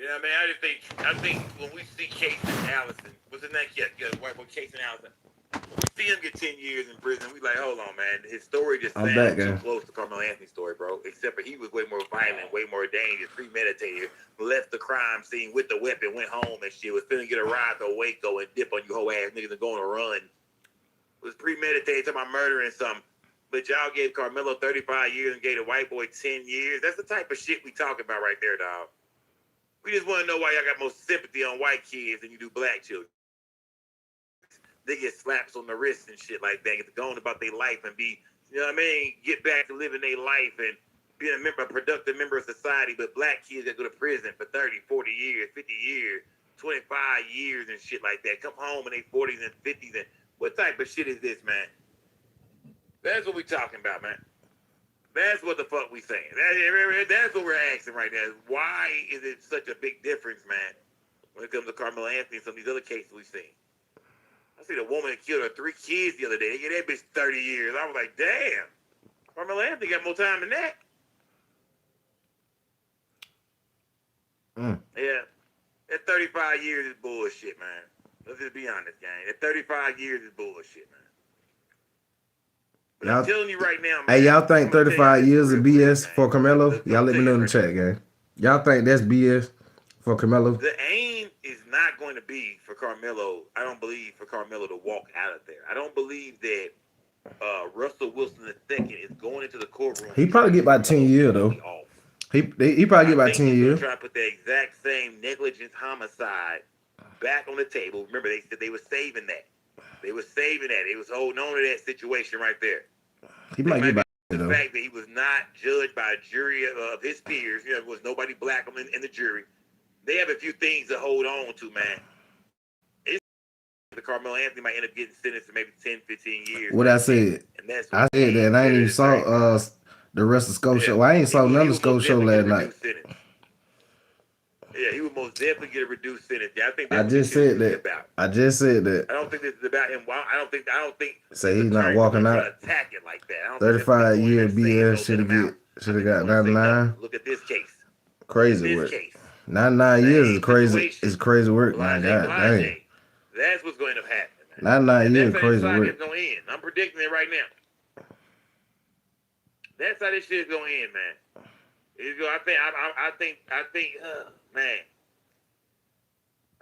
Yeah, I mean, I think when we see Casey Allison, what's his name? Yeah, white boy Casey Allison. We see him get 10 years in prison. We like, hold on, man. His story just I'm back, sounds too guy. close to Carmelo Anthony's story, bro. Except for he was way more violent, way more dangerous, premeditated. Left the crime scene with the weapon, went home and shit. Was finna get a ride to Waco and dip on you whole ass niggas and go on a run. Was premeditated to my murdering something. But y'all gave Karmelo 35 years and gave the white boy 10 years. That's the type of shit we talking about right there, dog. We just want to know why y'all got more sympathy on white kids than you do black children. They get slaps on the wrist and shit like that. Get to go on about their life and be, you know what I mean? Get back to living their life and being a productive member of society. But black kids that go to prison for 30, 40 years, 50 years, 25 years and shit like that. Come home in their 40s and 50s. And what type of shit is this, man? That's what we talking about, man. That's what the fuck we saying. That's what we're asking right now. Why is it such a big difference, man, when it comes to Carmelo Anthony and some of these other cases we've seen? I seen a woman that killed her 3 kids the other day. They gave that bitch 30 years. I was like, damn. Carmelo Anthony got more time than that. Yeah. That 35 years is bullshit, man. Let's just be honest, gang. That 35 years is bullshit, man. But I'm telling you right now, man. Hey, y'all think 35 years is BS for Karmelo? Y'all let me know in the chat, gang. Y'all think that's BS for Karmelo? The aim is not going to be for Karmelo. I don't believe for Karmelo to walk out of there. I don't believe that Russell Wilson II is going into the courtroom. He probably get about 10 years though. He probably get about 10 years. Try to put the exact same negligent homicide back on the table. Remember, they said they were saving that. They were saving that. They was holding on to that situation right there. He might get about the fact that he was not judged by a jury of his peers. You know, there was nobody black in the jury. They have a few things to hold on to, man. The Carmelo Anthony might end up getting sentenced to maybe 10, 15 years. What I said. I said that, and I ain't even saw the rest of Scope show. Well, I ain't saw none of Scope show last night. Yeah, he would most definitely get a reduced sentence. Yeah, I think I just said that. I just said that. I don't think this is about him. I don't think. Say he's not walking out. Attack it like that. 35 year BS should have got 99. Look at this case. Crazy work. 99 years is crazy. It's crazy work, man. God dang. That's what's going to happen. 99 years is crazy work. Going to end. I'm predicting it right now. That's how this shit is going to end, man. I think, man.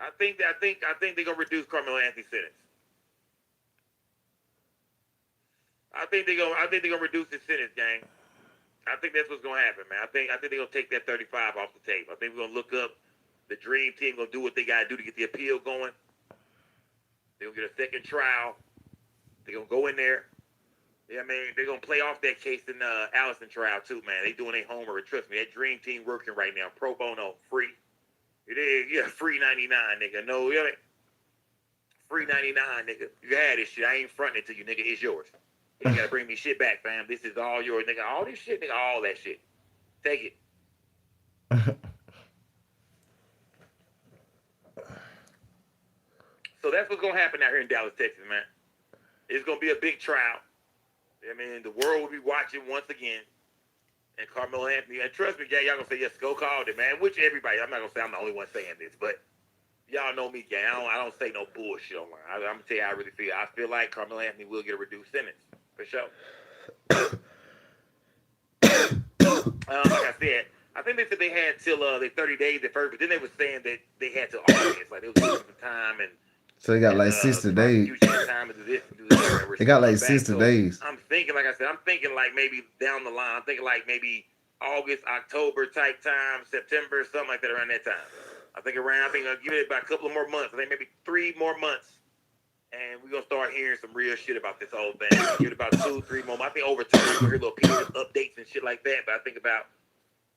I think they're gonna reduce Carmelo Anthony's sentence. I think they're gonna reduce his sentence, gang. I think that's what's gonna happen, man. I think they're gonna take that 35 off the table. I think we're gonna look up the Dream Team, gonna do what they gotta do to get the appeal going. They're gonna get a second trial. They're gonna go in there. Yeah, I mean, they're gonna play off that case in Allison trial too, man. They doing their homework. Trust me, that Dream Team working right now, pro bono, free. It is, yeah, free 99, nigga. No, you know, free 99, nigga. You had this shit. I ain't fronting it to you, nigga. It's yours. You gotta bring me shit back, fam. This is all yours, nigga. All this shit, nigga. All that shit. Take it. So that's what's gonna happen out here in Dallas, Texas, man. It's gonna be a big trial. I mean, the world will be watching once again. And Carmelo Anthony, and trust me, gang, y'all gonna say, yes, go called it, man. Which everybody, I'm not gonna say I'm the only one saying this, but y'all know me, gang. I don't say no bullshit online. I'm gonna tell you how I really feel. I feel like Carmelo Anthony will get a reduced sentence, for sure. Like I said, I think they said they had till their 30 days at first, but then they were saying that they had till August. Like, they was giving some time and so they got like 60 days. They got like 60 days. I'm thinking, like I said, I'm thinking like maybe down the line. I'm thinking like maybe August, October type time, September, something like that around that time. I think I'll give it about a couple of more months. I think maybe 3 more months. And we're going to start hearing some real shit about this whole thing. Give it about 2, 3 more months. I think over time we'll hear little pieces, updates and shit like that. But I think about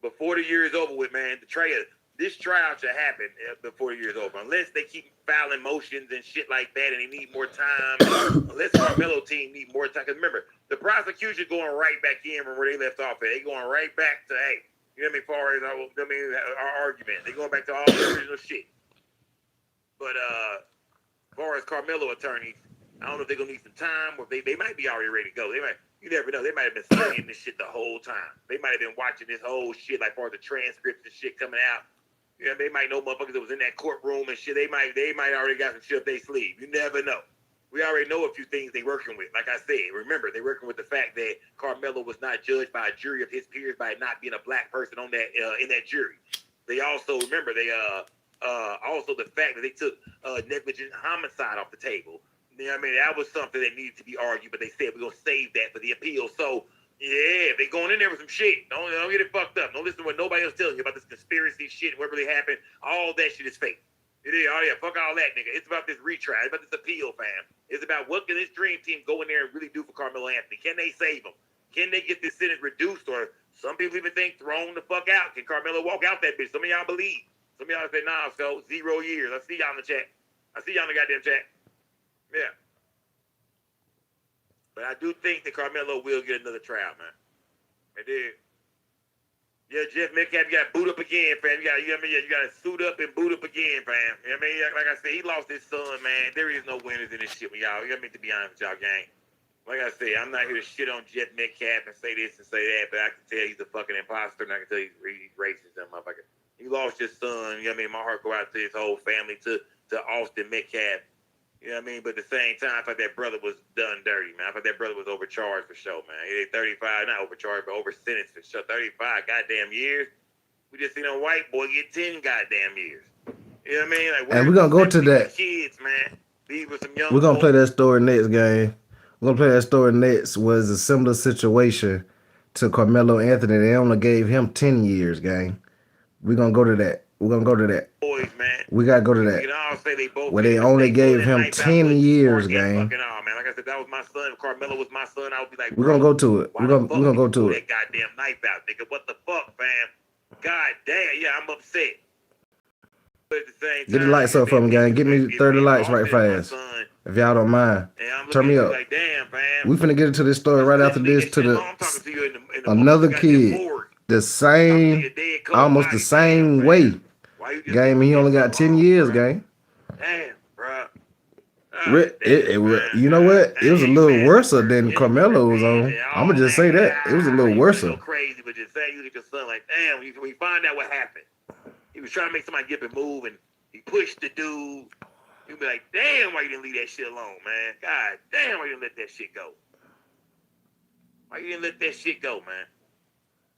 before the year is over with, man, this trial should happen before the year is over. Unless they keep filing motions and shit like that and they need more time. Unless the Carmelo team need more time. Because remember, the prosecution going right back in from where they left off at. They going right back to, hey, you know what I mean, as far as our argument. They going back to all the original shit. But as far as Carmelo attorneys, I don't know if they're going to need some time or they might be already ready to go. You never know. They might have been studying this shit the whole time. They might have been watching this whole shit, like far as the transcripts and shit coming out. Yeah, they might know motherfuckers that was in that courtroom and shit. They might already got some shit up their sleeve. You never know. We already know a few things they working with. Like I said, remember, they working with the fact that Karmelo was not judged by a jury of his peers by not being a black person on that in that jury. They also remember also the fact that they took negligent homicide off the table. You know what I mean? That was something that needed to be argued, but they said we're gonna save that for the appeal. So yeah, if they going in there with some shit, don't get it fucked up. Don't listen to what nobody else telling you about this conspiracy shit and what really happened. All that shit is fake. It is. Oh yeah, fuck all that, nigga. It's about this retrial. It's about this appeal, fam. It's about what can this dream team go in there and really do for Karmelo Anthony? Can they save him? Can they get this sentence reduced? Or some people even think thrown the fuck out. Can Karmelo walk out that bitch? Some of y'all believe. Some of y'all say, nah, so 0 years. I see y'all in the chat. I see y'all in the goddamn chat. Yeah. But I do think that Karmelo will get another trial, man. I did. Yeah, Jeff Metcalf, you got to boot up again, fam. You got to suit up and boot up again, fam. You know what I mean? Like I said, he lost his son, man. There is no winners in this shit with y'all. You got me to be honest with y'all, gang. Like I said, I'm not here to shit on Jeff Metcalf and say this and say that, but I can tell he's a fucking imposter, and I can tell he's racist, that motherfucker. He lost his son. You know what I mean? My heart go out to his whole family, to Austin Metcalf. You know what I mean? But at the same time, I thought that brother was done dirty, man. I thought that brother was overcharged for sure, man. He 35, not overcharged, but over-sentenced for sure. 35 goddamn years. We just seen a white boy get 10 goddamn years. You know what I mean? Like, And we're going to go to that. Kids, man. These were some young We're going to play that story next, game. We're going to play that story next. Was a similar situation to Karmelo Anthony. They only gave him 10 years, gang. We're going to go to that. We're going to go to that. Boys, man. We got to go to that. We can all say they both where they only gave him 10 years, gang. Man, like I said, that was my son. If Karmelo was my son, I would be like, we're going to go to it. We're going to go to it. That goddamn knife out, nigga. What the fuck, fam? God damn, yeah, I'm upset. But at the same time, get the lights up for me, gang. Get me 30 lights right fast. If y'all don't mind. Turn me up. Like, damn, fam. We finna get into this story right after this to another kid. The same, almost the same way. Game, he only got 10 years, gang. Damn, bro. You know what? It was a little worse than Karmelo was on. I'm gonna just say that. It was a little worse. Crazy, but just say you look at your son like, damn, when you find out what happened. He was trying to make somebody get up and move, and he pushed the dude. You'd be like, damn, why you didn't leave that shit alone, man? God damn, why you didn't let that shit go? Why you didn't let that shit go, man?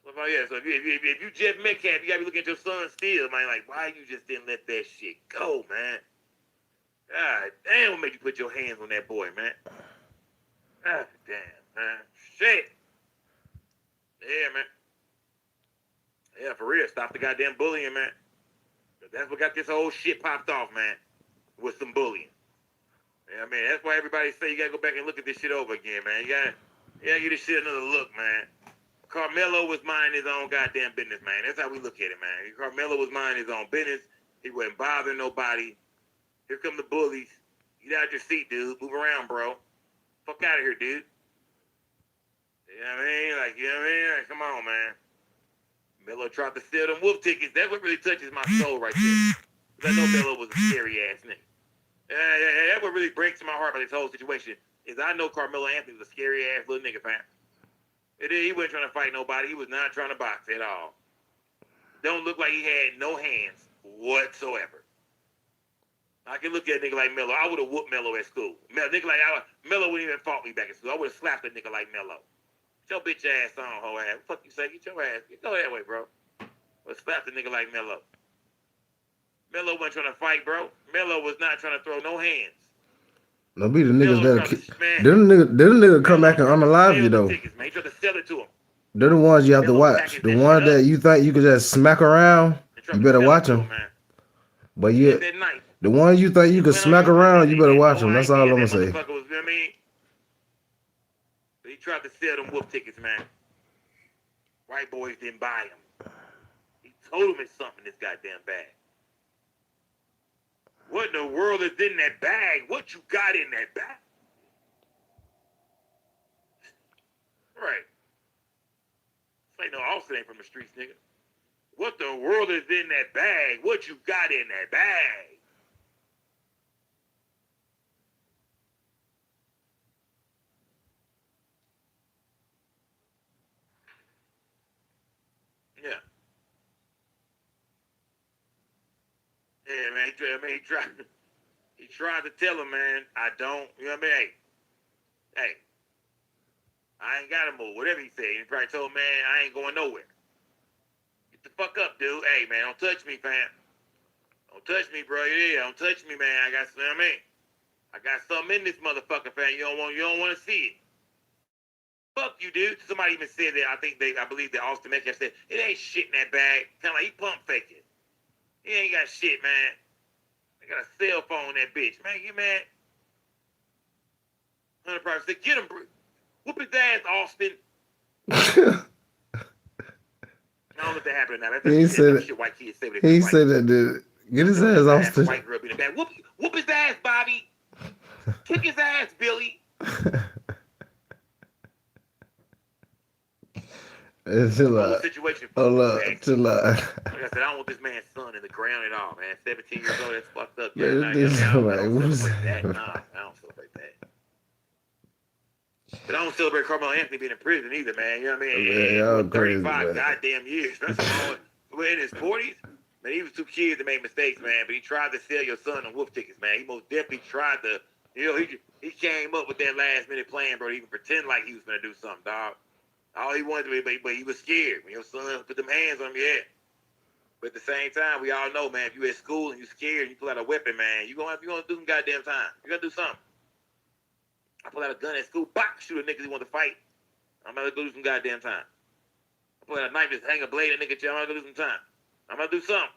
So if you Jeff Metcalf, you gotta be looking at your son still, man. Like, why you just didn't let that shit go, man? God damn, what made you put your hands on that boy, man? God damn, man. Shit. Yeah, man. Yeah, for real. Stop the goddamn bullying, man. That's what got this whole shit popped off, man. With some bullying. Yeah, I mean, that's why everybody say you gotta go back and look at this shit over again, man. You gotta give this shit another look, man. Karmelo was minding his own goddamn business, man. That's how we look at it, man. Karmelo was minding his own business. He wasn't bothering nobody. Here come the bullies. Get out your seat, dude. Move around, bro. Fuck out of here, dude. You know what I mean? Like, you know what I mean? Like, come on, man. Melo tried to steal them wolf tickets. That's what really touches my soul right there. Because I know Melo was a scary ass nigga. That's what really breaks my heart about this whole situation. Is I know Karmelo Anthony was a scary ass little nigga, fam. He wasn't trying to fight nobody. He was not trying to box at all. Don't look like he had no hands whatsoever. I can look at a nigga like Melo. I would have whooped Melo at school. Melo wouldn't even fought me back at school. I would have slapped a nigga like Melo. Get your bitch ass on, hoe ass. What the fuck you say? Get your ass. Go that way, bro. But slap the nigga like Melo. Melo wasn't trying to fight, bro. Melo was not trying to throw no hands. Don't be the niggas that them niggas come back and unalive you though. Tickets, man. He tried to sell it to him. They're the ones you have to watch. The ones that you think you could just smack around, you better watch them. But yeah, the ones you think you could smack around, you better watch them. That's all I'm gonna say. He tried to sell them wolf tickets, man. White boys didn't buy them. He told him it's something in this goddamn bag. What in the world is in that bag? What you got in that bag? Right. This ain't no Austin ain't from the streets, nigga. What the world is in that bag? What you got in that bag? Yeah. Yeah, man. He tried to tell him, man, I don't. You know what I mean? Hey, I ain't got to move. Whatever he said. He probably told, man, I ain't going nowhere. Get the fuck up, dude. Hey, man, don't touch me, fam. Don't touch me, bro. Yeah, don't touch me, man. I got, you know what I mean? I got something in this motherfucker, fam. You don't want to see it. Fuck you, dude. Somebody even said that. I believe that Austin Metcalf said it ain't shit in that bag. Kind of like he pump faking. He ain't got shit, man. I got a cell phone, that bitch, man. You man. 100% said, get him, bro. Whoop his ass, Austin. I don't know if that happened or not. He said shit white kids say. he said that dude. Get his ass, Austin. White girl be in the back. Whoop his ass, Bobby. Kick his ass, Billy. Chill out. Situation. Hold up. Chill out. Like I said, I don't want this man's son in the ground at all, man. 17 years old, that's fucked up. Yeah, Man, I don't celebrate that. Nah, I don't celebrate that. But I don't celebrate Karmelo Anthony being in prison either, man. You know what I mean? Man, y'all crazy, 35 man. goddamn years. That's all. In his 40s, man, he was too kids to make mistakes, man. But he tried to sell your son on wolf tickets, man. He most definitely tried to, he came up with that last minute plan, bro, to even pretend like he was going to do something, dog. All he wanted to be, but he was scared. When your son put them hands on him, yeah. But at the same time, we all know, man, if you at school and you scared and you pull out a weapon, man, you're gonna do some goddamn time. You're gonna do something. I pull out a gun at school, bop, shoot a nigga who want to fight. I'm gonna go do some goddamn time. I pull out a knife, just hang a blade at a nigga, I'm gonna go do some time. I'm gonna do something.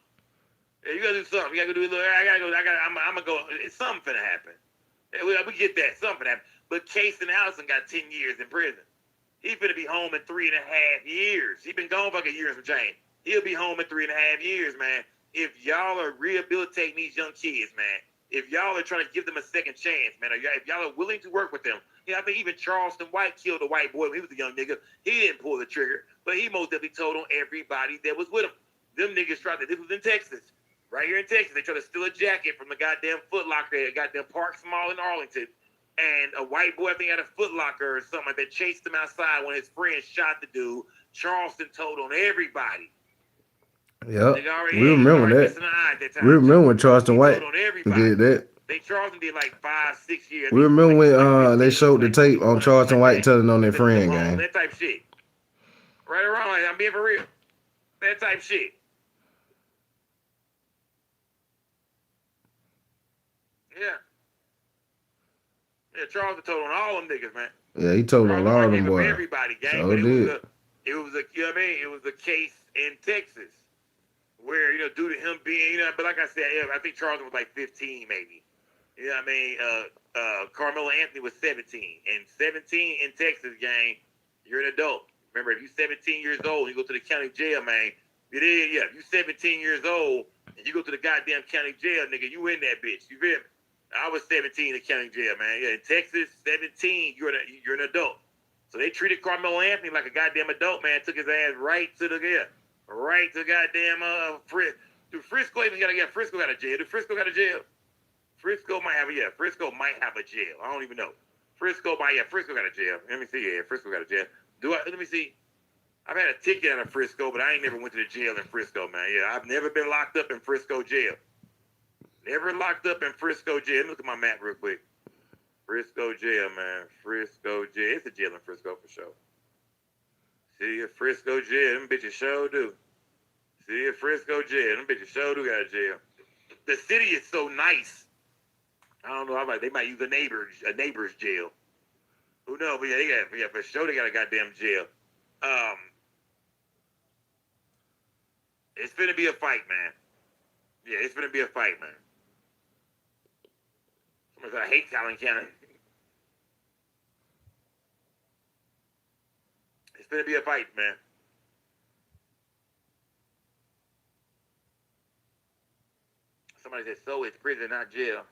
Yeah, you gotta do something. You gotta go do a little, I'm gonna go, something finna happen. Yeah, we get that, something finna happen. But Case and Allison got 10 years in prison. He finna be home in 3.5 years. He been gone for like a year and some change. He'll be home in 3.5 years, man. If y'all are rehabilitating these young kids, man, if y'all are trying to give them a second chance, man, if y'all are willing to work with them, I think even Charleston White killed a white boy when he was a young nigga. He didn't pull the trigger, but he most definitely told on everybody that was with him. Them niggas tried to, this was in Texas, right here in Texas, they tried to steal a jacket from the goddamn Foot Locker at goddamn Park Mall in Arlington. And a white boy, I think, had a Foot Locker or something like that, chased him outside when his friend shot the dude. Charleston told on everybody. Yep. We remember that. We remember when Charleston White did that. Charleston did like 5-6 years. We remember when they showed the tape on Charleston White telling on their friend, gang. That type shit. Right or wrong, I'm being for real. That type shit. Yeah. Yeah, Charleston told on all them niggas, man. Yeah, he told on all them boys. Everybody, gang. So but did. You know what I mean? It was a case in Texas where, due to him being, but like I said, I think Charleston was like 15 maybe. You know what I mean? Karmelo Anthony was 17. And 17 in Texas, gang, you're an adult. Remember, if you're 17 years old, you go to the county jail, man. If you're 17 years old and you go to the goddamn county jail, nigga, you in that bitch. You feel me? I was 17 in county jail, man. Yeah, in Texas, 17, you're an adult. So they treated Karmelo Anthony like a goddamn adult, man. Took his ass right to the goddamn Frisco even got Frisco got a jail. Frisco got a jail. Frisco might have a jail. I don't even know. Frisco got a jail. Let me see. Yeah, Frisco got a jail. Let me see. I've had a ticket out of Frisco, but I ain't never went to the jail in Frisco, man. Yeah, I've never been locked up in Frisco jail. Never locked up in Frisco jail. Let me look at my map real quick. Frisco jail, man. Frisco jail. It's a jail in Frisco for sure. City of Frisco jail. Them bitches sure do. City of Frisco jail. Them bitches sure do got a jail. The city is so nice. I don't know. They might use a neighbor's jail. Who knows? But yeah, for sure they got a goddamn jail. It's gonna be a fight, man. Yeah, it's gonna be a fight, man. I hate Allen County. It's gonna be a fight, man. Somebody said, so it's prison, not jail.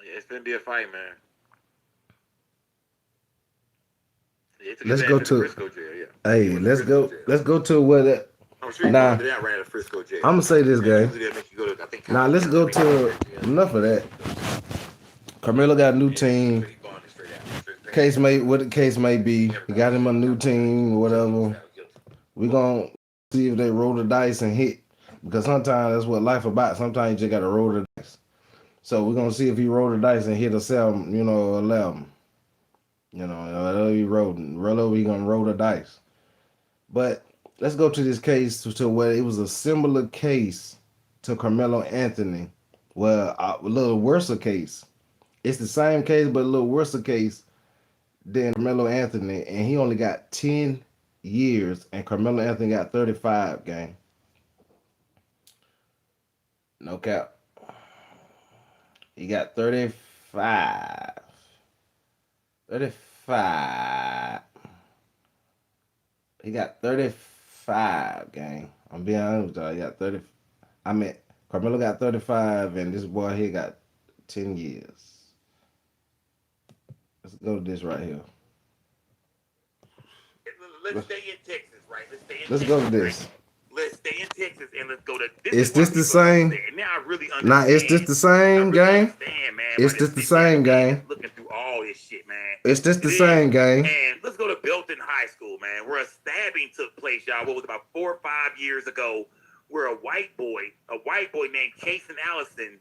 Yeah, it's gonna be a fight, man. Yeah, let's go to Frisco jail, yeah. Hey, let's go to where that. I'm sure nah, I'm gonna say this, guy. Nah, let's go to enough of that. Karmelo got a new team. What the case may be, he got him a new team or whatever. We gonna see if they roll the dice and hit. because sometimes that's what life about. Sometimes you just got to roll the dice. So we're gonna see if he roll the dice and hit a 7, 11. Whatever he roll, he gonna roll the dice. But let's go to this case to where it was a similar case to Karmelo Anthony. Well, a little worse case. It's the same case, but a little worse case than Karmelo Anthony, and he only got 10 years, and Karmelo Anthony got 35. Gang, no cap. He got 35. 35. He got 35, gang. I'm being honest with y'all. He got 30. Carmelo got 35, and this boy here got 10 years. Let's go to this right here. Let's stay in Texas, right? Let's go to this. Right? Let's stay in Texas and let's go to this. Is this the same? Now I really understand. Nah, is this the same, gang? Is this the same, gang? Looking through all this shit, man. Is this the same, gang? And let's go to Belton High School, man, where a stabbing took place, y'all. What was about 4 or 5 years ago, where a white boy named Kason Allison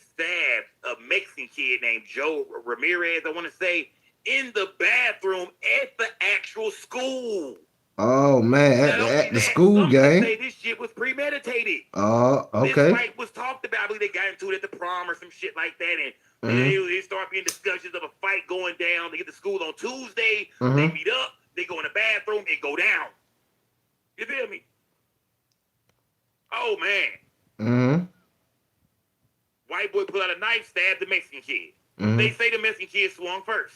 stabbed a Mexican kid named Joe Ramirez, I want to say, in the bathroom at the actual school. Oh man, at the school game. Say this shit was premeditated. Oh, okay. This fight was talked about. I believe they got into it at the prom or some shit like that, and they start being discussions of a fight going down. They get to school on Tuesday. They meet up. They go in the bathroom and go down. You feel me? Oh man. White boy pulled out a knife, stabbed the Mexican kid. They say the Mexican kid swung first.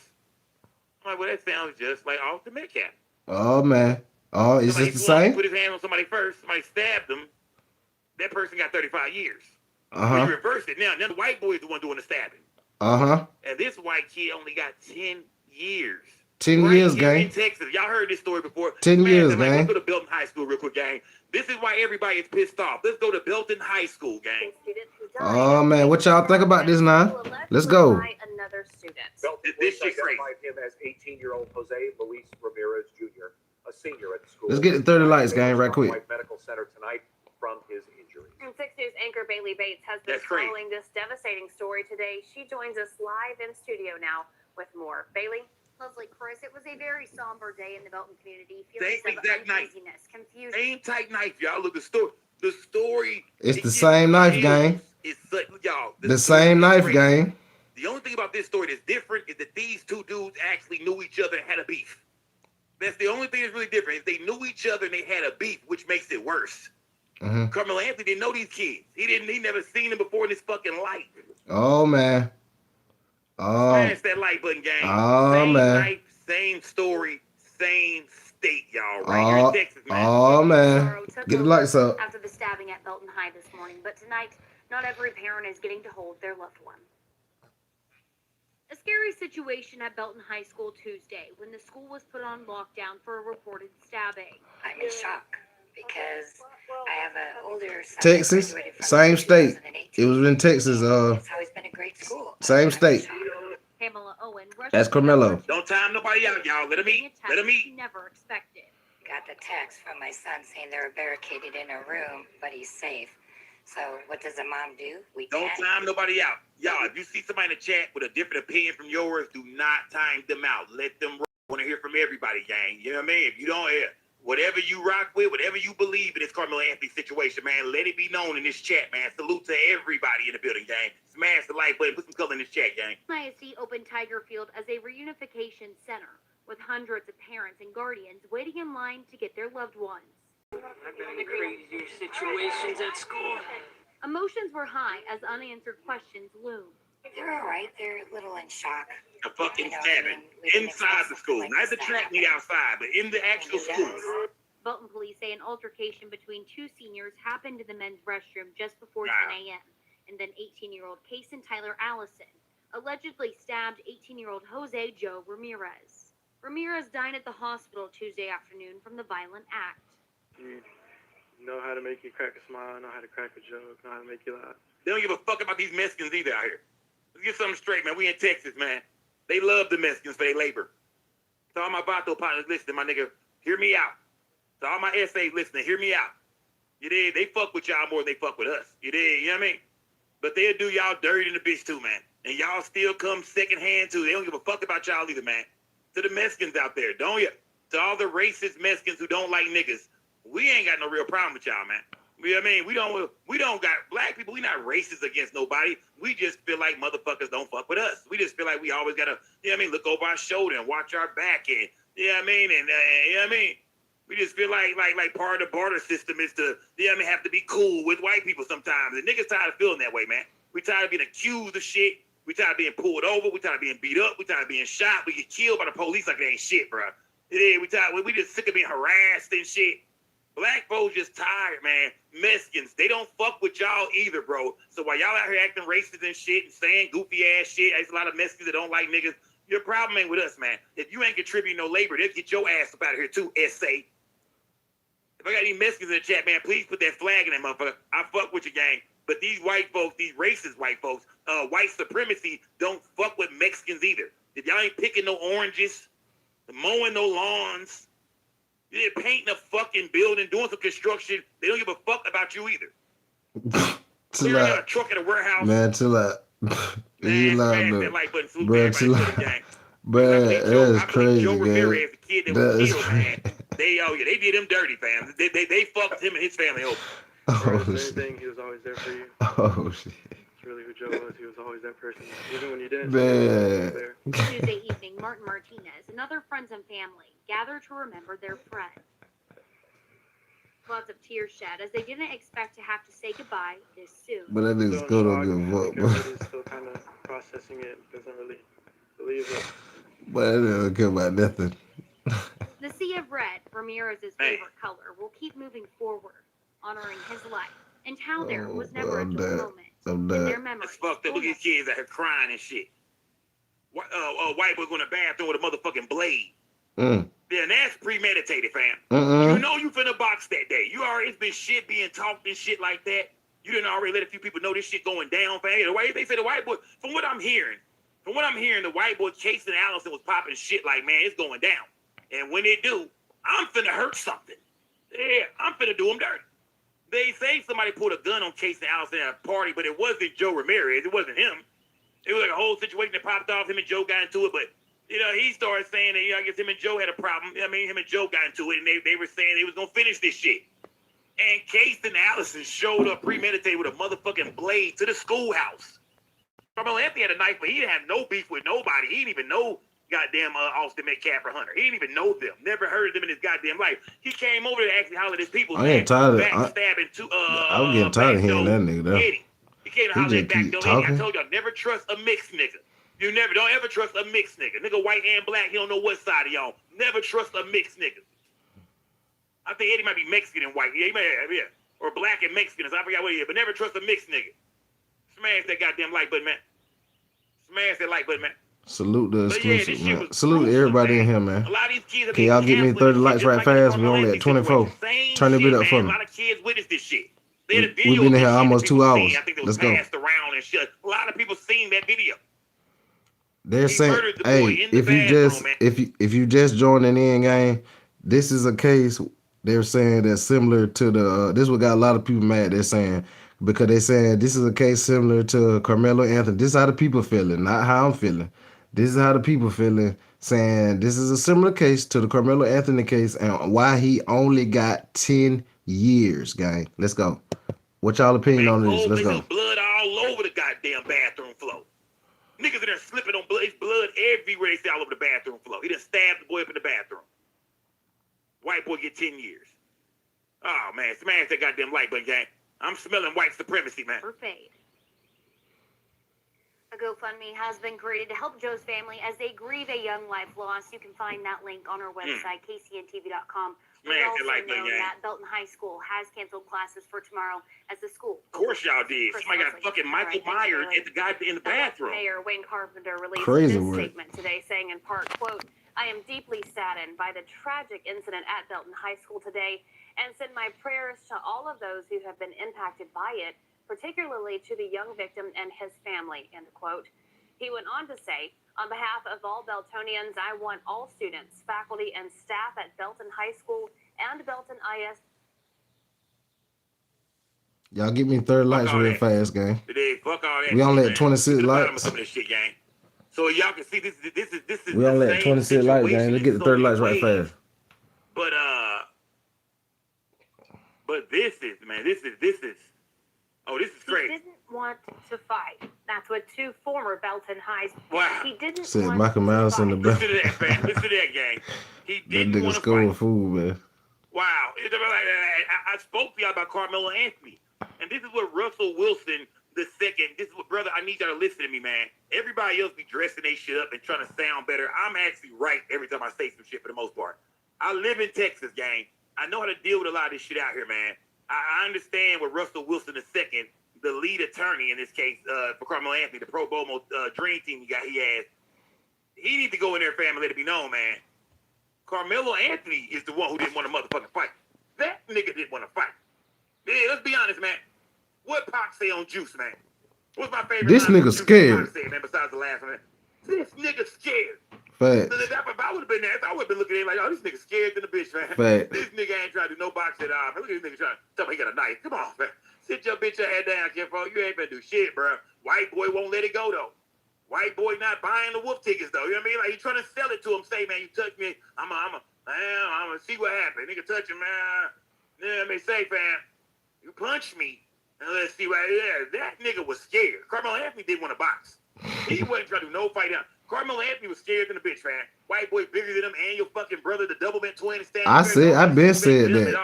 I'm like, well, that sounds just like off the Metcalf. Oh man. Oh, is this the same? Put his hand on somebody first. Somebody stabbed him. That person got 35 years. We reversed it now. Now the white boy is the one doing the stabbing. And this white kid only got 10 years. 10 years, gang. In Texas. Y'all heard this story before. 10 years, gang. Let's go to Belton High School real quick, gang. This is why everybody is pissed off. Let's go to Belton High School, gang. Oh man, what y'all think about this now? Let's go. Another student. This shit crazy. Him as 18-year-old Jose Luis Ramirez Jr., a senior at the school. Let's get the 30 lights, gang, right quick. Medical Center tonight from his injuries. And 6 News anchor Bailey Bates has been following this devastating story today. She joins us live in studio now with more. Bailey? Leslie, Chris, it was a very somber day in the Belton community. Same exact knife. Confusion. Same type knife, y'all. Look, the story. It's the same knife, gang. It's y'all. The same knife, gang. The only thing about this story that's different is that these two dudes actually knew each other and had a beef. That's the only thing that's really different. Is they knew each other and they had a beef, which makes it worse. Carmelo Anthony didn't know these kids. He never seen them before in his fucking life. Oh man. Smash that like button, gang. Oh same man. Night, same story, same state, y'all. Right here in Texas, man. Oh man. Get the lights up. After the stabbing at Belton High this morning, but tonight, not every parent is getting to hold their loved one. A scary situation at Belton High School Tuesday when the school was put on lockdown for a reported stabbing. I'm in shock because I have an older son. Texas, same state. It was in Texas. It's always been a great school. Same state. Pamela Owen. That's Karmelo. Don't time nobody out, y'all. Let him eat. Let him eat. Never expected. Got the text from my son saying they're barricaded in a room, but he's safe. So what does a mom do? We don't time nobody out. Y'all, if you see somebody in the chat with a different opinion from yours, do not time them out. Let them roll. I want to hear from everybody, gang. You know what I mean? If you don't hear, whatever you rock with, whatever you believe in this Carmelo Anthony situation, man, let it be known in this chat, man. Salute to everybody in the building, gang. Smash the like button. Put some color in this chat, gang. ISD opened Tiger Field as a reunification center with hundreds of parents and guardians waiting in line to get their loved ones. I've been in crazy situations at school. Emotions were high as unanswered questions loomed. They're all right. They're a little in shock. A fucking stabbing inside the school. Not the track meet outside, but in the actual school. Belton police say an altercation between two seniors happened in the men's restroom just before 10 a.m. And then 18-year-old Kason Tyler Allison allegedly stabbed 18-year-old Jose Joe Ramirez. Ramirez died at the hospital Tuesday afternoon from the violent act. You know how to make you crack a smile, know how to crack a joke, know how to make you laugh. They don't give a fuck about these Mexicans either out here. Let's get something straight, man. We in Texas, man. They love the Mexicans for their labor. To all my Vato partners listening, my nigga, hear me out. To all my essays listening, hear me out. You dig? They fuck with y'all more than they fuck with us. You dig? You know what I mean? But they'll do y'all dirty in the bitch too, man. And y'all still come secondhand too. They don't give a fuck about y'all either, man. To the Mexicans out there, don't you? To all the racist Mexicans who don't like niggas, we ain't got no real problem with y'all, man. You know what I mean? We don't got black people. We not racist against nobody. We just feel like motherfuckers don't fuck with us. We just feel like we always gotta, you know what I mean, look over our shoulder and watch our back and, you know what I mean, and you know what I mean. We just feel like part of the barter system is to, you know what I mean, have to be cool with white people sometimes. And niggas tired of feeling that way, man. We tired of being accused of shit. We tired of being pulled over. We tired of being beat up. We tired of being shot. We get killed by the police like it ain't shit, bro. Yeah, we just sick of being harassed and shit. Black folks just tired, man. Mexicans, they don't fuck with y'all either, bro. So while y'all out here acting racist and shit and saying goofy ass shit, there's a lot of Mexicans that don't like niggas. Your problem ain't with us, man. If you ain't contributing no labor, they'll get your ass up out of here too, SA. If I got any Mexicans in the chat, man, please put that flag in that motherfucker. I fuck with your gang. But these white folks, these racist white folks, white supremacy don't fuck with Mexicans either. If y'all ain't picking no oranges, mowing no lawns, they're painting a fucking building, doing some construction, they don't give a fuck about you either. Chill out. Got a truck at a warehouse. Man, chill out. You lying, that like button, salute bro, everybody chill to the out. gang. Bro, that's crazy, Joe Ramirez, man. the kid that That was is killed, man. They did him dirty, fam. They fucked him and his family over. For anything, he was always there for you. Oh, shit. That's really who Joe was. He was always that person. Even when you didn't. Man. Tuesday evening, Martin Martinez and other friends and family gathered to remember their friend. Lots of tears shed as they didn't expect to have to say goodbye this soon. But that nigga still don't give a fuck, bro. Everybody's still kind of processing it. Doesn't really believe it. But that nigga don't care about nothing. The sea of red, Ramirez's favorite color, will keep moving forward, honoring his life and how there was never a dull moment in their memory. It's fucked up. Look at these kids out here crying and shit. White boy going to the bathroom with a motherfucking blade. Yeah, and that's premeditated, fam. You know you finna box that day. You already, it's been shit being talked and shit like that. You didn't already let a few people know this shit going down, fam. They say the white boy, from what I'm hearing, the white boy Casey and Allison was popping shit like, man, it's going down. And when they do, I'm finna hurt something. Yeah, I'm finna do them dirty. They say somebody pulled a gun on Casey and Allison at a party, but it wasn't Joe Ramirez. It wasn't him. It was like a whole situation that popped off. Him and Joe got into it, but you know, he started saying that, you know, I guess him and Joe had a problem. I mean, him and Joe got into it, and they were saying they was going to finish this shit. And Casey and Allison showed up premeditated with a motherfucking blade to the schoolhouse. Karmelo Anthony had a knife, but he didn't have no beef with nobody. He didn't even know goddamn Austin Metcalf or Hunter. He didn't even know them. Never heard of them in his goddamn life. He came over to actually holler at his people. I ain't tired of backstabbing to I'm getting tired of hearing that nigga though. Eddie. He came to holler at back door Eddie. I told y'all, never trust a mixed nigga. Don't ever trust a mixed nigga. Nigga white and black, he don't know what side of y'all. Never trust a mixed nigga. I think Eddie might be Mexican and white. Yeah, he may have, yeah. Or black and Mexican. I forgot what he is. But never trust a mixed nigga. Smash that goddamn like button, man. Smash that like button, man. Salute the exclusive, man. Salute everybody in here, man. A lot of these kids Can y'all get me 30 likes right fast? We only at 24. Turn the bit up for me. A lot of kids witness this shit. We've been in here almost 2 hours. Let's go. Passed around and shit. A lot of people seen that video. They're saying, hey, if you just joining in, gang, this is a case. They're saying that's similar to the. This is what got a lot of people mad. They're saying because they're saying this is a case similar to Karmelo Anthony. This is how the people feeling, not how I'm feeling. This is how the people feeling. Saying this is a similar case to the Karmelo Anthony case and why he only got 10 years, gang. Let's go. What y'all opinion on this? Let's go. Blood all over the goddamn bathroom floor. Niggas in there slipping on blood. It's blood everywhere. They say all over the bathroom floor. He done stabbed the boy up in the bathroom. White boy get 10 years. Oh, man. Smash that goddamn light button, gang. I'm smelling white supremacy, man. Fade. A GoFundMe has been created to help Joe's family as they grieve a young life loss. You can find that link on our website, kcntv.com. We also know that Belton High School has canceled classes for tomorrow as the school. Of course y'all did. Somebody got fucking Michael Myers at the guy in the bathroom. Mayor Wayne Carpenter released this statement today saying in part, quote, I am deeply saddened by the tragic incident at Belton High School today and send my prayers to all of those who have been impacted by it, particularly to the young victim and his family, end quote. He went on to say, on behalf of all Beltonians, I want all students, faculty, and staff at Belton High School and Belton IS Y'all give me 30 likes real fast, gang. Today, fuck all that. We only shit, at 26 man. likes. Some of this shit, gang. So y'all can see this is We the only at same 26 likes, gang. situation Let's in get the so 30 many likes right ways. fast. But this is, man, this is oh, this is crazy. He didn't want to fight. That's what two former Belton Highs. Wow. He didn't Said want Michael to Mouse in fight. the back. Listen to that, fam. Listen to that, gang. He That didn't nigga want to scored fight. fool, man. Wow. I spoke to y'all about Karmelo Anthony. And this is what Russell Wilson the second. This is what, brother, I need y'all to listen to me, man. Everybody else be dressing their shit up and trying to sound better. I'm actually right every time I say some shit for the most part. I live in Texas, gang. I know how to deal with a lot of this shit out here, man. I understand what Russell Wilson II, the lead attorney in this case, for Karmelo Anthony, the pro bono dream team he has. He needs to go in there, fam, and let it be known, man. Karmelo Anthony is the one who didn't want to motherfucking fight. That nigga didn't want to fight. Yeah, let's be honest, man. What Pac say on Juice, man? What's my favorite This line nigga Juice scared. Pac said, man, besides the last one? This nigga scared. Facts. So if I would have been there, I would have been looking at him like, oh, this nigga scared than a bitch, man. Facts. This nigga ain't trying to do no boxing. Look at this nigga trying to tell me he got a knife. Come on, man. Sit your bitch ass down, Kenfo. You ain't finna do shit, bro. White boy won't let it go, though. White boy not buying the wolf tickets, though. You know what I mean? Like, he trying to sell it to him. Say, man, you touch me, I'm gonna see what happens. Nigga touch him, man. Yeah, let me say, fam, you punch me, and let's see what, yeah, that nigga was scared. Karmelo Anthony didn't want to box. He wasn't trying to do no fight out. Karmelo Anthony was scared than a bitch, man. White boy bigger than him and your fucking brother, the doublemint twin, is standing there. I been said that.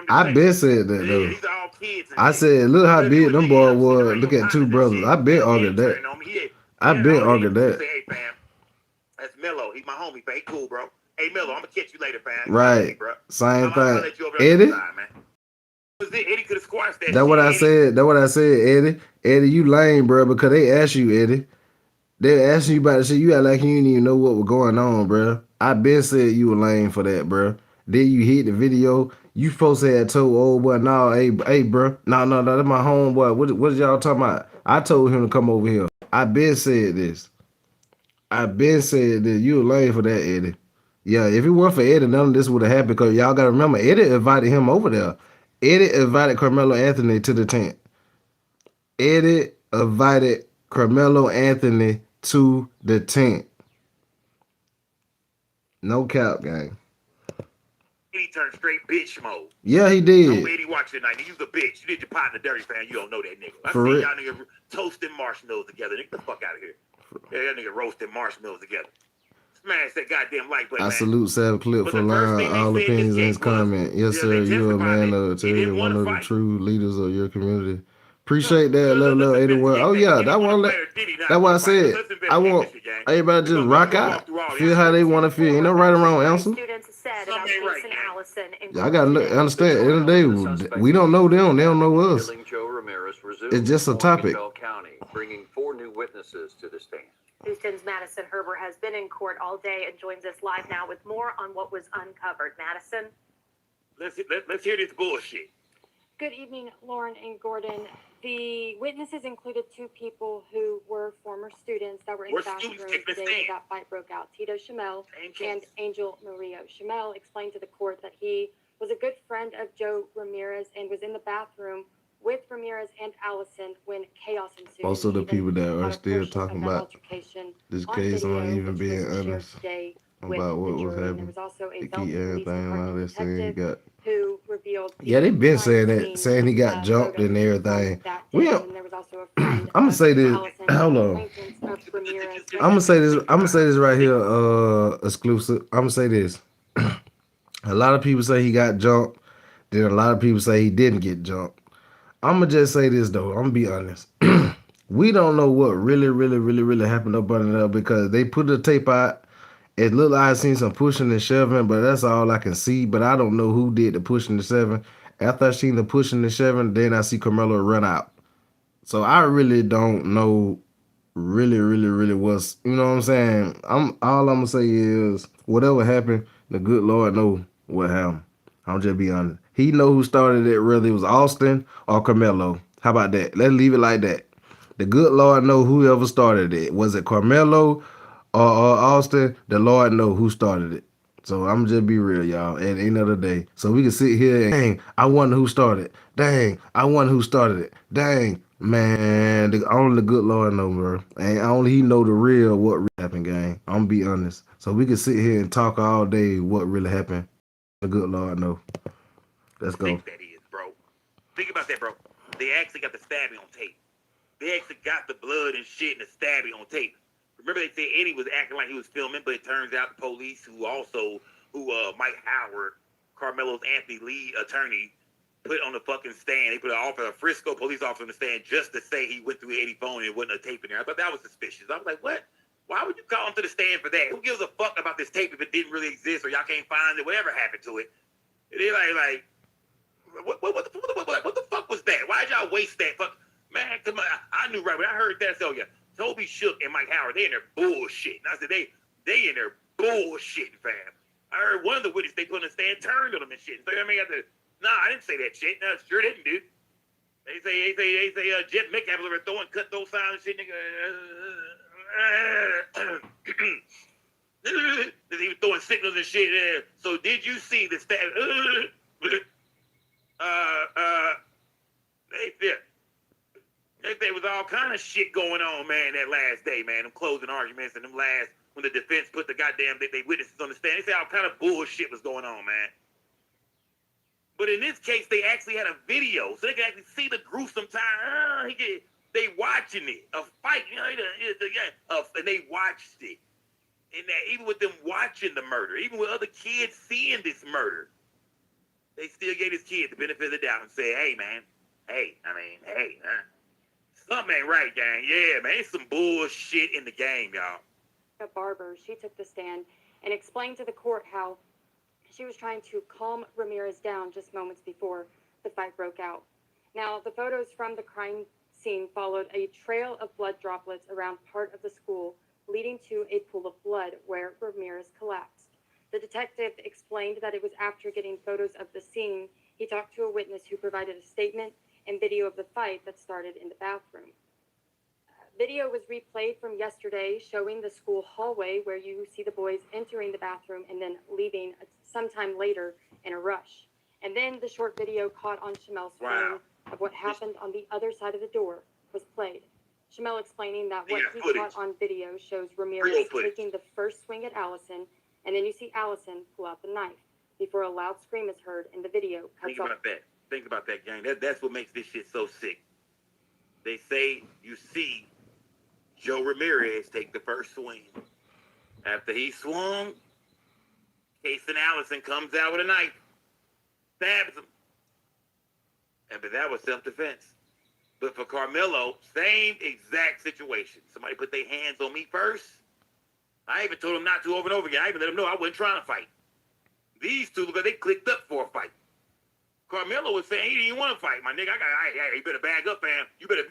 I been said that, though. These are all kids. I said, look how big them boys were. Look at two brothers. I been argued that. I been argued that. Say, hey, fam, that's Melo. He's my homie, fam. He cool, bro. Hey, Melo, I'm gonna catch you later, fam. Right. Bro. Same I'll thing. let you over there Eddie? side, man. Eddie could have squashed that. That's what I said. That's what I said, Eddie. Eddie, you lame, bro, because they asked you, Eddie. They asking you about the shit. You act like you didn't even know what was going on, bro. I been said you were lame for that, bro. Then you hit the video. You supposed to have told old boy, no, hey, bro. No, that's my homeboy. What is y'all talking about? I told him to come over here. I been said this. I been said this. You were lame for that, Eddie. Yeah, if it weren't for Eddie, none of this would have happened because y'all got to remember, Eddie invited him over there. Eddie invited Karmelo Anthony to the tent. Eddie invited Karmelo Anthony to the tent. No cap, gang. He turned straight bitch mode. Yeah, he did. No, Eddie watched tonight. He was a bitch. You did your partner dirty, fan. You don't know that nigga. I For see real? y'all nigga toasting marshmallows together. Nigga, get the fuck out of here. Yeah, that nigga roasting marshmallows together. Smash that goddamn like button, I man. salute Sav Clip for allowing all opinions in his comment. Yes, sir. You're a man of the one of the true leaders of your community. Appreciate that, level 81. Oh yeah, that's why I said I want everybody to just rock out, feel how they want to feel. Ain't no right or wrong answer. Students said about Jason Allison in Y'all gotta understand. At the end of the day, we don't know them. They don't know us. It's just a topic. Bringing 4 new witnesses to the stand. Houston's Madison Herbert has been in court all day and joins us live now with more on what was uncovered. Madison? Let's hear this bullshit. Good evening, Lauren and Gordon. The witnesses included 2 people who were former students that were in the bathroom the day that fight broke out. Tito Shamel and Angel Murillo. Shamel explained to the court that he was a good friend of Joe Ramirez and was in the bathroom with Ramirez and Allison when chaos ensued. Most of the people that are still talking about this case aren't even being honest about what was happening. They keep everything like they saying he got. Who revealed Yeah, they been saying that, saying he got jumped and everything. We don't, I'm gonna say this. Hold on. I'm gonna say this. I'm gonna say this right here. Exclusive. I'm gonna say this. A lot of people say he got jumped. Then a lot of people say he didn't get jumped. I'm gonna just say this though. I'm gonna be honest. We don't know what really happened up under there because they put the tape out. It looked like I seen some pushing and shoving, but that's all I can see. But I don't know who did the pushing and shoving. After I seen the pushing and shoving, then I see Karmelo run out. So I really don't know really what's, you know what I'm saying? All I'm gonna say is whatever happened, the good Lord know what happened. I'll just be honest. He know who started it, whether it was Austin or Karmelo. How about that? Let's leave it like that. The good Lord know whoever started it. Was it Karmelo or Austin? The Lord know who started it. So I'm just be real, y'all. At the end of the day, so we can sit here and dang, I wonder who started. Dang, I wonder who started it. Dang, man, only the good Lord know, bro. And only He know the real what really happened, gang. I'm gonna be honest. So we can sit here and talk all day what really happened. The good Lord know. Let's go. That is, bro. Think about that, bro. They actually got the stabbing on tape. They actually got the blood and shit and the stabbing on tape. Remember they said Eddie was acting like he was filming, but it turns out the police who Mike Howard, Karmelo's Anthony Lee attorney, put on the fucking stand. They put a Frisco police officer on the stand just to say he went through Eddie's phone and it wasn't a tape in there. I thought that was suspicious. I was like, what? Why would you call him to the stand for that? Who gives a fuck about this tape if it didn't really exist or y'all can't find it? Whatever happened to it? They like what the fuck was that? Why did y'all waste that? Fuck, man, come on. I knew right when I heard that. I said, oh yeah, Toby Shook and Mike Howard, they in there bullshitting. I said they in there bullshitting, fam. I heard one of the witnesses they put on the stand turned on them and shit. So I mean, I didn't say that shit. No, sure didn't, dude. They say Jeff Metcalf was cut those signs and shit, nigga. He was throwing signals and shit there. So did you see the stat? There was all kind of shit going on, man, that last day, man. Them closing arguments and them last, when the defense put the goddamn, they witnesses on the stand. They said all kind of bullshit was going on, man. But in this case, they actually had a video, so they could actually see the gruesome time. They watching it, a fight, you know, and they watched it. And that even with them watching the murder, even with other kids seeing this murder, they still gave this kid the benefit of the doubt and said, hey, man, something ain't right, gang. Yeah, man, it's some bullshit in the game, y'all. Barber, she took the stand and explained to the court how she was trying to calm Ramirez down just moments before the fight broke out. Now, the photos from the crime scene followed a trail of blood droplets around part of the school, leading to a pool of blood where Ramirez collapsed. The detective explained that it was after getting photos of the scene, he talked to a witness who provided a statement and video of the fight that started in the bathroom. Video was replayed from yesterday showing the school hallway where you see the boys entering the bathroom and then leaving sometime later in a rush. And then the short video caught on Shamel's phone of what happened on the other side of the door was played. Shamel explaining that what he caught on video shows Ramirez taking the first swing at Allison, and then you see Allison pull out the knife before a loud scream is heard in the video. Think about that, gang. That's what makes this shit so sick. They say you see Joe Ramirez take the first swing. After he swung, Casey Allison comes out with a knife, stabs him. But that was self-defense. But for Karmelo, same exact situation. Somebody put their hands on me first. I even told them not to over and over again. I even let them know I wasn't trying to fight. These two, because they clicked up for a fight. Karmelo was saying he didn't want to fight, my nigga. You better bag up, fam. You better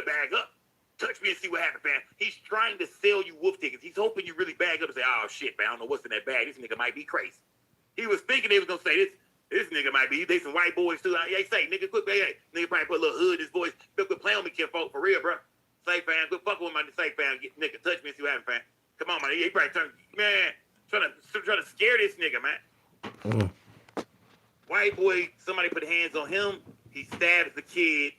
bag up. Touch me and see what happens, fam. He's trying to sell you wolf tickets. He's hoping you really bag up and say, oh shit, man, I don't know what's in that bag. This nigga might be crazy. He was thinking they was gonna say this nigga might be. They some white boys too. Hey, say, nigga, quit, hey, nigga probably put a little hood in his voice. Quit playing with me, kinfolk, for real, bro. Say, fam, quit fucking with my say, fam. Get, nigga, touch me and see what happens, fam. Come on, man. He probably trying to scare this nigga, man. White boy, somebody put hands on him. He stabs the kid.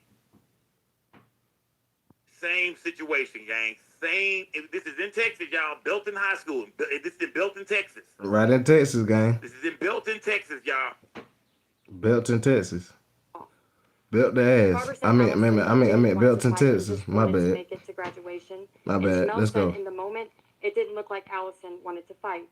Same situation, gang. This is in Texas, y'all. Belton High School. This is in Belton, Texas. Right in Texas, gang. This is in Belton, Texas, y'all. Belton, Texas. Belt the ass. I meant Belton, Texas. My bad. Make it to graduation. My bad. Let's go. In the moment, it didn't look like Allison wanted to fight.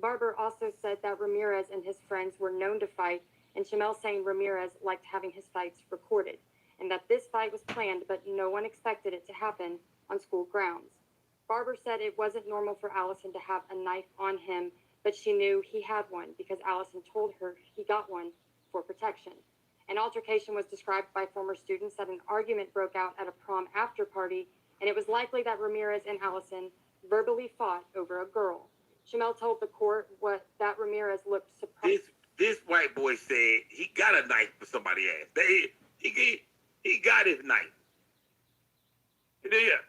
Barber also said that Ramirez and his friends were known to fight, and Shamel saying Ramirez liked having his fights recorded, and that this fight was planned, but no one expected it to happen on school grounds. Barber said it wasn't normal for Allison to have a knife on him, but she knew he had one because Allison told her he got one for protection. An altercation was described by former students that an argument broke out at a prom after party, and it was likely that Ramirez and Allison verbally fought over a girl. Shamel told the court that Ramirez looked surprised. This white boy said he got a knife for somebody's ass. He got his knife. Yeah,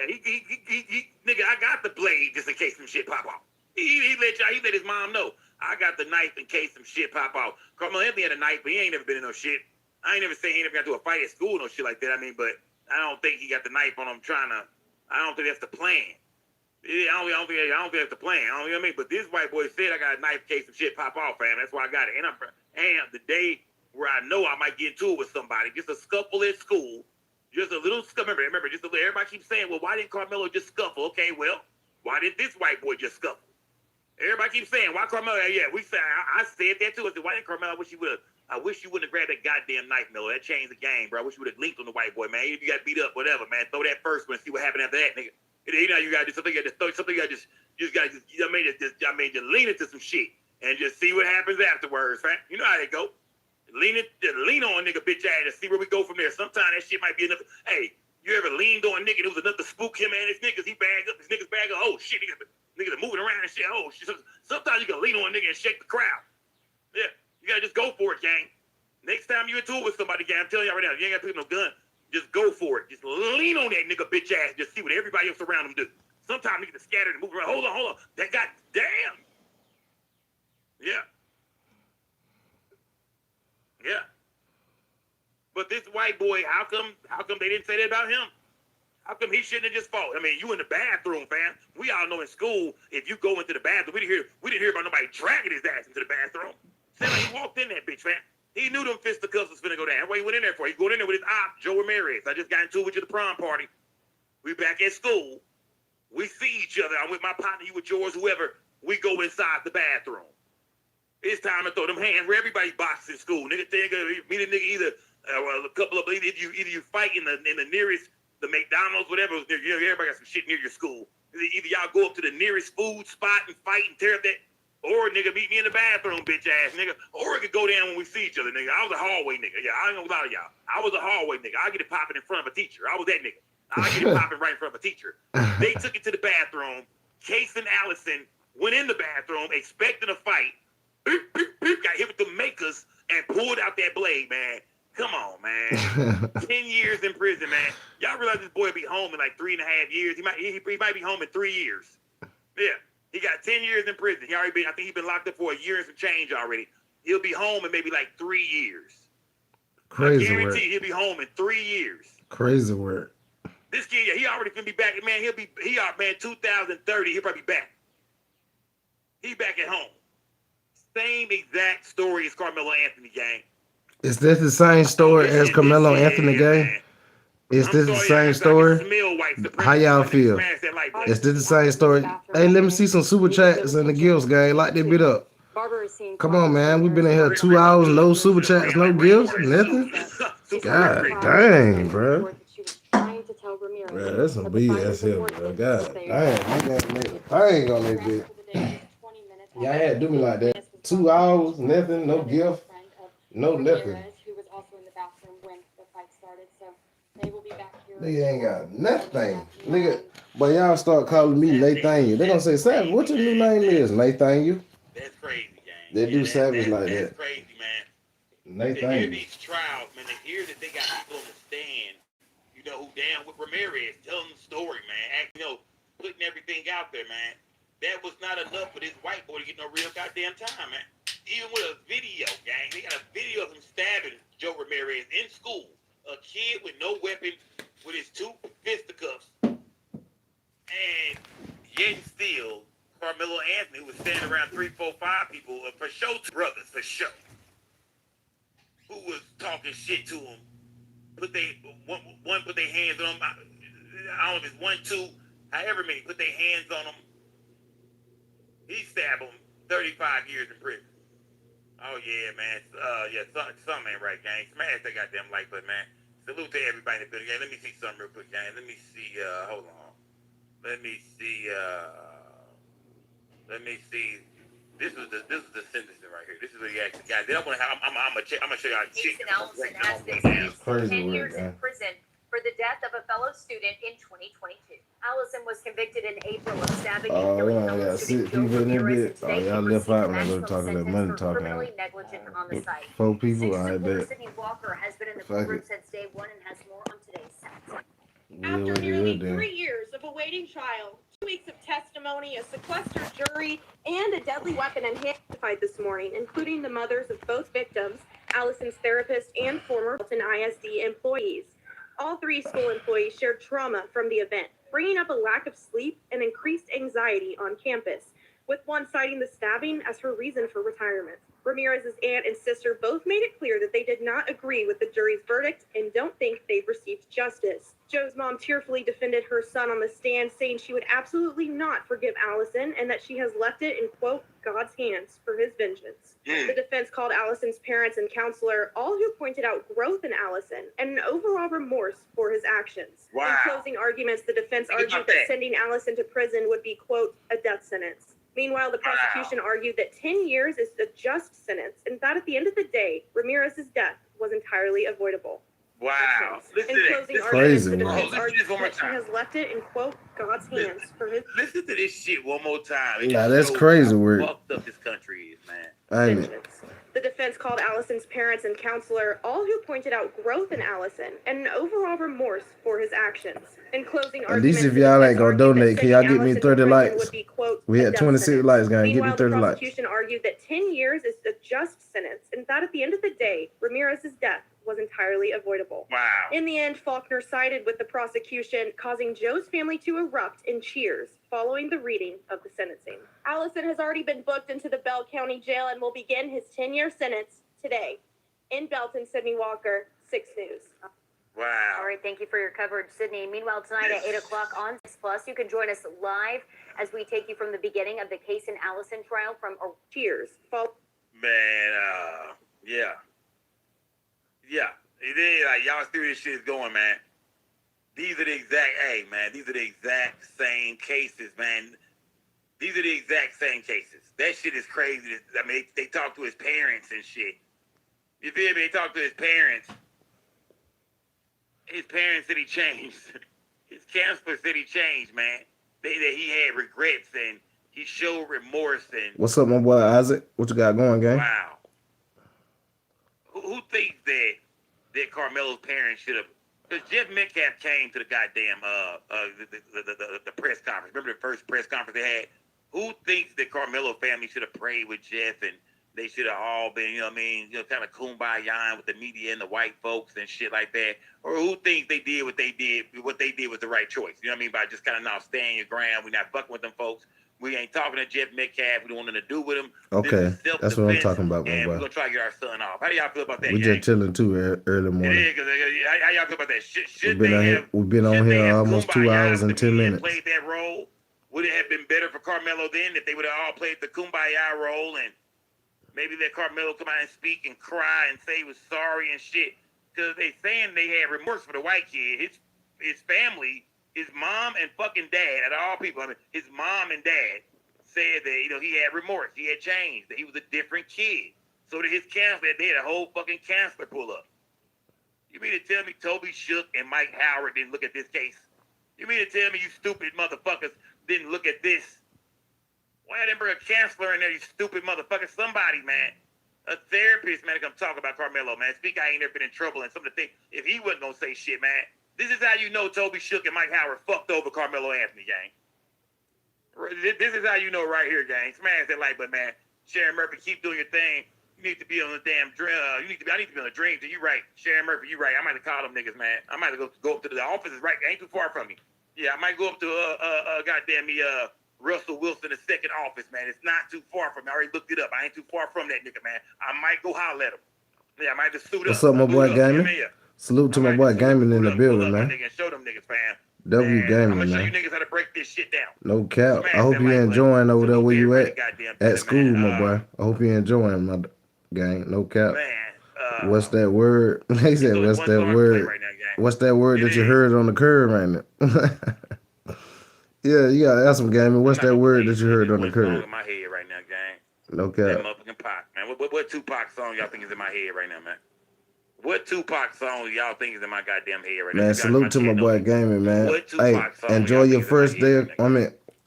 he nigga, I got the blade just in case some shit pop off. He let his mom know. I got the knife in case some shit pop out. Carmelo Anthony had a knife, but he ain't never been in no shit. I ain't never saying he never got to a fight at school, no shit like that. I mean, but I don't think he got the knife on him I don't think that's the plan. I don't think that's the plan. You know what I mean? But this white boy said I got a knife in case some shit pop off, fam. That's why I got it. And the day where I know I might get into it with somebody, just a scuffle at school, just a little scuffle. Remember, just a little. Everybody keeps saying, well, why didn't Carmelo just scuffle? Okay, well, why did this white boy just scuffle? Everybody keeps saying, why Carmelo? Yeah, I said that too. I said, why didn't Carmelo? I wish you wouldn't have grabbed that goddamn knife, Melo. That changed the game, bro. I wish you would have linked on the white boy, man. If you got beat up, whatever, man. Throw that first one and see what happened after that, nigga. You know, you gotta do something. You gotta throw something. You gotta just lean into some shit and just see what happens afterwards, man. You know how they go. Lean on a nigga bitch ass and see where we go from there. Sometimes that shit might be enough. Hey, you ever leaned on a nigga that was enough to spook him and his niggas? His niggas bag up. Oh shit, niggas are moving around and shit. Oh shit. Sometimes you can lean on a nigga and shake the crowd. Yeah, you gotta just go for it, gang. Next time you into it with somebody, gang, I'm telling y'all right now, you ain't gotta pick no gun. Just go for it. Just lean on that nigga bitch ass. Just see what everybody else around him do. Sometimes niggas are scattered and move around. Hold on. That got damn. Yeah. Yeah. But this white boy, how come they didn't say that about him? How come he shouldn't have just fought? I mean, you in the bathroom, fam. We all know in school, if you go into the bathroom, we didn't hear about nobody dragging his ass into the bathroom. Said like he walked in that bitch, fam. He knew them fisticuffs was finna go down. That's what he went in there for. He going in there with his op, Joe Ramirez. I just got into it with you at the prom party. We back at school. We see each other. I'm with my partner, you with yours, whoever. We go inside the bathroom. It's time to throw them hands where everybody boxes in school. Nigga, meet a nigga either a couple of either you fight in the nearest the McDonald's, whatever. You know, everybody got some shit near your school. Either y'all go up to the nearest food spot and fight and tear up that, or nigga meet me in the bathroom, bitch ass nigga. Or it could go down when we see each other, nigga. I was a hallway nigga. Yeah, I ain't gonna lie to y'all. I was a hallway nigga. I get it popping in front of a teacher. I was that nigga. I get it popping right in front of a teacher. They took it to the bathroom. Case and Allison went in the bathroom expecting a fight. Got hit with the makers and pulled out that blade, man. Come on, man. 10 years in prison, man. Y'all realize this boy will be home in like 3.5 years. He might be home in 3 years. Yeah. He got 10 years in prison. I think he's been locked up for a year and some change already. He'll be home in maybe like 3 years. Crazy I guarantee work. he'll be home in 3 years. Crazy work. This kid, yeah, he already gonna be back. Man, he out, man, 2030, he'll probably be back. He back at home. Same exact story as Carmelo Anthony, gang. Is this the same story as Carmelo Anthony game? Is this the same story? How y'all feel? Is this the same story? Hey, let me see some super chats and the gifts, gang. Light that bit up. Come on, man. We've been in here 2 hours, no super chats, no gifts, nothing. God dang, bro. Bro, that's some BS here, bro. God dang, you got to make a thing on that bit. Y'all had to do me like that. 2 hours, nothing, no gift, no nothing. Nigga ain't got nothing. Nigga, but y'all start calling me Nathaniel. They gonna say, Savage, what your new name is? Nathaniel. That's crazy, gang. They do Savage like that. That's crazy, man. Nathaniel. To hear these trials, man, to hear that they got people on the stand, you know, who down with Ramirez, telling the story, man. Putting everything out there, man. That was not enough for this white boy to get no real goddamn time, man. Even with a video, gang. They got a video of him stabbing Joe Ramirez in school. A kid with no weapon with his 2 fisticuffs. And yet still, Carmelo Anthony was standing around 3, 4, 5 people, for show, brothers, for show, who was talking shit to him. One put their hands on him. I don't know if it's 1, 2, however many, put their hands on him. He stabbed him, 35 years in prison. Oh, yeah, man. Something ain't right, gang. Smash that goddamn like button, man. Salute to everybody in the building, gang. Let me see something real quick, gang. Let me see, hold on. Let me see. This is the sentencing right here. This is what he actually got. Then I'm gonna show y'all. Jason Allison has been sentenced to 10 years in prison for the death of a fellow student in 2022. Allison was convicted in April of stabbing and killing fellow student Joe Ramirez, and today he received a maximum sentence for criminally negligent homicide. 4 people, 64 Sydney Walker has been in the courtroom since day one and has more on today's sentencing. After nearly 3 years of awaiting trial, weeks of testimony, a sequestered jury, and a deadly weapon in hand testified this morning, including the mothers of both victims, Allison's therapist and former Belton ISD employees. All 3 school employees shared trauma from the event, bringing up a lack of sleep and increased anxiety on campus, with one citing the stabbing as her reason for retirement. Ramirez's aunt and sister both made it clear that they did not agree with the jury's verdict and don't think they've received justice. Joe's mom tearfully defended her son on the stand, saying she would absolutely not forgive Allison and that she has left it in, quote, God's hands for his vengeance. The defense called Allison's parents and counselor, all who pointed out growth in Allison and an overall remorse for his actions. Wow. In closing arguments, the defense argued that sending Allison to prison would be, quote, a death sentence. Meanwhile, the prosecution argued that 10 years is a just sentence and that at the end of the day, Ramirez's death was entirely avoidable. Wow. In closing arguments, crazy, the man. defense Listen to argued this one more that she time. has left it in, quote, God's hands for his Listen to this shit one more time. It Nah, just that's shows crazy how work. fucked up this country is, man. Ain't it? vengeance. The defense called Allison's parents and counselor, all who pointed out growth in Allison and an overall remorse for his actions. In closing At least arguments, if the y'all defense ain't gonna argued that donate, can y'all sending get me Allison to 30 prison likes? would be, quote, We a had death 26 sentence. likes, gang. Give me Meanwhile, the 30 likes. prosecution argued that 10 years is a just sentence and that at the end of the day, Ramirez's death was entirely avoidable. Wow. In the end, Faulkner sided with the prosecution, causing Joe's family to erupt in cheers following the reading of the sentencing. Allison has already been booked into the Bell County Jail and will begin his 10-year sentence today. In Belton, Sydney Walker, 6 News. Wow. All right, thank you for your coverage, Sydney. Meanwhile, tonight at 8 o'clock on 6 Plus, you can join us live as we take you from the beginning of the Case and Allison trial from Cheers. Man, yeah. Yeah. It is, like, y'all see where this shit is going, man. These are the exact, hey, man, these are the exact same cases, man. These are the exact same cases. That shit is crazy. I mean, they talk to his parents and shit. You feel me? They talk to his parents. His parents said he changed. His counselor said he changed, man. That he had regrets and he showed remorse and What's up, my boy Isaac? What you got going, gang? wow. Who thinks that Karmelo's parents should have? Because Jeff Metcalf came to the goddamn the press conference. Remember the first press conference they had? Who thinks that Karmelo family should have prayed with Jeff and they should have all been, you know what I mean, kind of kumbaya with the media and the white folks and shit like that? Or who thinks they did what they did was the right choice? You know what I mean? By just kind of not staying your ground. We're not fucking with them folks. We ain't talking to Jeff Metcalf. We don't want nothing to do with him. Okay, that's what I'm talking about, my and we're boy. going to try to get our son off. How do y'all feel about that, We gang? just chilling too early It morning. is, because how y'all feel about that? Should We've been on here almost 2 hours and 10 minutes. played that role? Would it have been better for Karmelo then if they would have all played the kumbaya role and maybe let Karmelo come out and speak and cry and say he was sorry and shit? Because they saying they had remorse for the white kid. His family, his mom and fucking dad, out of all people, I mean, his mom and dad said that, you know, he had remorse, he had changed, that he was a different kid. So that his counselor, they had a whole fucking counselor pull up. You mean to tell me Toby Shook and Mike Howard didn't look at this case? You mean to tell me you stupid motherfuckers didn't look at this? Why didn't bring a counselor in there, you stupid motherfuckers? Somebody, man. A therapist, man, to come talk about Karmelo, man. Speak, I ain't never been in trouble and some of the things. If he wasn't gonna say shit, man. This is how you know Toby Shook and Mike Howard fucked over Karmelo Anthony, gang. This is how you know right here, gang. Smash that like button, man. Sharon Murphy, keep doing your thing. You need to be on the damn dream. I need to be on the dream. You right, Sharon Murphy. You right. I might have called them niggas, man. I might have go up to the office. Is right. Ain't too far from me. Yeah, I might go up to goddamn me Russell Wilson the second office, man. It's not too far from me. I already looked it up. I ain't too far from that nigga, man. I might go holler at him. Yeah, I might just suit up. What's up, my boy Gaming? Salute to my boy Gaming in the building, man. Show them niggas, fam. W I'm Gaming, gonna show you man. niggas how to break this shit down. No cap. I hope you enjoying over there where you at school, my boy. I hope you enjoying, my gang. No cap. What's that word? They said, what's that word? What's that word that you heard on the curb right now? Yeah, you gotta ask some gaming. What's that word that you heard on the curb? In my head right now, gang. No That cap. motherfucking Pac, man. What Tupac song y'all think is in my head right now, man? What Tupac song y'all think is in my goddamn head right now? Man, salute to my boy Gaming, man. Hey, enjoy your first day.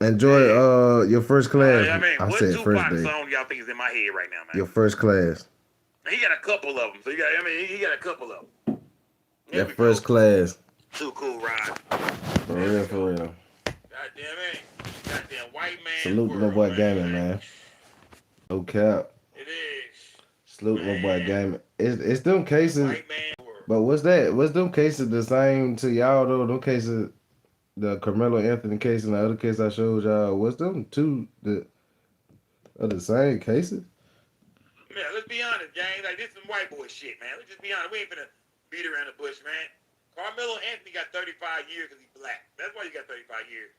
Enjoy your first class. I said first Tupac day. song y'all think is in my head right now, man? Your first class. He got a couple of them. So he got a couple of them. Your first class. Too cool, Rod. For real, for real. Goddamn it. Goddamn white man. Salute to my boy Gaming, man. No cap. It is. Salute to my boy Gaming. It's them cases. White man world. But what's that? What's them cases the same to y'all though? Them cases, the Karmelo Anthony case and the other case I showed y'all. What's them two the same cases? Man, let's be honest, gang. Like, this is some white boy shit, man. Let's just be honest. We ain't finna beat around the bush, man. Carmelo Anthony got 35 years because he's black. That's why he got 35 years.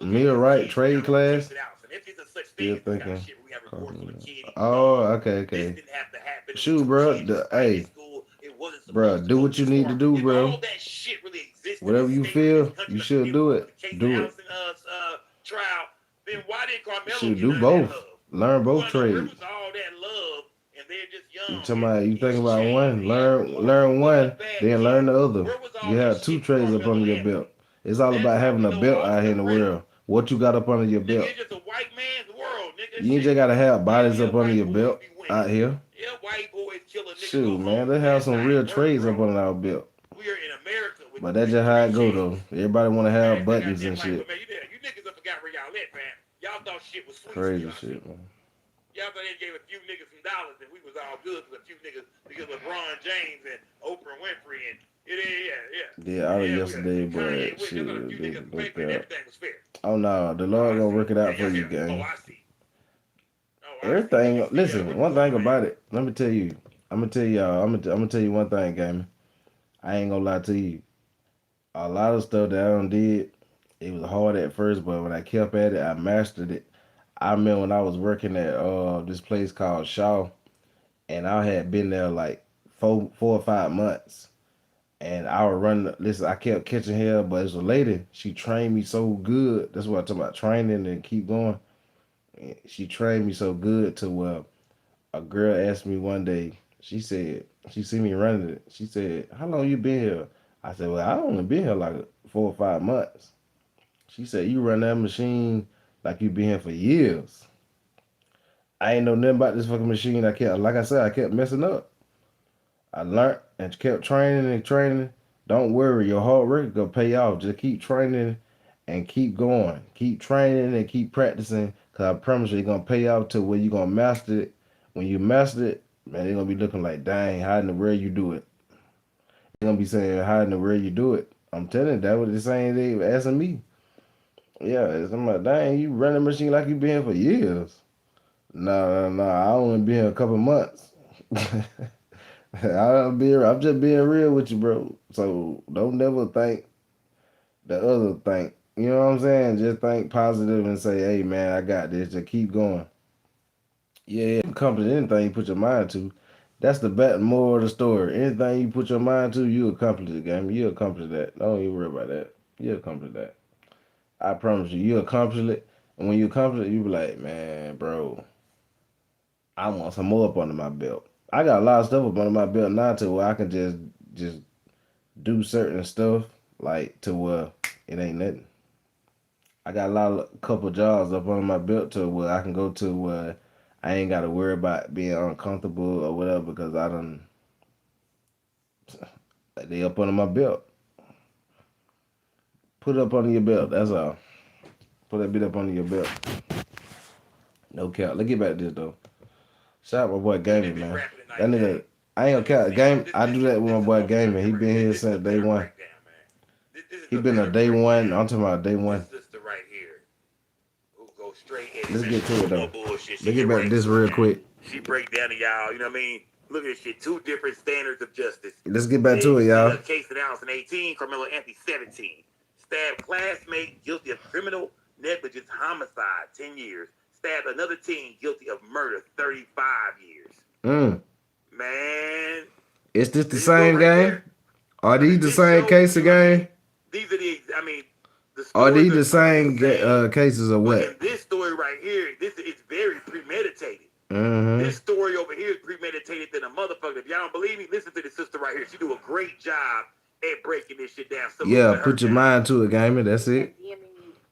Me right trade class. And if it's a such thing, Still thinking. shit we have reports from a kid. Oh, okay. This didn't have to happen. Shoot, bro. Hey, bro, do what you need to do, bro. All that shit really existed. Whatever you feel, you should do it. Do it. Trial. Then why did Carmelo Should do both. Learn both trades. All that love, and they're just young. You think about one, learn one, then learn the other. You have two trades up under your belt. It's all about having a belt out here in the world. What you got up under your belt? It's just a white man's world, nigga. You just gotta have bodies up under your belt out here. Yeah, white boys kill a nigga. Shoot, man, they have some real trades up under our belt. We are in America. But that's just how it go though. Everybody wanna have buttons and shit. You niggas have forgot where y'all at, man. Y'all thought shit was sweet. Crazy shit, man. Y'all thought they gave a few niggas some dollars and we was all good because a few niggas, because LeBron James and Oprah Winfrey and Yeah, I was yesterday, but shit, they looked up. Oh no, the Lord gonna work it out for you, gang. Everything. Listen, one thing about it. Let me tell you. I'm gonna tell y'all. I'm gonna tell you one thing, gang. I ain't gonna lie to you. A lot of stuff that I done did, it was hard at first, but when I kept at it, I mastered it. I remember when I was working at this place called Shaw, and I had been there like 4 or 5 months. And I would run. Listen, I kept catching hell, but as a lady, she trained me so good. That's what I'm talking about, training and keep going. She trained me so good to where a girl asked me one day. She said she see me running it. She said, "How long you been here?" I said, "Well, I only been here like 4 or 5 months." She said, "You run that machine like you been here for years." I ain't know nothing about this fucking machine. I kept messing up. I learned and kept training and training. Don't worry, your hard work is gonna pay off. Just keep training and keep going. Keep training and keep practicing. Cause I promise you, it's gonna pay off to where you're gonna master it. When you master it, man, they're gonna be looking like, dang, how in the world you do it? They're gonna be saying, how in the world you do it? I'm telling you, that was the same they were asking me. Yeah, I'm like, dang, you run the machine like you been here for years. No, I only been here a couple months. I'm just being real with you, bro. So don't never think the other think. You know what I'm saying? Just think positive and say, hey, man, I got this. Just keep going. Yeah, you can accomplish anything you put your mind to. That's the moral of the story. Anything you put your mind to, you accomplish it, game. You accomplish that. Don't even worry about that. You accomplish that. I promise you, you accomplish it. And when you accomplish it, you be like, man, bro, I want some more up under my belt. I got a lot of stuff up under my belt now to where I can just do certain stuff like to where it ain't nothing. I got a couple jobs up under my belt to where I can go to where I ain't got to worry about being uncomfortable or whatever because they up under my belt. Put it up under your belt, that's all. Put that bit up under your belt. No cap. Let's get back to this though. Shout out my boy Gaming, man. That nigga, I ain't gonna count. Game, I do that with my boy Gaming. He been here since day one. He been a day one. I'm talking about day one. Let's get to it though. Let's get back to this real quick. She break down to y'all, you know what I mean? Look at this shit. 2 different standards of justice. Let's get back to it, y'all. Case announced in 18, Karmelo Anthony 17. Stabbed classmate guilty of criminal negligence homicide, 10 years. Stabbed another teen guilty of murder, 35 years. Man. Is this the same game? Are these the same case again? These are are these the same cases or what? In this story right here, it's very premeditated. Mm-hmm. This story over here is premeditated than a motherfucker. If y'all don't believe me, listen to the sister right here. She do a great job at breaking this shit down. So yeah, put your mind to it, gamer. That's it.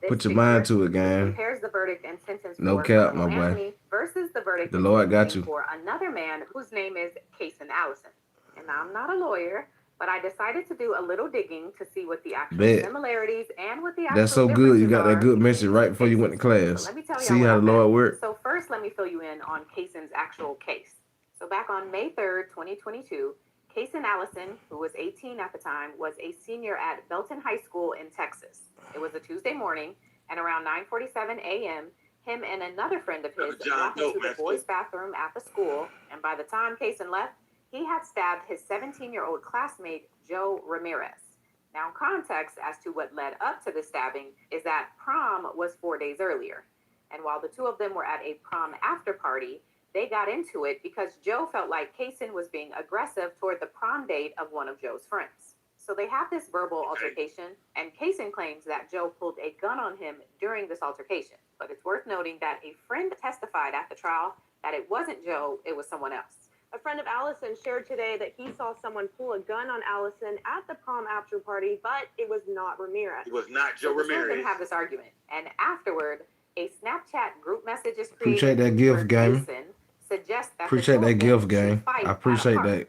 Put your mind to it, game. Compares the verdict and sentence no for cap, my Anthony boy. Versus the verdict the Lord got you. For another man whose name is Kason Allison. And I'm not a lawyer, But I decided to do a little digging to see what the actual Bet. similarities and what the actual That's so good. differences You got that are good between message right before you went to cases. So class. let me tell See y'all what how I the Lord found. worked. So first, let me fill you in on Kaysen's actual case. So back on May 3rd, 2022, Kaysen Allison, who was 18 at the time, was a senior at Belton High School in Texas. It was a Tuesday morning, and around 9:47 a.m., him and another friend of his walked into the boys' bathroom at the school, and by the time Kaysen left, he had stabbed his 17-year-old classmate, Joe Ramirez. Now, context as to what led up to the stabbing is that prom was 4 days earlier. And while the two of them were at a prom after party, they got into it because Joe felt like Kaysen was being aggressive toward the prom date of one of Joe's friends. So they have this verbal altercation, and Kaysen claims that Joe pulled a gun on him during this altercation. But it's worth noting that a friend testified at the trial that it wasn't Joe, it was someone else. A friend of Allison shared today that he saw someone pull a gun on Allison at the prom after party, but it was not Ramirez. It was not Joe So the two of Ramirez. them have this argument, and afterward, a Snapchat group message is Appreciate created that where gift, gang. Kaysen suggests that Appreciate the that two gift, of them gang. should fight I at a appreciate park. that.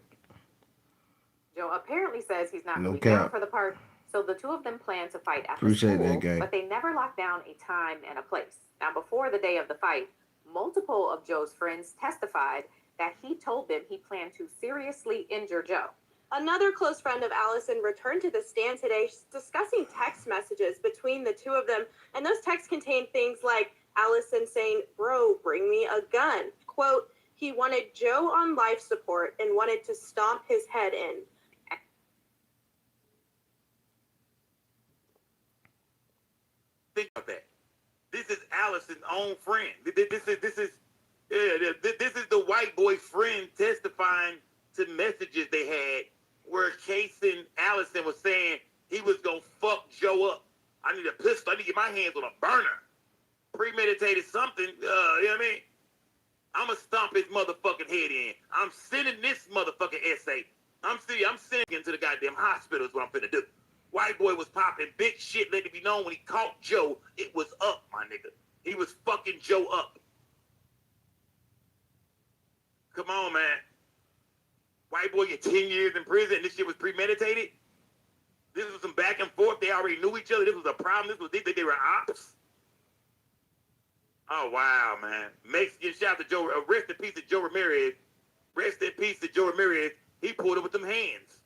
Joe apparently says he's not No really cap. down for the park, so the two of them plan to fight at Appreciate the that, school, gang. but they never lock down a time and a place. Now, before the day of the fight, multiple of Joe's friends testified that he told them he planned to seriously injure Joe. Another close friend of Allison returned to the stand today discussing text messages between the two of them, and those texts contained things like Allison saying, "Bro, bring me a gun." Quote, he wanted Joe on life support and wanted to stomp his head in. Think about that. This is Allison's own friend. This is the white boy's friend testifying to messages they had where Kaysen Allison was saying he was gonna fuck Joe up. I need a pistol. I need to get my hands on a burner. Premeditated something. You know what I mean? I'm gonna stomp his motherfucking head in. I'm sending this motherfucking essay. I'm sending him to the goddamn hospital is what I'm finna do. White boy was popping big shit. Let it be known when he caught Joe, it was up, my nigga. He was fucking Joe up. Come on, man. White boy get 10 years in prison and this shit was premeditated? This was some back and forth. They already knew each other. This was a problem. They were ops. Oh, wow, man. Mexican shout out to Joe. Rest in peace to Joe Ramirez. Rest in peace to Joe Ramirez. He pulled it with them hands.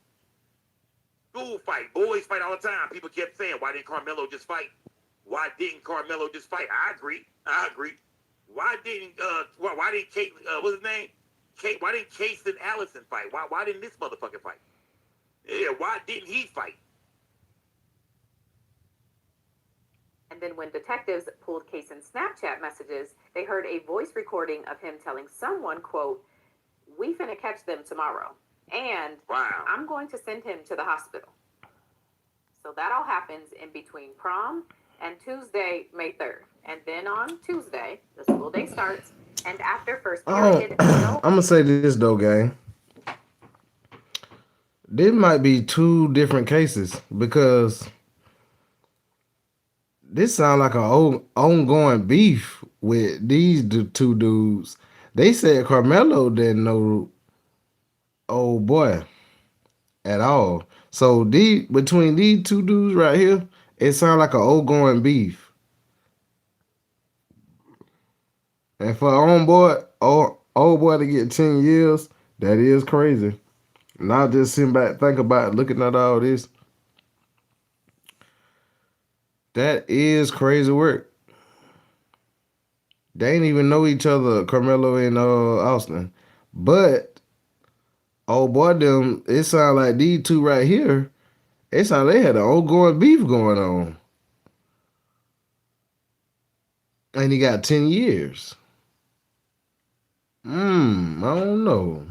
School fight. Boys fight all the time. People kept saying, why didn't Karmelo just fight? Why didn't Karmelo just fight? I agree. Why didn't Kate, what's his name? Why didn't Kaysen Allison fight? Why didn't this motherfucker fight? Yeah, why didn't he fight? And then when detectives pulled Kaysen's Snapchat messages, they heard a voice recording of him telling someone, quote, "We finna catch them tomorrow. And wow, I'm going to send him to the hospital." So that all happens in between prom and Tuesday, May 3rd. And then on Tuesday, the school day starts. And after first period, I'm going to say this, though, gang. This might be two different cases because this sounds like an ongoing beef with these two dudes. They said Karmelo didn't know old boy at all. So between these two dudes right here, it sounds like an ongoing beef. And for old boy to get 10 years, that is crazy. Not just sitting back, think about it, looking at all this. That is crazy work. They ain't even know each other, Karmelo and Austin. But old boy them, it sound like these two right here, it sound like they had an ongoing beef going on. And he got 10 years. I don't know.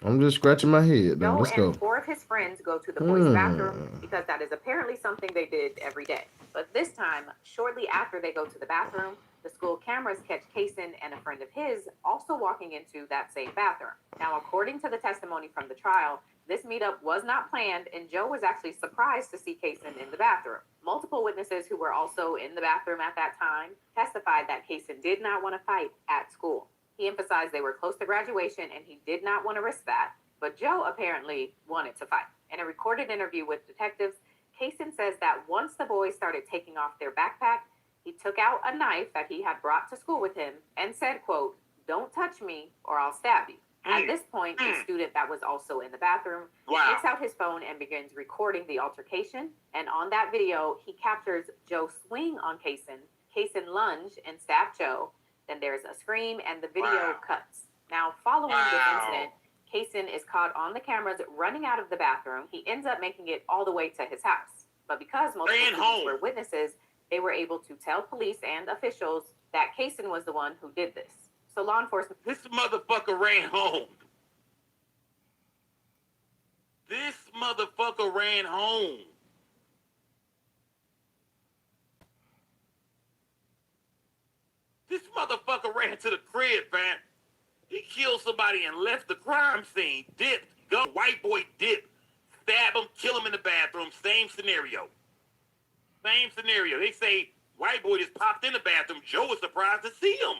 I'm just scratching my head though. Let's go. And 4 of his friends go to the boys' bathroom because that is apparently something they did every day. But this time, shortly after they go to the bathroom, the school cameras catch Kaysen and a friend of his also walking into that same bathroom. Now, according to the testimony from the trial, this meetup was not planned, and Joe was actually surprised to see Kaysen in the bathroom. Multiple witnesses who were also in the bathroom at that time testified that Kaysen did not want to fight at school. He emphasized they were close to graduation and he did not want to risk that. but Joe apparently wanted to fight. In a recorded interview with detectives, Kaysen says that once the boys started taking off their backpack, he took out a knife that he had brought to school with him and said, quote, "Don't touch me or I'll stab you." At this point, the student that was also in the bathroom takes out his phone and begins recording the altercation. And on that video, he captures Joe swing on Kaysen lunge and stab Joe. Then there's a scream and the video cuts. Now, following this incident, Kaysen is caught on the cameras running out of the bathroom. He ends up making it all the way to his house. But because most students were witnesses, they were able to tell police and officials that Kaysen was the one who did this. So law enforcement... This motherfucker ran home. This motherfucker ran home. This motherfucker ran to the crib, man. He killed somebody and left the crime scene. Dipped. Go. White boy dipped. Stab him, kill him in the bathroom. Same scenario. Same scenario. They say white boy just popped in the bathroom. Joe was surprised to see him.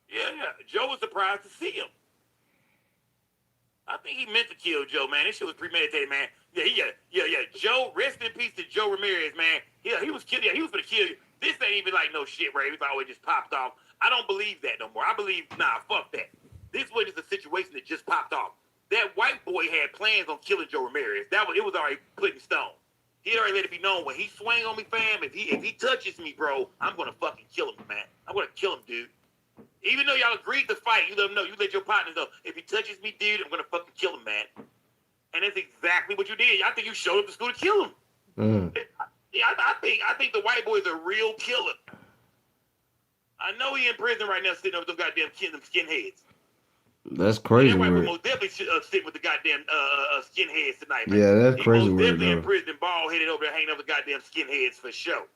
Yeah. Joe was surprised to see him. I think he meant to kill Joe, man. This shit was premeditated, man. Yeah. Joe, rest in peace to Joe Ramirez, man. Yeah, he was killed. Yeah, he was gonna kill you. This ain't even like no shit, right? He was always just popped off. I don't believe that no more. I believe, nah, fuck that. This was just a situation that just popped off. That white boy had plans on killing Joe Ramirez. It was already put in stone. He had already let it be known when he swing on me, fam. If he touches me, bro, I'm gonna fucking kill him, man. I'm gonna kill him, dude. Even though y'all agreed to fight, you let them know. You let your partners know. If he touches me, dude, I'm gonna fucking kill him, man. And that's exactly what you did. I think you showed up to school to kill him. Yeah, I think the white boy is a real killer. I know he in prison right now, sitting up with them goddamn skinheads. That's crazy That white boy word. most definitely sitting with the goddamn skinheads tonight, man. Yeah, that's crazy most word, definitely in though. prison, bald headed over there, hanging up with the goddamn skinheads for sure.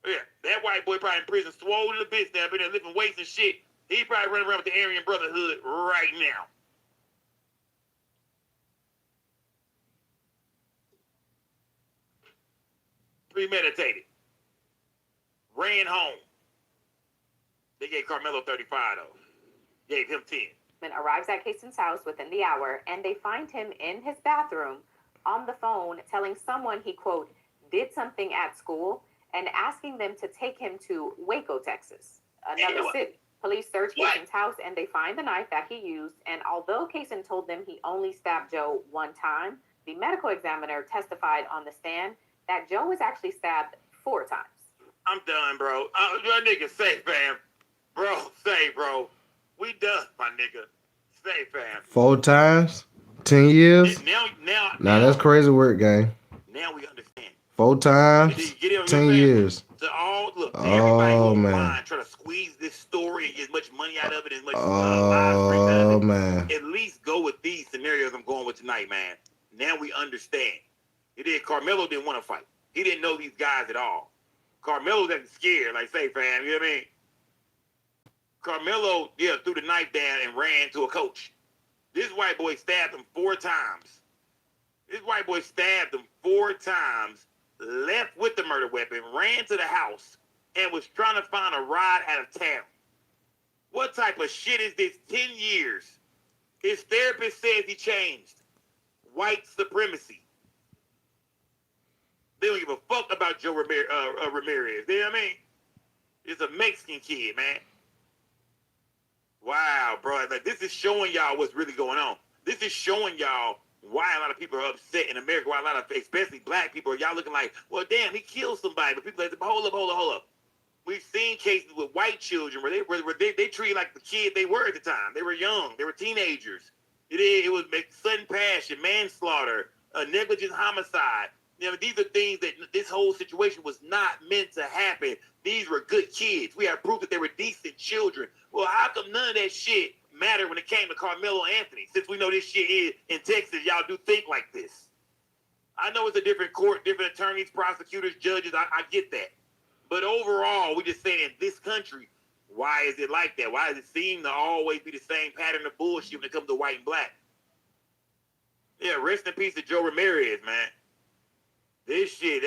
Yeah, that white boy probably in prison, swollen to the bitch now, been there lifting weights and shit. He probably running around with the Aryan Brotherhood right now. Premeditated. Ran home. They gave Karmelo 35 though. Gave him 10. Arrives at Kaysen's house within the hour, and they find him in his bathroom on the phone telling someone he, quote, did something at school and asking them to take him to Waco, Texas, another city. Police search Kaysen's house and they find the knife that he used, and although Kaysen told them he only stabbed Joe one time, the medical examiner testified on the stand that Joe was actually stabbed 4 times. I'm done, bro. Your nigga, say, fam. Bro. We done, my nigga. Say, fam. 4 times? 10 years? Now that's crazy work, gang. Now we understand. 4 times? 10 years. To all, look, everybody man. trying to squeeze this story and get as much money out of it, as much Oh, man. At least go with these scenarios I'm going with tonight, man. Now we understand. Karmelo didn't want to fight. He didn't know these guys at all. Karmelo wasn't scared, like, say, fam, you know what I mean? Karmelo, threw the knife down and ran to a coach. This white boy stabbed him 4 times. Left with the murder weapon, ran to the house, and was trying to find a ride out of town. What type of shit is this? 10 years. His therapist says he changed. White supremacy. They don't give a fuck about Joe Ramirez. You know what I mean? It's a Mexican kid, man. Wow, bro. Like, this is showing y'all what's really going on. This is showing y'all why a lot of people are upset in America, why a lot of, especially black people, y'all looking like, well, damn, he killed somebody. But people are like, hold up. We've seen cases with white children where they treated like the kid they were at the time. They were young. They were teenagers. It was sudden passion, manslaughter, negligent homicide. You know, these are things that this whole situation was not meant to happen. These were good kids. We have proof that they were decent children. Well, how come none of that shit mattered when it came to Karmelo Anthony? Since we know this shit is in Texas, y'all do think like this. I know it's a different court, different attorneys, prosecutors, judges. I get that. But overall, we just saying in this country, why is it like that? Why does it seem to always be the same pattern of bullshit when it comes to white and black? Yeah, rest in peace to Joe Ramirez, man. This shit's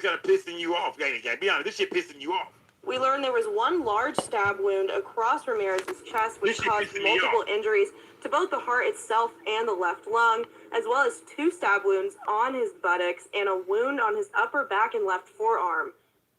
kind of pissing you off, ain't it? Be honest, this shit pissing you off. We learned there was one large stab wound across Ramirez's chest, which caused multiple injuries to both the heart itself and the left lung, as well as 2 stab wounds on his buttocks and a wound on his upper back and left forearm.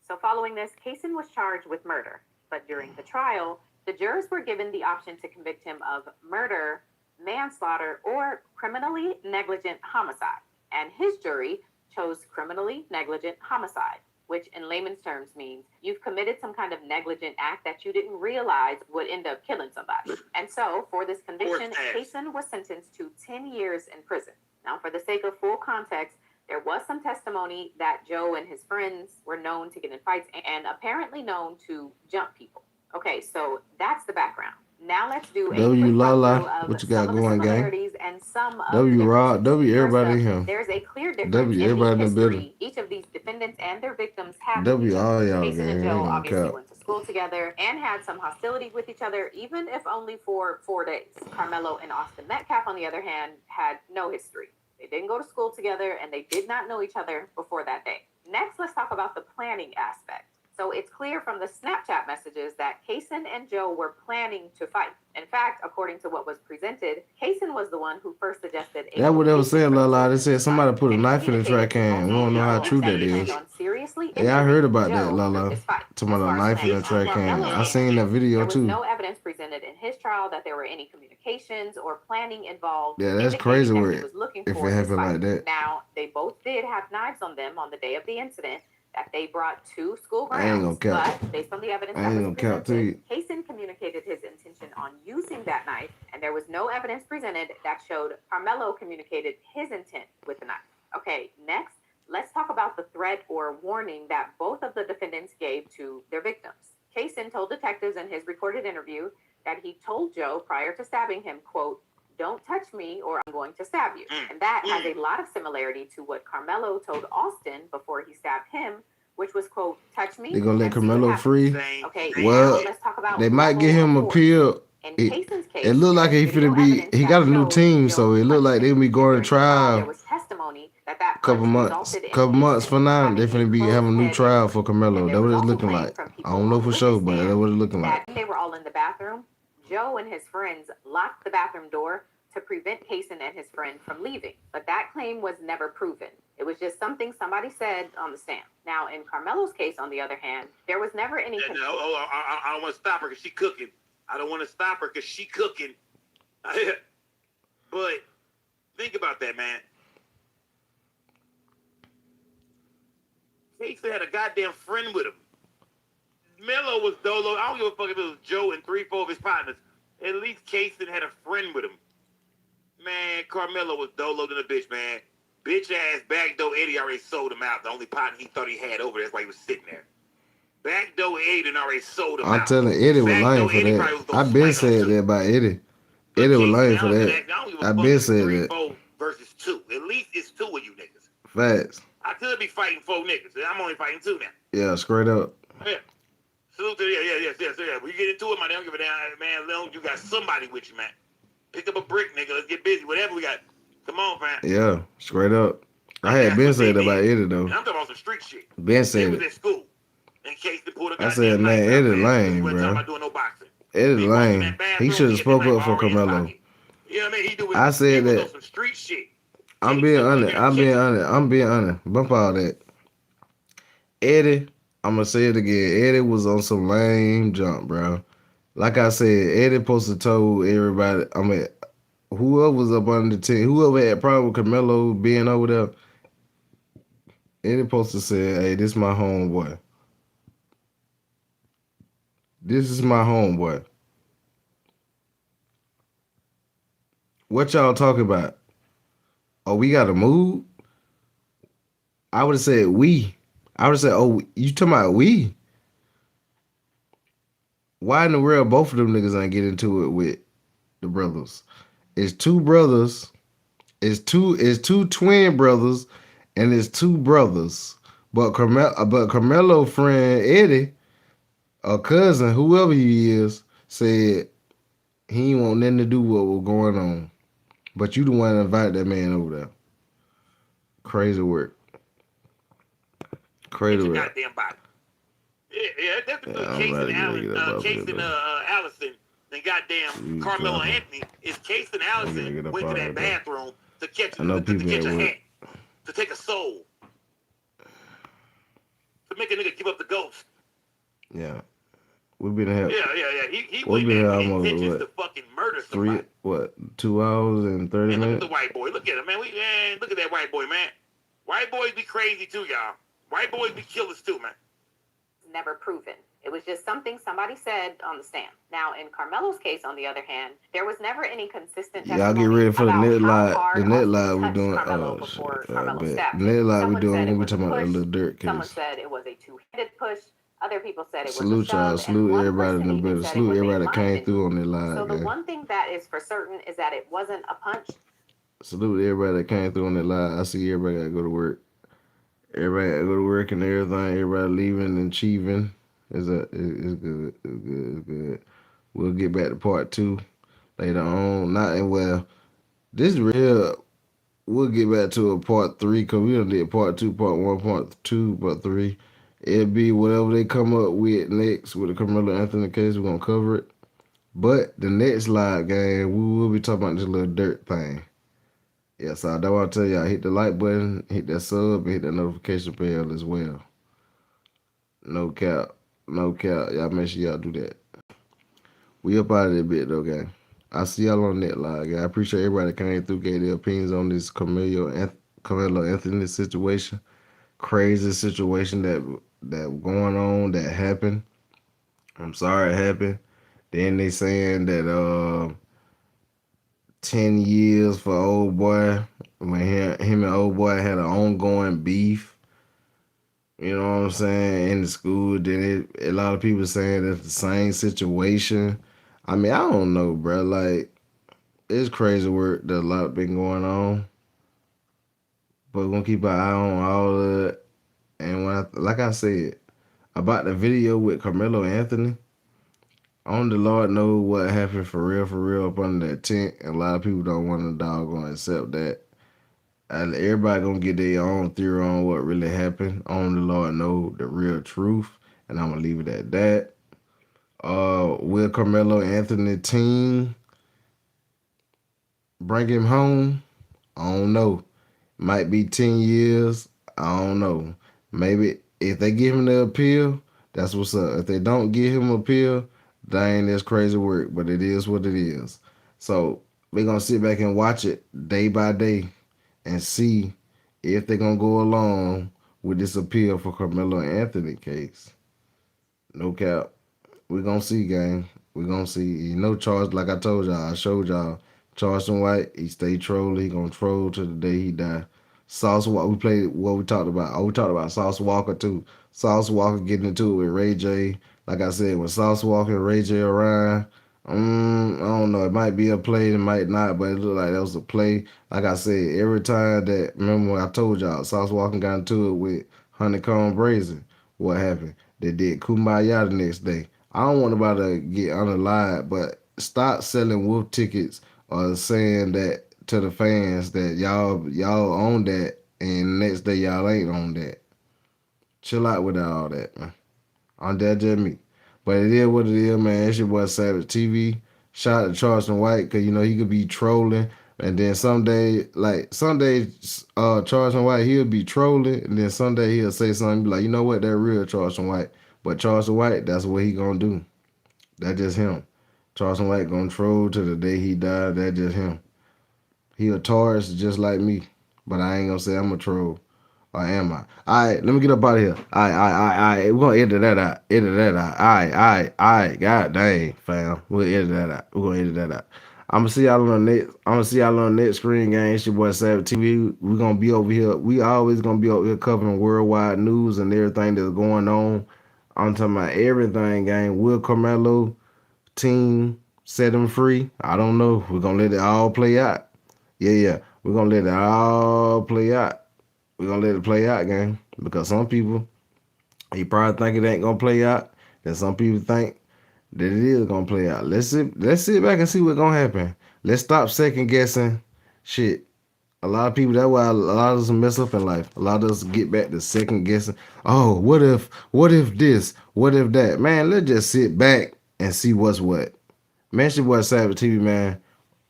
So following this, Kaysen was charged with murder. But during the trial, the jurors were given the option to convict him of murder, manslaughter, or criminally negligent homicide. And his jury chose criminally negligent homicide, which in layman's terms means you've committed some kind of negligent act that you didn't realize would end up killing somebody. And so, for this conviction, Kaysen was sentenced to 10 years in prison. Now, for the sake of full context, there was some testimony that Joe and his friends were known to get in fights and apparently known to jump people. Okay, so that's the background. Now let's do a W quick Lala, what you got going, gang? and some of W the Rod, W everybody in here. There's a clear difference W in everybody the in the building. history each of these defendants and their victims have. W all y'all, Kaysen gang. and I Joe ain't gonna obviously count. went to school together and had some hostility with each other, even if only for 4 days. Karmelo and Austin Metcalf, on the other hand, had no history. They didn't go to school together and they did not know each other before that day. Next, let's talk about the planning aspect. So it's clear from the Snapchat messages that Kaysen and Joe were planning to fight. In fact, according to what was presented, Kaysen was the one who first suggested a That's what they were location saying, for the Lala. They two said to somebody fight. put a And knife in the track communicated can. We don't know how true that that he is. planned on seriously Yeah, I heard injuring about that, Joe through Lala. this fight. Talking about As a far as knife in the planning, track can. Karmelo I seen that video there was too. no evidence presented in his trial that there were any communications or planning involved. Yeah, that's indicating crazy that he work was looking if for it this happened fight. like that. Now, they both did have knives on them on the day of the incident that they brought to school I ain't grounds. gonna count. But based on the evidence I that ain't was gonna count to presented, you. Kaysen communicated his intention on using that knife, and there was no evidence presented that showed Karmelo communicated his intent with the knife. Okay, next, let's talk about the threat or warning that both of the defendants gave to their victims. Kaysen told detectives in his recorded interview that he told Joe prior to stabbing him, quote, "Don't touch me or I'm going to stab you." And that has a lot of similarity to what Karmelo told Austin before he stabbed him, which was, quote, "Touch me." They gonna let and see what Karmelo happens. free? Okay, Well, now let's talk about they might get level him of a force. pill. In It, Kaysen's case, it looked like there he was video finna be. evidence He that got a new showed team, Joe so it looked like they punching, be and going to during the trial, there trial. was testimony that Couple punch months, resulted in couple months Kaysen from now, they having finna be closed having a new head trial injury. for And Karmelo. there That's what was it's also looking claim like. from I people don't on know the for witness sure, but that's stand what it's looking like. that they were all in the bathroom. Joe and his friends locked the bathroom door to prevent Kaysen and his friend from leaving. But that claim was never proven. It was just something somebody said on the stand. Now, in Karmelo's case, on the other hand, there was never any... No, hold on. I don't want to stop her because she cooking. I don't want to stop her because she cooking. But think about that, man. Kaysen had a goddamn friend with him. Melo was dolo. I don't give a fuck if it was Joe and 3-4 of his partners. At least Kaysen had a friend with him. Man, Karmelo was dolo than a bitch, man. Bitch ass backdoor Eddie already sold him out. The only partner he thought he had over there. That's why he was sitting there. Backdoor Eddie done already sold him out. I'm telling Eddie was lying for that. I been said that about Eddie. Eddie was lying for that. I been said that. 3-4 versus 2. At least it's 2 of you niggas. Facts. I could be fighting 4 niggas. I'm only fighting 2 now. Yeah, straight up. Yeah. Salute to yeah. When you get into it, man, I don't give a damn, man. Long you got somebody with you, man. Pick up a brick, nigga. Let's get busy. Whatever we got. Come on, man. Yeah, straight up. I had been said that about Eddie though. And I'm talking about some street shit. Ben said They was it. at school. In case they pulled a I said, man, Eddie lame, We're talking bro. about doing no boxing. Eddie lame. He should have spoke up for Karmelo. You know what I mean? He do I said that. Some street shit. I'm being honest. Bump all that. Eddie, I'm gonna say it again. Eddie was on some lame jump, bro. Like I said, Eddie supposed to told everybody. I mean, whoever was up under the team, whoever had problem with Karmelo being over there, Eddie supposed to say, "Hey, this is my homeboy. This is my homeboy." What y'all talking about? Oh, we gotta move? I would have said we. I would have said, oh, you talking about we? Why in the world both of them niggas ain't get into it with the brothers? It's 2 brothers. It's two twin brothers, and it's 2 brothers. But Karmelo friend Eddie, a cousin, whoever he is, said he ain't want nothing to do with what was going on. But you the one that invited that man over there. Crazy work. Crazy work. Goddamn body. Yeah, that's the I'm Case about and to Allen, get up off Case here, and though. Allison, and goddamn You Carmelo dropping. Anthony. Is Case and I Allison gotta get up went to out here, that though. bathroom to catch I know to people catch at a work. hat, to take a soul, to make a nigga give up the ghost. Yeah. We've been here. Yeah. He We've went been there here with almost, intentions what, to fucking murder somebody. 2 hours and 30 And look at minutes? the white boy. Look at him, man. Look at that white boy, man. White boys be crazy too, y'all. White boys be killers too, man. Never proven. It was just something somebody said on the stand. Now, in Carmelo's case, on the other hand, there was never any consistent testimony. Y'all get ready for the about net how lie. hard The net Austin lie we touched doing. Carmelo Oh, before shit. I Carmelo bet. stabbed The him. net lie we Someone doing. said We're it going to be was a talking about that push. little dirt Someone case. said it was a two-handed push. Other people said it was a Salute y'all. shove, and Salute one everybody in person the even building. said it Salute was a everybody that came minded through on move. the line, So the gang. one thing that is for certain is that it wasn't a punch. Salute everybody that came through on that line. I see everybody got to go to work. Everybody got to go to work and everything. Everybody leaving and achieving. It's good. It's good. We'll get back to part 2 later on. This is real. We'll get back to a part 3 because we done did part 2, part 1, part 2, part 3. It'll be whatever they come up with next with the Karmelo Anthony case. We're going to cover it. But the next live game, we will be talking about this little dirt thing. Yeah, so that's why I tell y'all, hit the like button, hit that sub, and hit that notification bell as well. No cap. No cap. Y'all make sure y'all do that. We up out of this bit though, gang. I see y'all on that live, gang. I appreciate everybody that came through, gave their opinions on this Karmelo Anthony situation. Crazy situation that going on, that happened. I'm sorry it happened. Then they saying that 10 years for old boy when him and old boy had an ongoing beef. You know what I'm saying? In the school, then a lot of people saying it's the same situation. I mean, I don't know, bro. Like, it's crazy work that a lot been going on. But we're gonna keep an eye on all of it. And like I said, about the video with Karmelo Anthony, only the Lord know what happened for real up under that tent. And a lot of people don't want to doggone accept that. And everybody gonna get their own theory on what really happened. Only the Lord know the real truth. And I'm gonna leave it at that. Will Karmelo Anthony team bring him home? I don't know. Might be 10 years. I don't know. Maybe if they give him the appeal, that's what's up. If they don't give him appeal, that ain't this crazy work. But it is what it is. So we're gonna sit back and watch it day by day and see if they're gonna go along with this appeal for Carmelo Anthony case. No cap. We're gonna see, gang. We're gonna see. You know, Charles, like I told y'all, I showed y'all, Charleston White, he stay trolling. He gonna troll till the day he die. Sauce Walker, we played what we talked about. Oh, we talked about Sauce Walker too. Sauce Walker getting into it with Ray J. Like I said, when Sauce Walker and Ray J around, I don't know. It might be a play, it might not, but it looked like that was a play. Like I said, every time that, remember when I told y'all, Sauce Walker got into it with Honeycomb Brazen, what happened? They did Kumbaya the next day. I don't want nobody to get unalive, but stop selling wolf tickets or saying that to the fans that y'all own that and next day y'all ain't on that. Chill out with all that, man. On that just me. But it is what it is, man. It's your boy Savage TV. Shout out to Charleston White, because you know he could be trolling. And then some days Charleston White, he'll be trolling, and then someday he'll say something be like, you know what, that real Charleston White. But Charleston White, that's what he gonna do. That's just him. Charleston White gonna troll to the day he died. That's just him. He a Taurus just like me. But I ain't gonna say I'm a troll. Or am I? Alright, let me get up out of here. Alright. We're gonna edit that out. Alright. God dang, fam. We'll edit that out. We're gonna edit that out. I'm gonna see y'all on the next screen, gang. It's your boy Savage TV. We're gonna be over here. We always gonna be over here covering worldwide news and everything that's going on. I'm talking about everything, gang. Will Carmelo team set him free? I don't know. We're gonna let it all play out. Yeah. We're gonna let it all play out. We're gonna let it play out, gang. Because some people, he probably think it ain't gonna play out. Then some people think that it is gonna play out. Let's sit back and see what's gonna happen. Let's stop second guessing shit. A lot of people, that's why a lot of us mess up in life. A lot of us get back to second guessing. Oh, what if this? What if that? Man, let's just sit back and see what's what. Man, it's your boy Savage TV, man.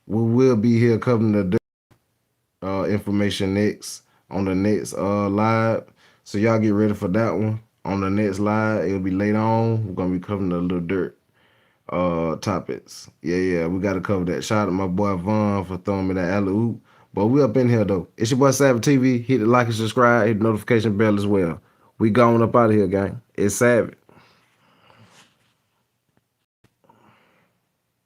We will be here covering the information next on the next live. So y'all get ready for that one. On the next live, it'll be later on. We're gonna be covering the little dirt topics. Yeah, we gotta cover that. Shout out to my boy Vaughn for throwing me that alley oop. But we up in here though. It's your boy Savage TV. Hit the like and subscribe, hit the notification bell as well. We going up out of here, gang. It's Savage.